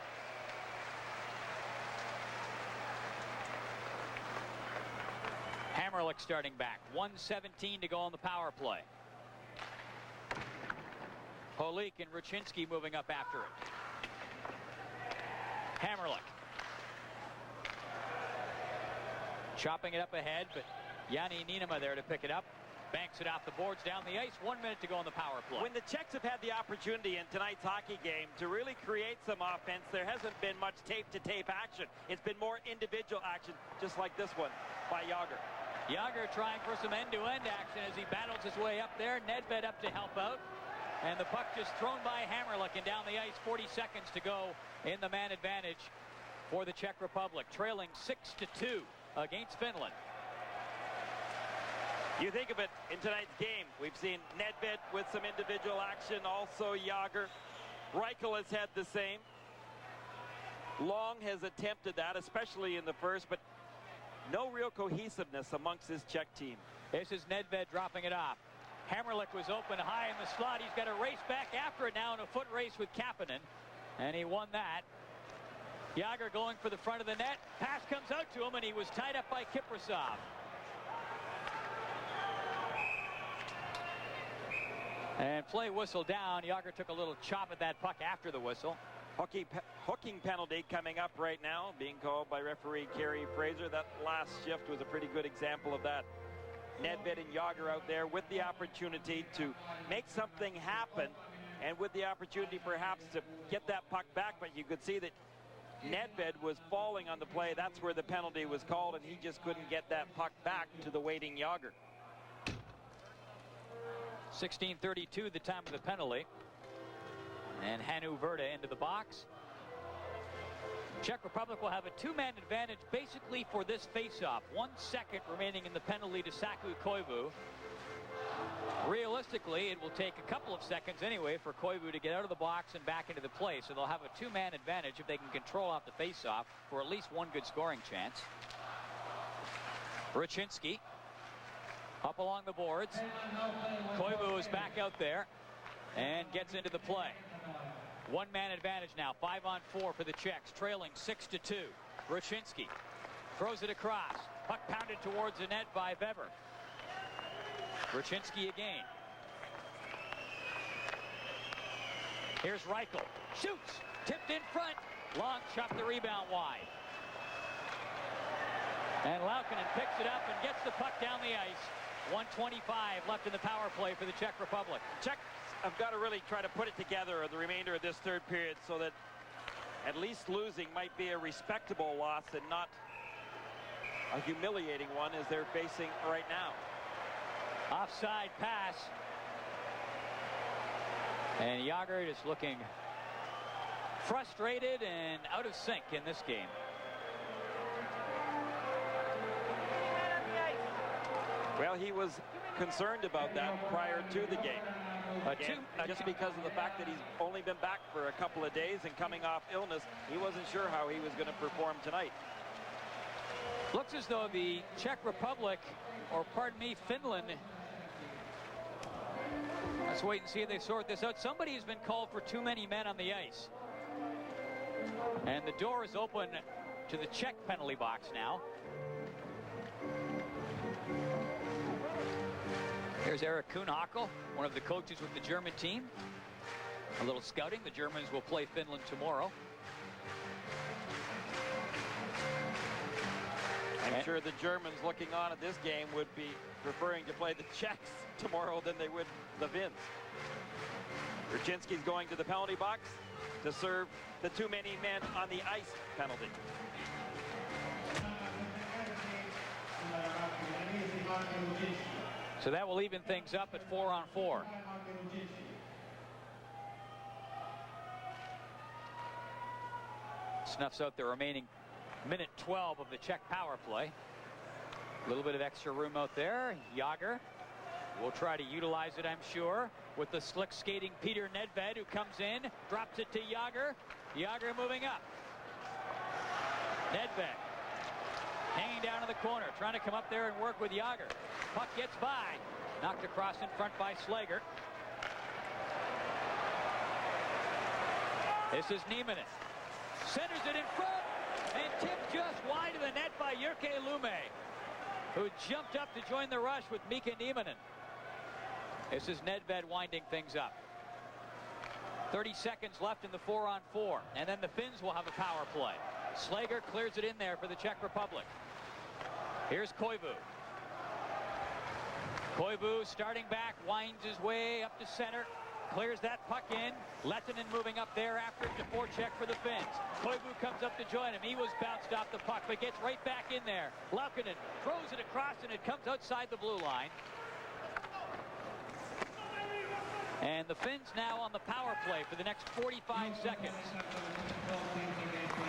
Hammerlick starting back. 1:17 to go on the power play. Holik and Ruchinski moving up after it. Hammerlick. Chopping it up ahead, but Jani Niinema there to pick it up. Banks it off the boards down the ice. 1 minute to go on the power play. When the Czechs have had the opportunity in tonight's hockey game to really create some offense, there hasn't been much tape-to-tape action. It's been more individual action, just like this one by Jager. Jager trying for some end-to-end action as he battles his way up there. Nedved up to help out. And the puck just thrown by Hammerlick and down the ice. 40 seconds to go in the man advantage for the Czech Republic. Trailing 6-2 against Finland. You think of it in tonight's game. We've seen Nedved with some individual action. Also Jager. Reichel has had the same. Long has attempted that, especially in the first, but no real cohesiveness amongst this Czech team. This is Nedved dropping it off. Hammerlick was open high in the slot. He's got to race back after it now in a foot race with Kapanen. And he won that. Jager going for the front of the net. Pass comes out to him, and he was tied up by Kiprasov. And play whistle down. Jager took a little chop at that puck after the whistle. Hooking penalty coming up right now, being called by referee Kerry Fraser. That last shift was a pretty good example of that. Nedved and Jágr out there with the opportunity to make something happen, and with the opportunity perhaps to get that puck back. But you could see that Nedved was falling on the play. That's where the penalty was called, and he just couldn't get that puck back to the waiting Jágr. 16:32 the time of the penalty. And Hannu Verta into the box. Czech Republic will have a two-man advantage basically for this face-off. 1 second remaining in the penalty to Saku Koivu. Realistically, it will take a couple of seconds anyway for Koivu to get out of the box and back into the play. So they'll have a two-man advantage if they can control out the face-off for at least one good scoring chance. Rucinski up along the boards. Koivu is back out there and gets into the play. One-man advantage now, 5-on-4 for the Czechs, trailing 6-2. Rucinski throws it across. Puck pounded towards the net by Weber. Rucinski again. Here's Reichel. Shoots. Tipped in front. Long shot, the rebound wide. And Laukkanen picks it up and gets the puck down the ice. 1:25 left in the power play for the Czech Republic. Czech have got to really try to put it together the remainder of this third period so that at least losing might be a respectable loss and not a humiliating one as they're facing right now. Offside pass. And Jágr is looking frustrated and out of sync in this game. Well, he was concerned about that prior to the game. Just because of the fact that he's only been back for a couple of days and coming off illness, he wasn't sure how he was going to perform tonight. Looks as though the Czech Republic, or pardon me, Finland, let's wait and see if they sort this out. Somebody has been called for too many men on the ice. And the door is open to the Czech penalty box now. Here's Eric Kuhnhackl, one of the coaches with the German team. A little scouting. The Germans will play Finland tomorrow. I'm sure the Germans looking on at this game would be preferring to play the Czechs tomorrow than they would the Finns. Rucinski's going to the penalty box to serve the too many men on the ice penalty. So that will even things up at 4-on-4. Snuffs out the remaining minute 12 of the Czech power play. A little bit of extra room out there. Jágr will try to utilize it, I'm sure, with the slick skating Peter Nedved, who comes in, drops it to Jágr. Jágr moving up. Nedved hanging down in the corner, trying to come up there and work with Jágr. Puck gets by. Knocked across in front by Slager. This is Nieminen. Centers it in front and tipped just wide of the net by Jyrki Lumme, who jumped up to join the rush with Mika Nieminen. This is Nedved winding things up. 30 seconds left in the 4-on-4, and then the Finns will have a power play. Slager clears it in there for the Czech Republic. Here's Koivu. Koivu starting back, winds his way up to center, clears that puck in. Lehtinen moving up there after the forecheck for the Finns. Koivu comes up to join him. He was bounced off the puck, but gets right back in there. Laukkanen throws it across, and it comes outside the blue line. And the Finns now on the power play for the next 45 seconds.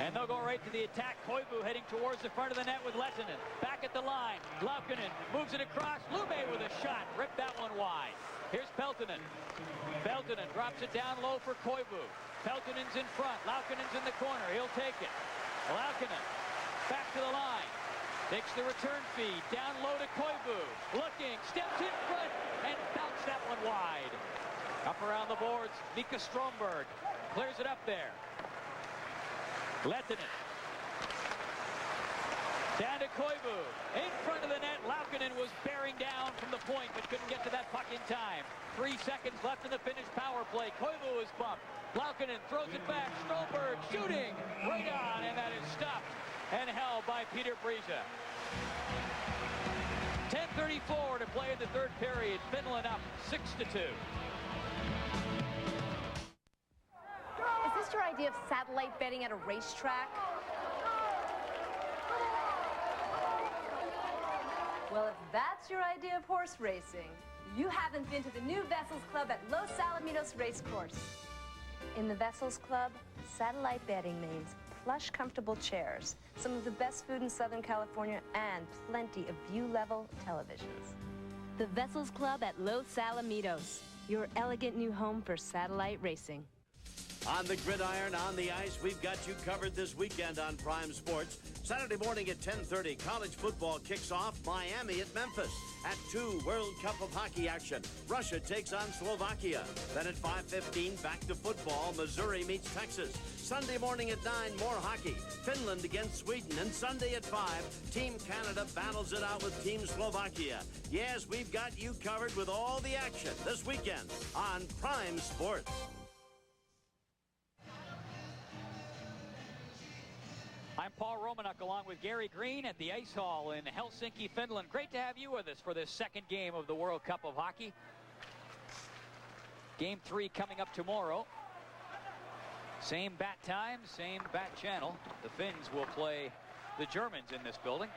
And they'll go right to the attack. Koivu heading towards the front of the net with Lehtinen. Back at the line. Laukkanen moves it across. Lumme with a shot. Ripped that one wide. Here's Peltonen. Peltonen drops it down low for Koivu. Peltonen's in front. Laukkanen's in the corner. He'll take it. Laukkanen back to the line. Takes the return feed. Down low to Koivu. Looking. Steps in front and bounced that one wide. Up around the boards. Mika Stromberg clears it up there. Lehtinen. Down to Koivu. In front of the net. Laukkanen was bearing down from the point, but couldn't get to that puck in time. 3 seconds left in the Finnish power play. Koivu is bumped. Laukkanen throws it back. Stromberg shooting right on, and that is stopped and held by Peter Brisha. 10:34 to play in the third period. Finland up 6-2. Is this your idea of satellite betting at a racetrack? Well, if that's your idea of horse racing, you haven't been to the new Vessels Club at Los Alamitos Racecourse. In the Vessels Club, satellite betting means plush, comfortable chairs, some of the best food in Southern California, and plenty of view-level televisions. The Vessels Club at Los Alamitos, your elegant new home for satellite racing. On the gridiron, on the ice, we've got you covered this weekend on Prime Sports. Saturday morning at 10:30, college football kicks off Miami at Memphis. At 2, World Cup of Hockey action. Russia takes on Slovakia. Then at 5:15, back to football. Missouri meets Texas. Sunday morning at 9, more hockey. Finland against Sweden. And Sunday at 5, Team Canada battles it out with Team Slovakia. Yes, we've got you covered with all the action this weekend on Prime Sports. I'm Paul Romanuk along with Gary Green at the Ice Hall in Helsinki, Finland. Great to have you with us for this second game of the World Cup of Hockey. Game 3 coming up tomorrow. Same bat time, same bat channel. The Finns will play the Germans in this building.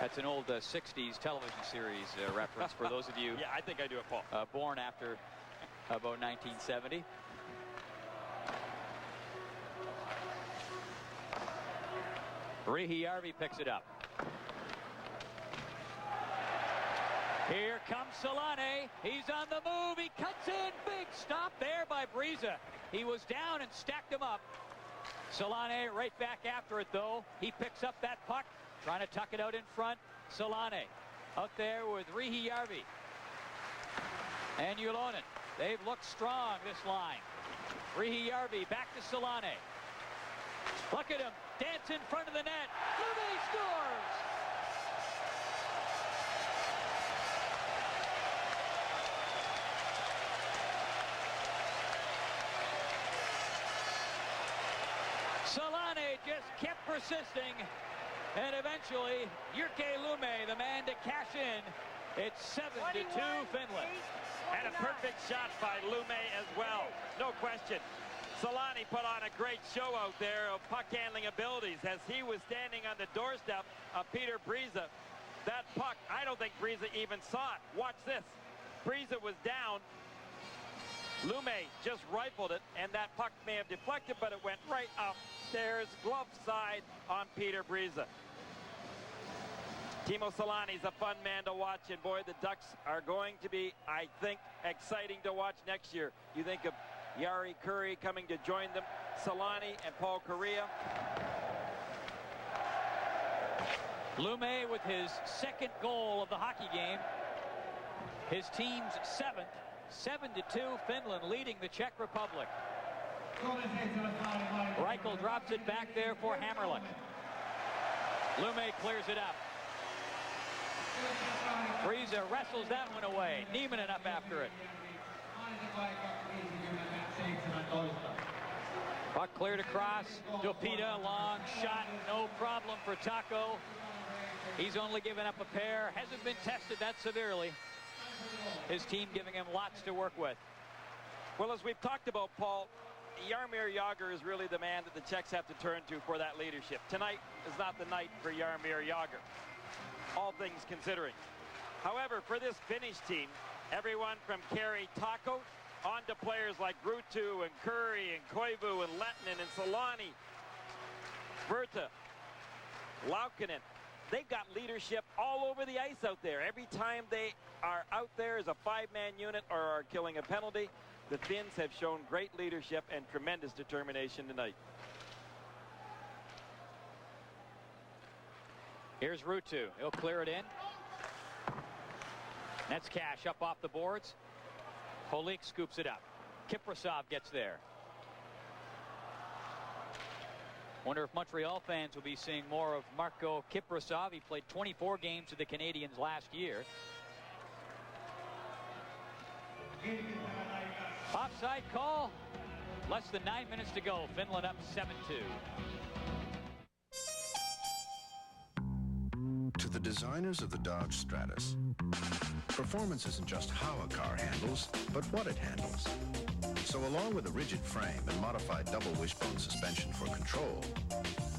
That's an old 60s television series reference for those of you. Yeah, I think I do it, Paul. Born after about 1970. Riihijärvi picks it up. Here comes Solane. He's on the move. He cuts in. Big stop there by Briza. He was down and stacked him up. Solane right back after it, though. He picks up that puck, trying to tuck it out in front. Solane out there with Riihijärvi and Julonen. They've looked strong, this line. Riihijärvi back to Solane. Look at him. Dance in front of the net. Lume scores! Solane just kept persisting. And eventually, Jyrki Lume, the man to cash in. It's 7-2 Finland. And a perfect shot by Lume as well. No question. Solane put on a great show out there of puck handling abilities as he was standing on the doorstep of Peter Briza. That puck, I don't think Briza even saw it. Watch this. Briza was down. Lume just rifled it, and that puck may have deflected, but it went right upstairs, glove side on Peter Briza. Timo Solane's a fun man to watch, and boy, the Ducks are going to be, I think, exciting to watch next year. You think of Jari Kurri coming to join them, Solane and Paul Kariya. Lume with his second goal of the hockey game. His team's 7th. 7-2 Finland leading the Czech Republic. Reichel drops it back there for Hammerlick. Lume clears it up. Briza wrestles that one away. Nieminen up after it. Puck cleared across. Dopita, long shot, no problem for Taco. He's only given up a pair. Hasn't been tested that severely. His team giving him lots to work with. Well, as we've talked about, Paul, Jaromir Jagr is really the man that the Czechs have to turn to for that leadership. Tonight is not the night for Jaromir Jagr, all things considering. However, for this Finnish team, everyone from Kari Taco on to players like Ruutu and Kurri and Koivu and Lehtinen and Solane, Virta, Laukkanen. They've got leadership all over the ice out there. Every time they are out there as a 5-man unit or are killing a penalty, the Finns have shown great leadership and tremendous determination tonight. Here's Ruutu. He'll clear it in. That's Cash up off the boards. Holik scoops it up. Kiprasov gets there. Wonder if Montreal fans will be seeing more of Marco Kiprasov. He played 24 games with the Canadiens last year. Offside call. Less than 9 minutes to go. Finland up 7-2. To the designers of the Dodge Stratus, performance isn't just how a car handles, but what it handles. So along with a rigid frame and modified double wishbone suspension for control,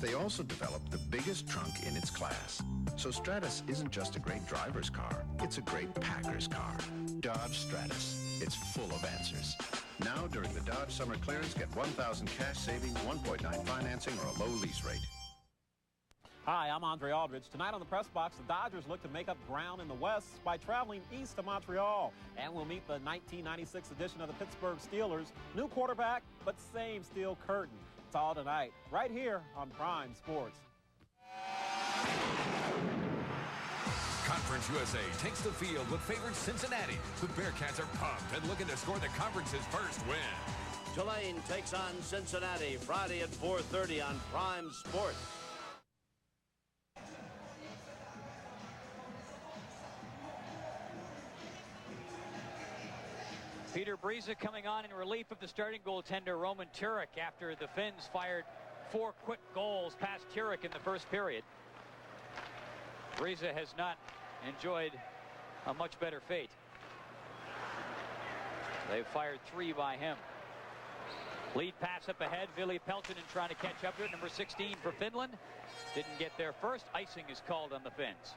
they also developed the biggest trunk in its class. So Stratus isn't just a great driver's car, it's a great packer's car. Dodge Stratus. It's full of answers. Now during the Dodge Summer Clearance, get $1,000 cash savings, 1.9 financing, or a low lease rate. Hi, I'm Andre Aldridge. Tonight on the Press Box, the Dodgers look to make up ground in the West by traveling east to Montreal. And we'll meet the 1996 edition of the Pittsburgh Steelers. New quarterback, but same steel curtain. It's all tonight, right here on Prime Sports. Conference USA takes the field with favorite Cincinnati. The Bearcats are pumped and looking to score the conference's first win. Tulane takes on Cincinnati Friday at 4:30 on Prime Sports. Peter Briza coming on in relief of the starting goaltender Roman Turek after the Finns fired 4 quick goals past Turek in the first period. Briza has not enjoyed a much better fate. They've fired 3 by him. Lead pass up ahead. Ville Peltonen trying to catch up to it. Number 16 for Finland. Didn't get there first. Icing is called on the Finns.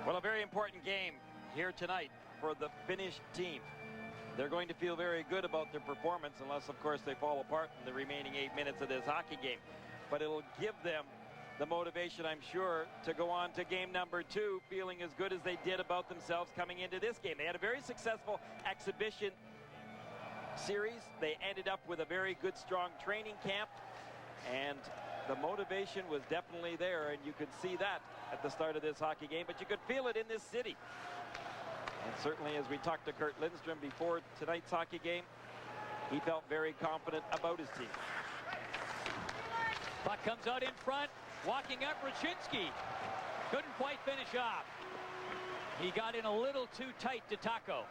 Well, a very important game here tonight for the Finnish team. They're going to feel very good about their performance unless, of course, they fall apart in the remaining 8 minutes of this hockey game. But it'll give them the motivation, I'm sure, to go on to game number 2 feeling as good as they did about themselves coming into this game. They had a very successful exhibition series. They ended up with a very good, strong training camp. And the motivation was definitely there, and you could see that at the start of this hockey game, but you could feel it in this city. And certainly, as we talked to Kurt Lindstrom before tonight's hockey game, he felt very confident about his team. Puck comes out in front, walking up Raczynski. Couldn't quite finish off. He got in a little too tight to Taco.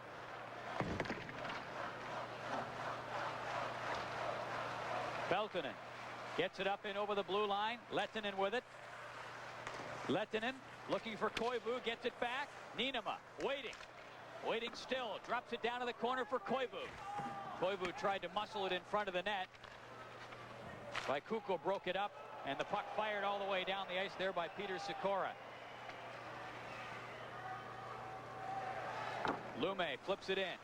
Peltonen gets it up and over the blue line. Lehtinen with it. Lehtinen looking for Koivu, gets it back. Niinema waiting still, drops it down to the corner for Koivu. Koivu tried to muscle it in front of the net. Vaikuko broke it up, and the puck fired all the way down the ice there by Peter Sikora. Lume flips it in.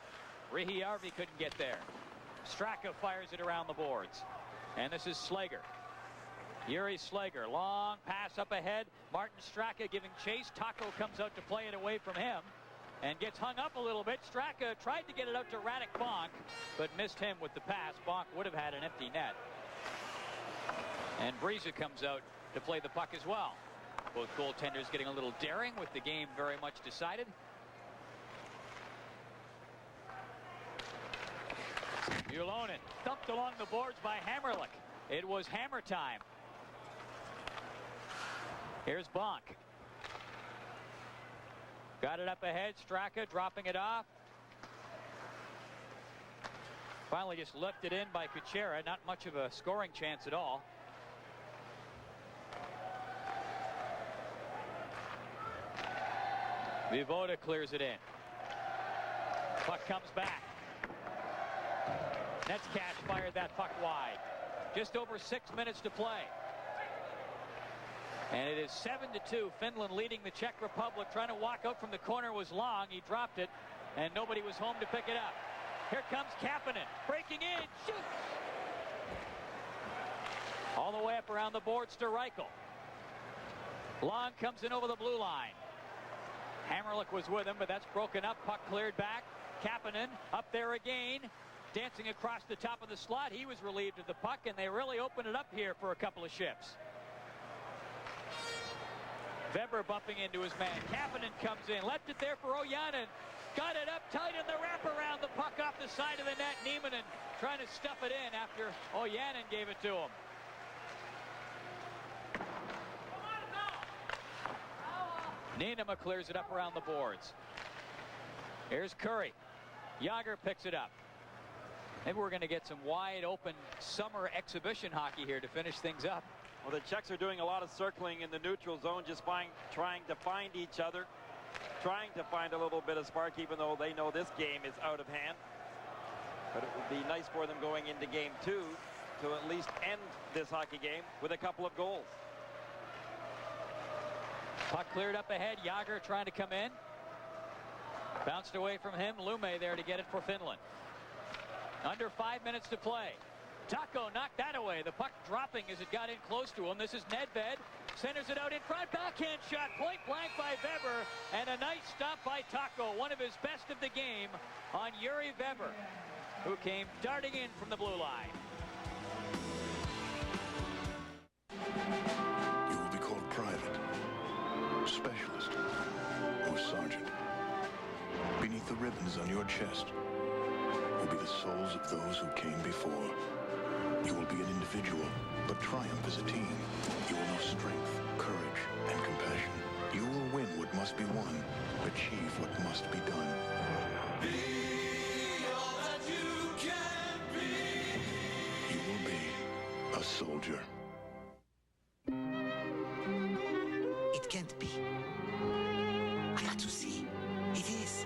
Rihiarvi couldn't get there. Straka fires it around the boards. And this is Slager. Yuri Slager, long pass up ahead. Martin Straka giving chase. Taco comes out to play it away from him and gets hung up a little bit. Straka tried to get it out to Radek Bonk, but missed him with the pass. Bonk would have had an empty net. And Briza comes out to play the puck as well. Both goaltenders getting a little daring with the game very much decided. Ulonen thumped along the boards by Hammerlick. It was hammer time. Here's Bonk. Got it up ahead. Straka dropping it off. Finally just lifted in by Kuchera. Not much of a scoring chance at all. Vivoda clears it in. Puck comes back. Netzcash fired that puck wide. Just over 6 minutes to play. And it is 7-2. Finland leading the Czech Republic. Trying to walk out from the corner was Long. He dropped it, and nobody was home to pick it up. Here comes Kapanen. Breaking in. Shoots. All the way up around the boards to Reichel. Long comes in over the blue line. Hammerlick was with him, but that's broken up. Puck cleared back. Kapanen up there again. Dancing across the top of the slot. He was relieved of the puck, and they really opened it up here for a couple of shifts. Weber bumping into his man. Kapanen comes in. Left it there for Ojanen. Got it up tight in the wraparound. The puck off the side of the net. Nieminen trying to stuff it in after Ojanen gave it to him. Niinema clears it up around the boards. Here's Curry. Jágr picks it up. Maybe we're going to get some wide open summer exhibition hockey here to finish things up. Well, the Czechs are doing a lot of circling in the neutral zone, just trying to find each other, trying to find a little bit of spark, even though they know this game is out of hand. But it would be nice for them going into game 2 to at least end this hockey game with a couple of goals. Puck cleared up ahead. Jágr trying to come in. Bounced away from him. Lume there to get it for Finland. Under 5 minutes to play. Taco knocked that away. The puck dropping as it got in close to him. This is Nedved. Centers it out in front. Backhand shot. Point blank by Weber. And a nice stop by Taco. One of his best of the game on Yuri Weber, who came darting in from the blue line. You will be called private, specialist, or sergeant. Beneath the ribbons on your chest will be the souls of those who came before. You will be an individual, but triumph as a team. You will know strength, courage, and compassion. You will win what must be won, achieve what must be done. Be all that you can be. You will be a soldier. It can't be. I got to see. It is.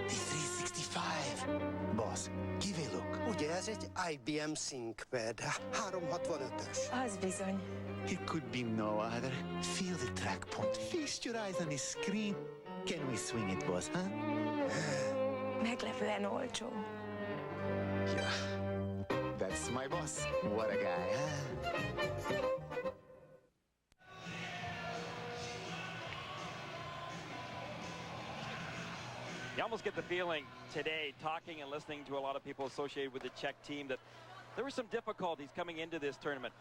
The 365. Boss, give a look. Ugye ez egy IBM ThinkPad 365-ös. Az bizony. It could be no other. Feel the track point. Feast your eyes on the screen. Can we swing it, boss, huh? Meglepően olcsó. Yeah. That's my boss. What a guy, huh? You almost get the feeling today, talking and listening to a lot of people associated with the Czech team, that there were some difficulties coming into this tournament.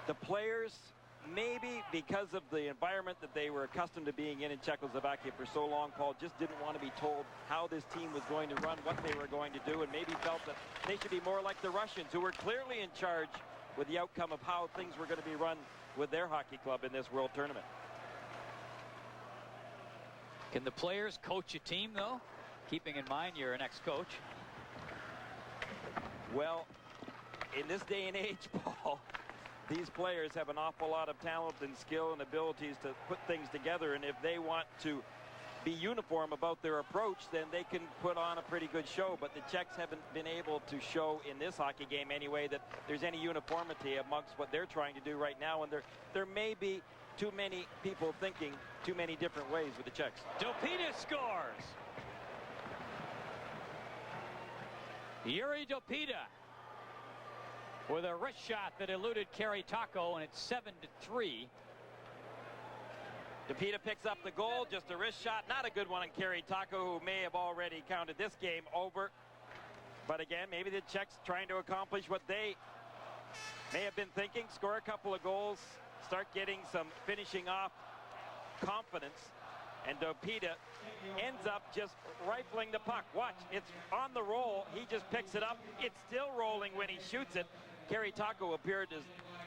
The players, maybe because of the environment that they were accustomed to being in Czechoslovakia for so long, Paul, just didn't want to be told how this team was going to run, what they were going to do, and maybe felt that they should be more like the Russians, who were clearly in charge with the outcome of how things were going to be run with their hockey club in this World Tournament. Can the players coach a team, though? Keeping in mind you're an ex-coach. Well, in this day and age, Paul, these players have an awful lot of talent and skill and abilities to put things together, and if they want to be uniform about their approach, then they can put on a pretty good show. But the Czechs haven't been able to show in this hockey game anyway that there's any uniformity amongst what they're trying to do right now, and there may be too many people thinking too many different ways with the Czechs. Dopita scores. Yuri Dopita with a wrist shot that eluded Kerry Taco, and it's 7-3. Dopita picks up the goal, just a wrist shot, not a good one on Kerry Taco, who may have already counted this game over. But again, maybe the Czechs trying to accomplish what they may have been thinking, score a couple of goals, start getting some finishing off confidence, and Dopita ends up just rifling the puck. Watch, it's on the roll. He just picks it up. It's still rolling when he shoots it. Kerry Taco appeared as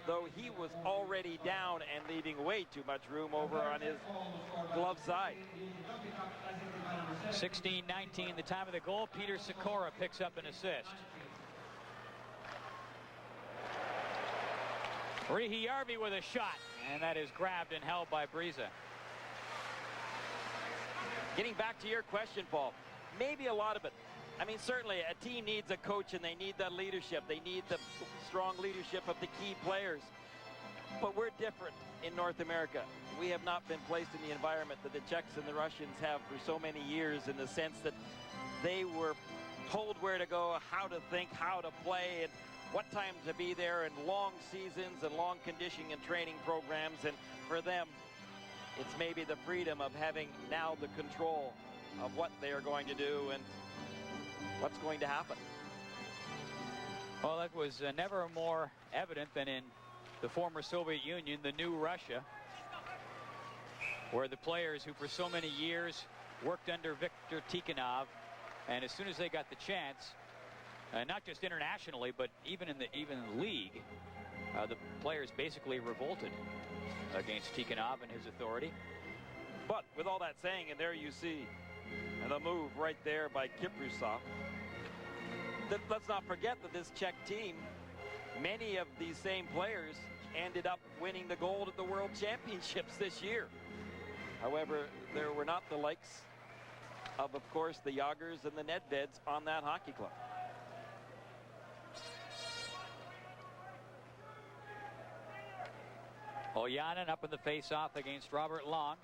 though he was already down and leaving way too much room over on his glove side. 16-19, the time of the goal. Peter Sikora picks up an assist. Rihijarvi with a shot, and that is grabbed and held by Briza. Getting back to your question, Paul, maybe a lot of it. I mean, certainly a team needs a coach, and they need that leadership. They need the strong leadership of the key players. But we're different in North America. We have not been placed in the environment that the Czechs and the Russians have for so many years, in the sense that they were told where to go, how to think, how to play, and what time to be there, and long seasons and long conditioning and training programs. And for them, it's maybe the freedom of having now the control of what they are going to do and what's going to happen. Well, that was never more evident than in the former Soviet Union, the new Russia, where the players who for so many years worked under Viktor Tikhonov, and as soon as they got the chance, not just internationally, but even in the league, the players basically revolted against Tikhonov and his authority. But with all that saying, and there you see the move right there by Kiprusov. Let's not forget that this Czech team, many of these same players ended up winning the gold at the World Championships this year. However, there were not the likes of course, the Jagers and the Nedveds on that hockey club. Ojanen up in the face-off against Robert Long.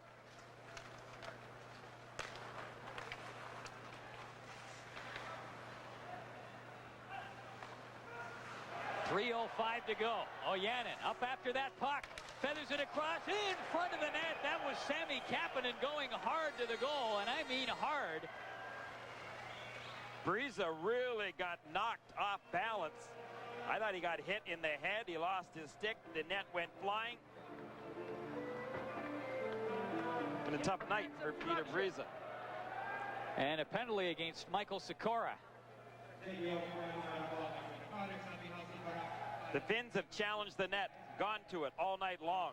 .305 to go. Ojanen up after that puck. Feathers it across in front of the net. That was Sami Kapanen going hard to the goal, and I mean hard. Briza really got knocked off balance. I thought he got hit in the head. He lost his stick. The net went flying. And a tough night for Peter Briza. And a penalty against Michael Sikora. The Finns have challenged the net, gone to it all night long.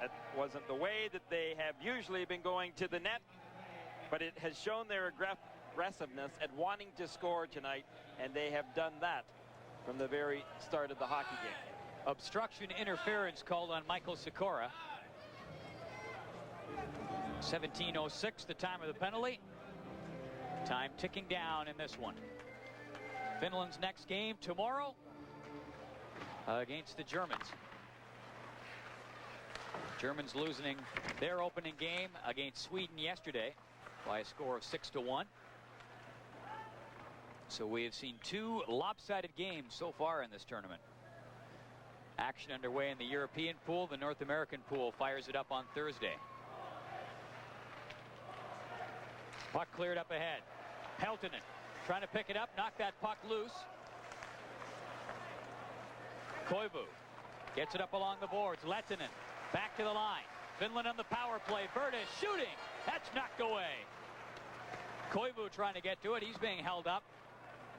That wasn't the way that they have usually been going to the net, but it has shown their aggressiveness at wanting to score tonight, and they have done that from the very start of the hockey game. Obstruction interference called on Michael Sikora. 17:06 the time of the penalty. Time ticking down in this one. Finland's next game tomorrow against the Germans. Germans losing their opening game against Sweden yesterday by a score of 6-1. So we have seen two lopsided games so far in this tournament. Action underway in the European pool. The North American pool fires it up on Thursday. Puck cleared up ahead. Peltonen trying to pick it up, knock that puck loose. Koivu gets it up along the boards. Lehtinen back to the line. Finland on the power play. Berta shooting. That's knocked away. Koivu trying to get to it. He's being held up.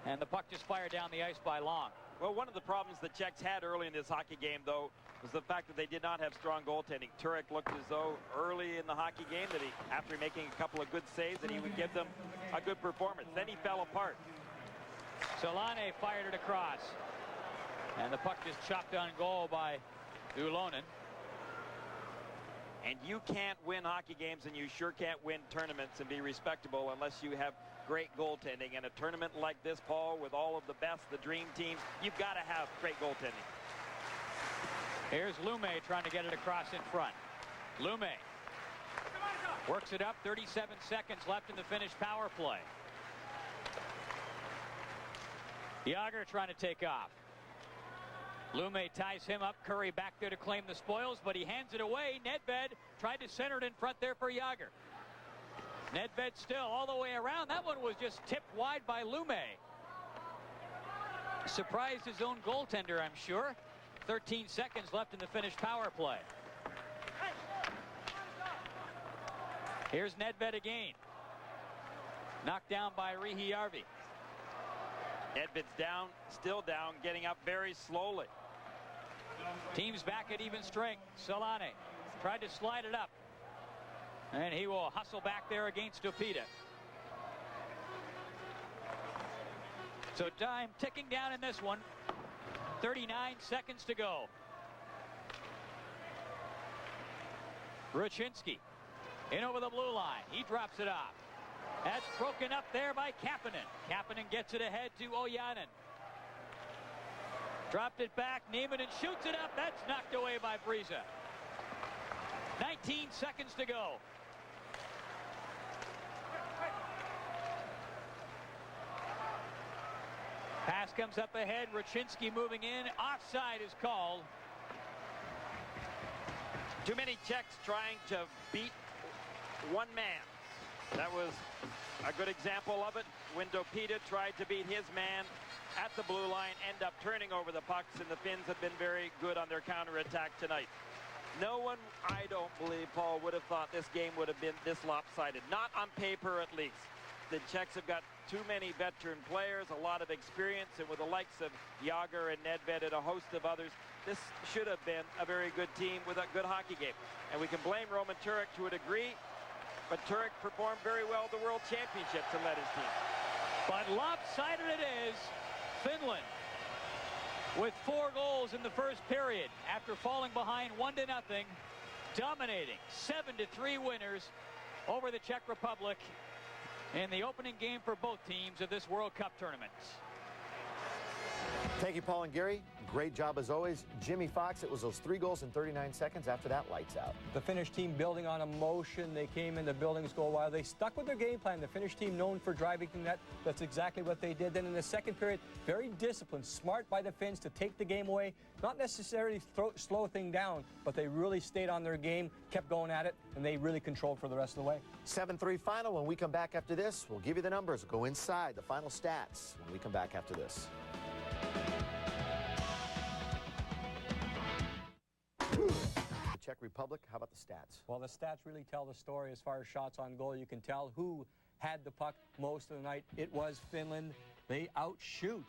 And the puck just fired down the ice by Long. Well, one of the problems the Czechs had early in this hockey game, though, was the fact that they did not have strong goaltending. Turek looked as though early in the hockey game that after making a couple of good saves, that he would give them a good performance. Then he fell apart. Solane fired it across. And the puck just chopped on goal by Ulonen. And you can't win hockey games, and you sure can't win tournaments and be respectable unless you have great goaltending. And a tournament like this, Paul, with all of the best, the dream teams, you've got to have great goaltending. Here's Lume trying to get it across in front. Lume works it up. 37 seconds left in the Finnish power play. Jágr trying to take off. Lume ties him up. Curry back there to claim the spoils, but he hands it away. Nedved tried to center it in front there for Jágr. Nedved still all the way around. That one was just tipped wide by Lume. Surprised his own goaltender, I'm sure. 13 seconds left in the Finnish power play. Here's Nedved again. Knocked down by Riihijärvi. Nedved's down, still down, getting up very slowly. Team's back at even strength. Solane tried to slide it up. And he will hustle back there against Opita. So time ticking down in this one. 39 seconds to go. Rucinski in over the blue line. He drops it off. That's broken up there by Kapanen. Kapanen gets it ahead to Ojanen. Dropped it back. Nieminen shoots it up. That's knocked away by Briza. 19 seconds to go. Pass comes up ahead. Rucinski moving in. Offside is called. Too many Czechs trying to beat one man. That was a good example of it when Opita tried to beat his man at the blue line, end up turning over the pucks, and the Finns have been very good on their counterattack tonight. No one, I don't believe, Paul, would have thought this game would have been this lopsided. Not on paper, at least. The Czechs have got too many veteran players, a lot of experience, and with the likes of Jágr and Nedved and a host of others, this should have been a very good team with a good hockey game. And we can blame Roman Turek to a degree, but Turek performed very well at the World Championships and led his team. But lopsided it is. Finland with 4 goals in the first period after falling behind 1-0, dominating 7-3 winners over the Czech Republic in the opening game for both teams of this World Cup tournament. Thank you, Paul and Gary. Great job as always. Jimmy Fox, it was those 3 goals in 39 seconds. After that, lights out. The Finnish team building on emotion. They came in, the buildings go wild. They stuck with their game plan. The Finnish team known for driving the net. That's exactly what they did. Then in the second period, very disciplined, smart by the Finns to take the game away. Not necessarily slow thing down, but they really stayed on their game, kept going at it, and they really controlled for the rest of the way. 7-3 final. When we come back after this, we'll give you the numbers. We'll go inside the final stats when we come back after this. The Czech Republic, how about the stats? Well, the stats really tell the story as far as shots on goal. You can tell who had the puck most of the night. It was Finland. They outshoot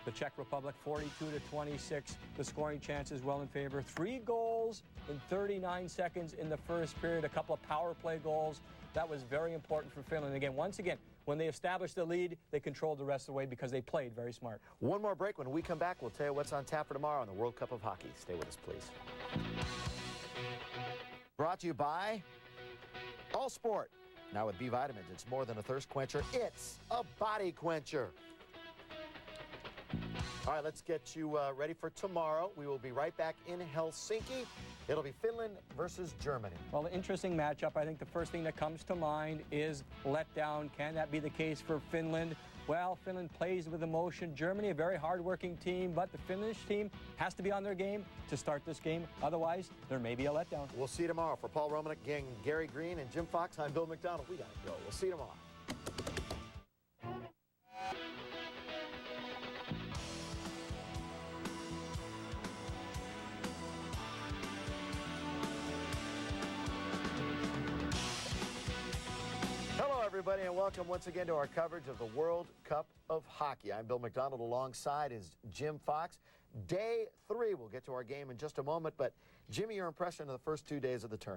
the Czech Republic 42-26. The scoring chances well in favor. 3 goals in 39 seconds in the first period. A couple of power play goals. That was very important for Finland. Again, once again, when they established the lead, they controlled the rest of the way because they played very smart. One more break. When we come back, we'll tell you what's on tap for tomorrow on the World Cup of Hockey. Stay with us, please. Brought to you by All Sport. Now with B vitamins, it's more than a thirst quencher. It's a body quencher. All right, let's get you ready for tomorrow. We will be right back in Helsinki. It'll be Finland versus Germany. Well, an interesting matchup. I think the first thing that comes to mind is letdown. Can that be the case for Finland? Well, Finland plays with emotion. Germany, a very hard-working team, but the Finnish team has to be on their game to start this game. Otherwise, there may be a letdown. We'll see you tomorrow. For Paul Romanek, Gary Green, and Jim Fox, I'm Bill McDonald. We got to go. We'll see you tomorrow. Everybody, and welcome once again to our coverage of the World Cup of Hockey. I'm Bill McDonald, alongside is Jim Fox. Day 3, we'll get to our game in just a moment, but Jimmy, your impression of the first 2 days of the tournament?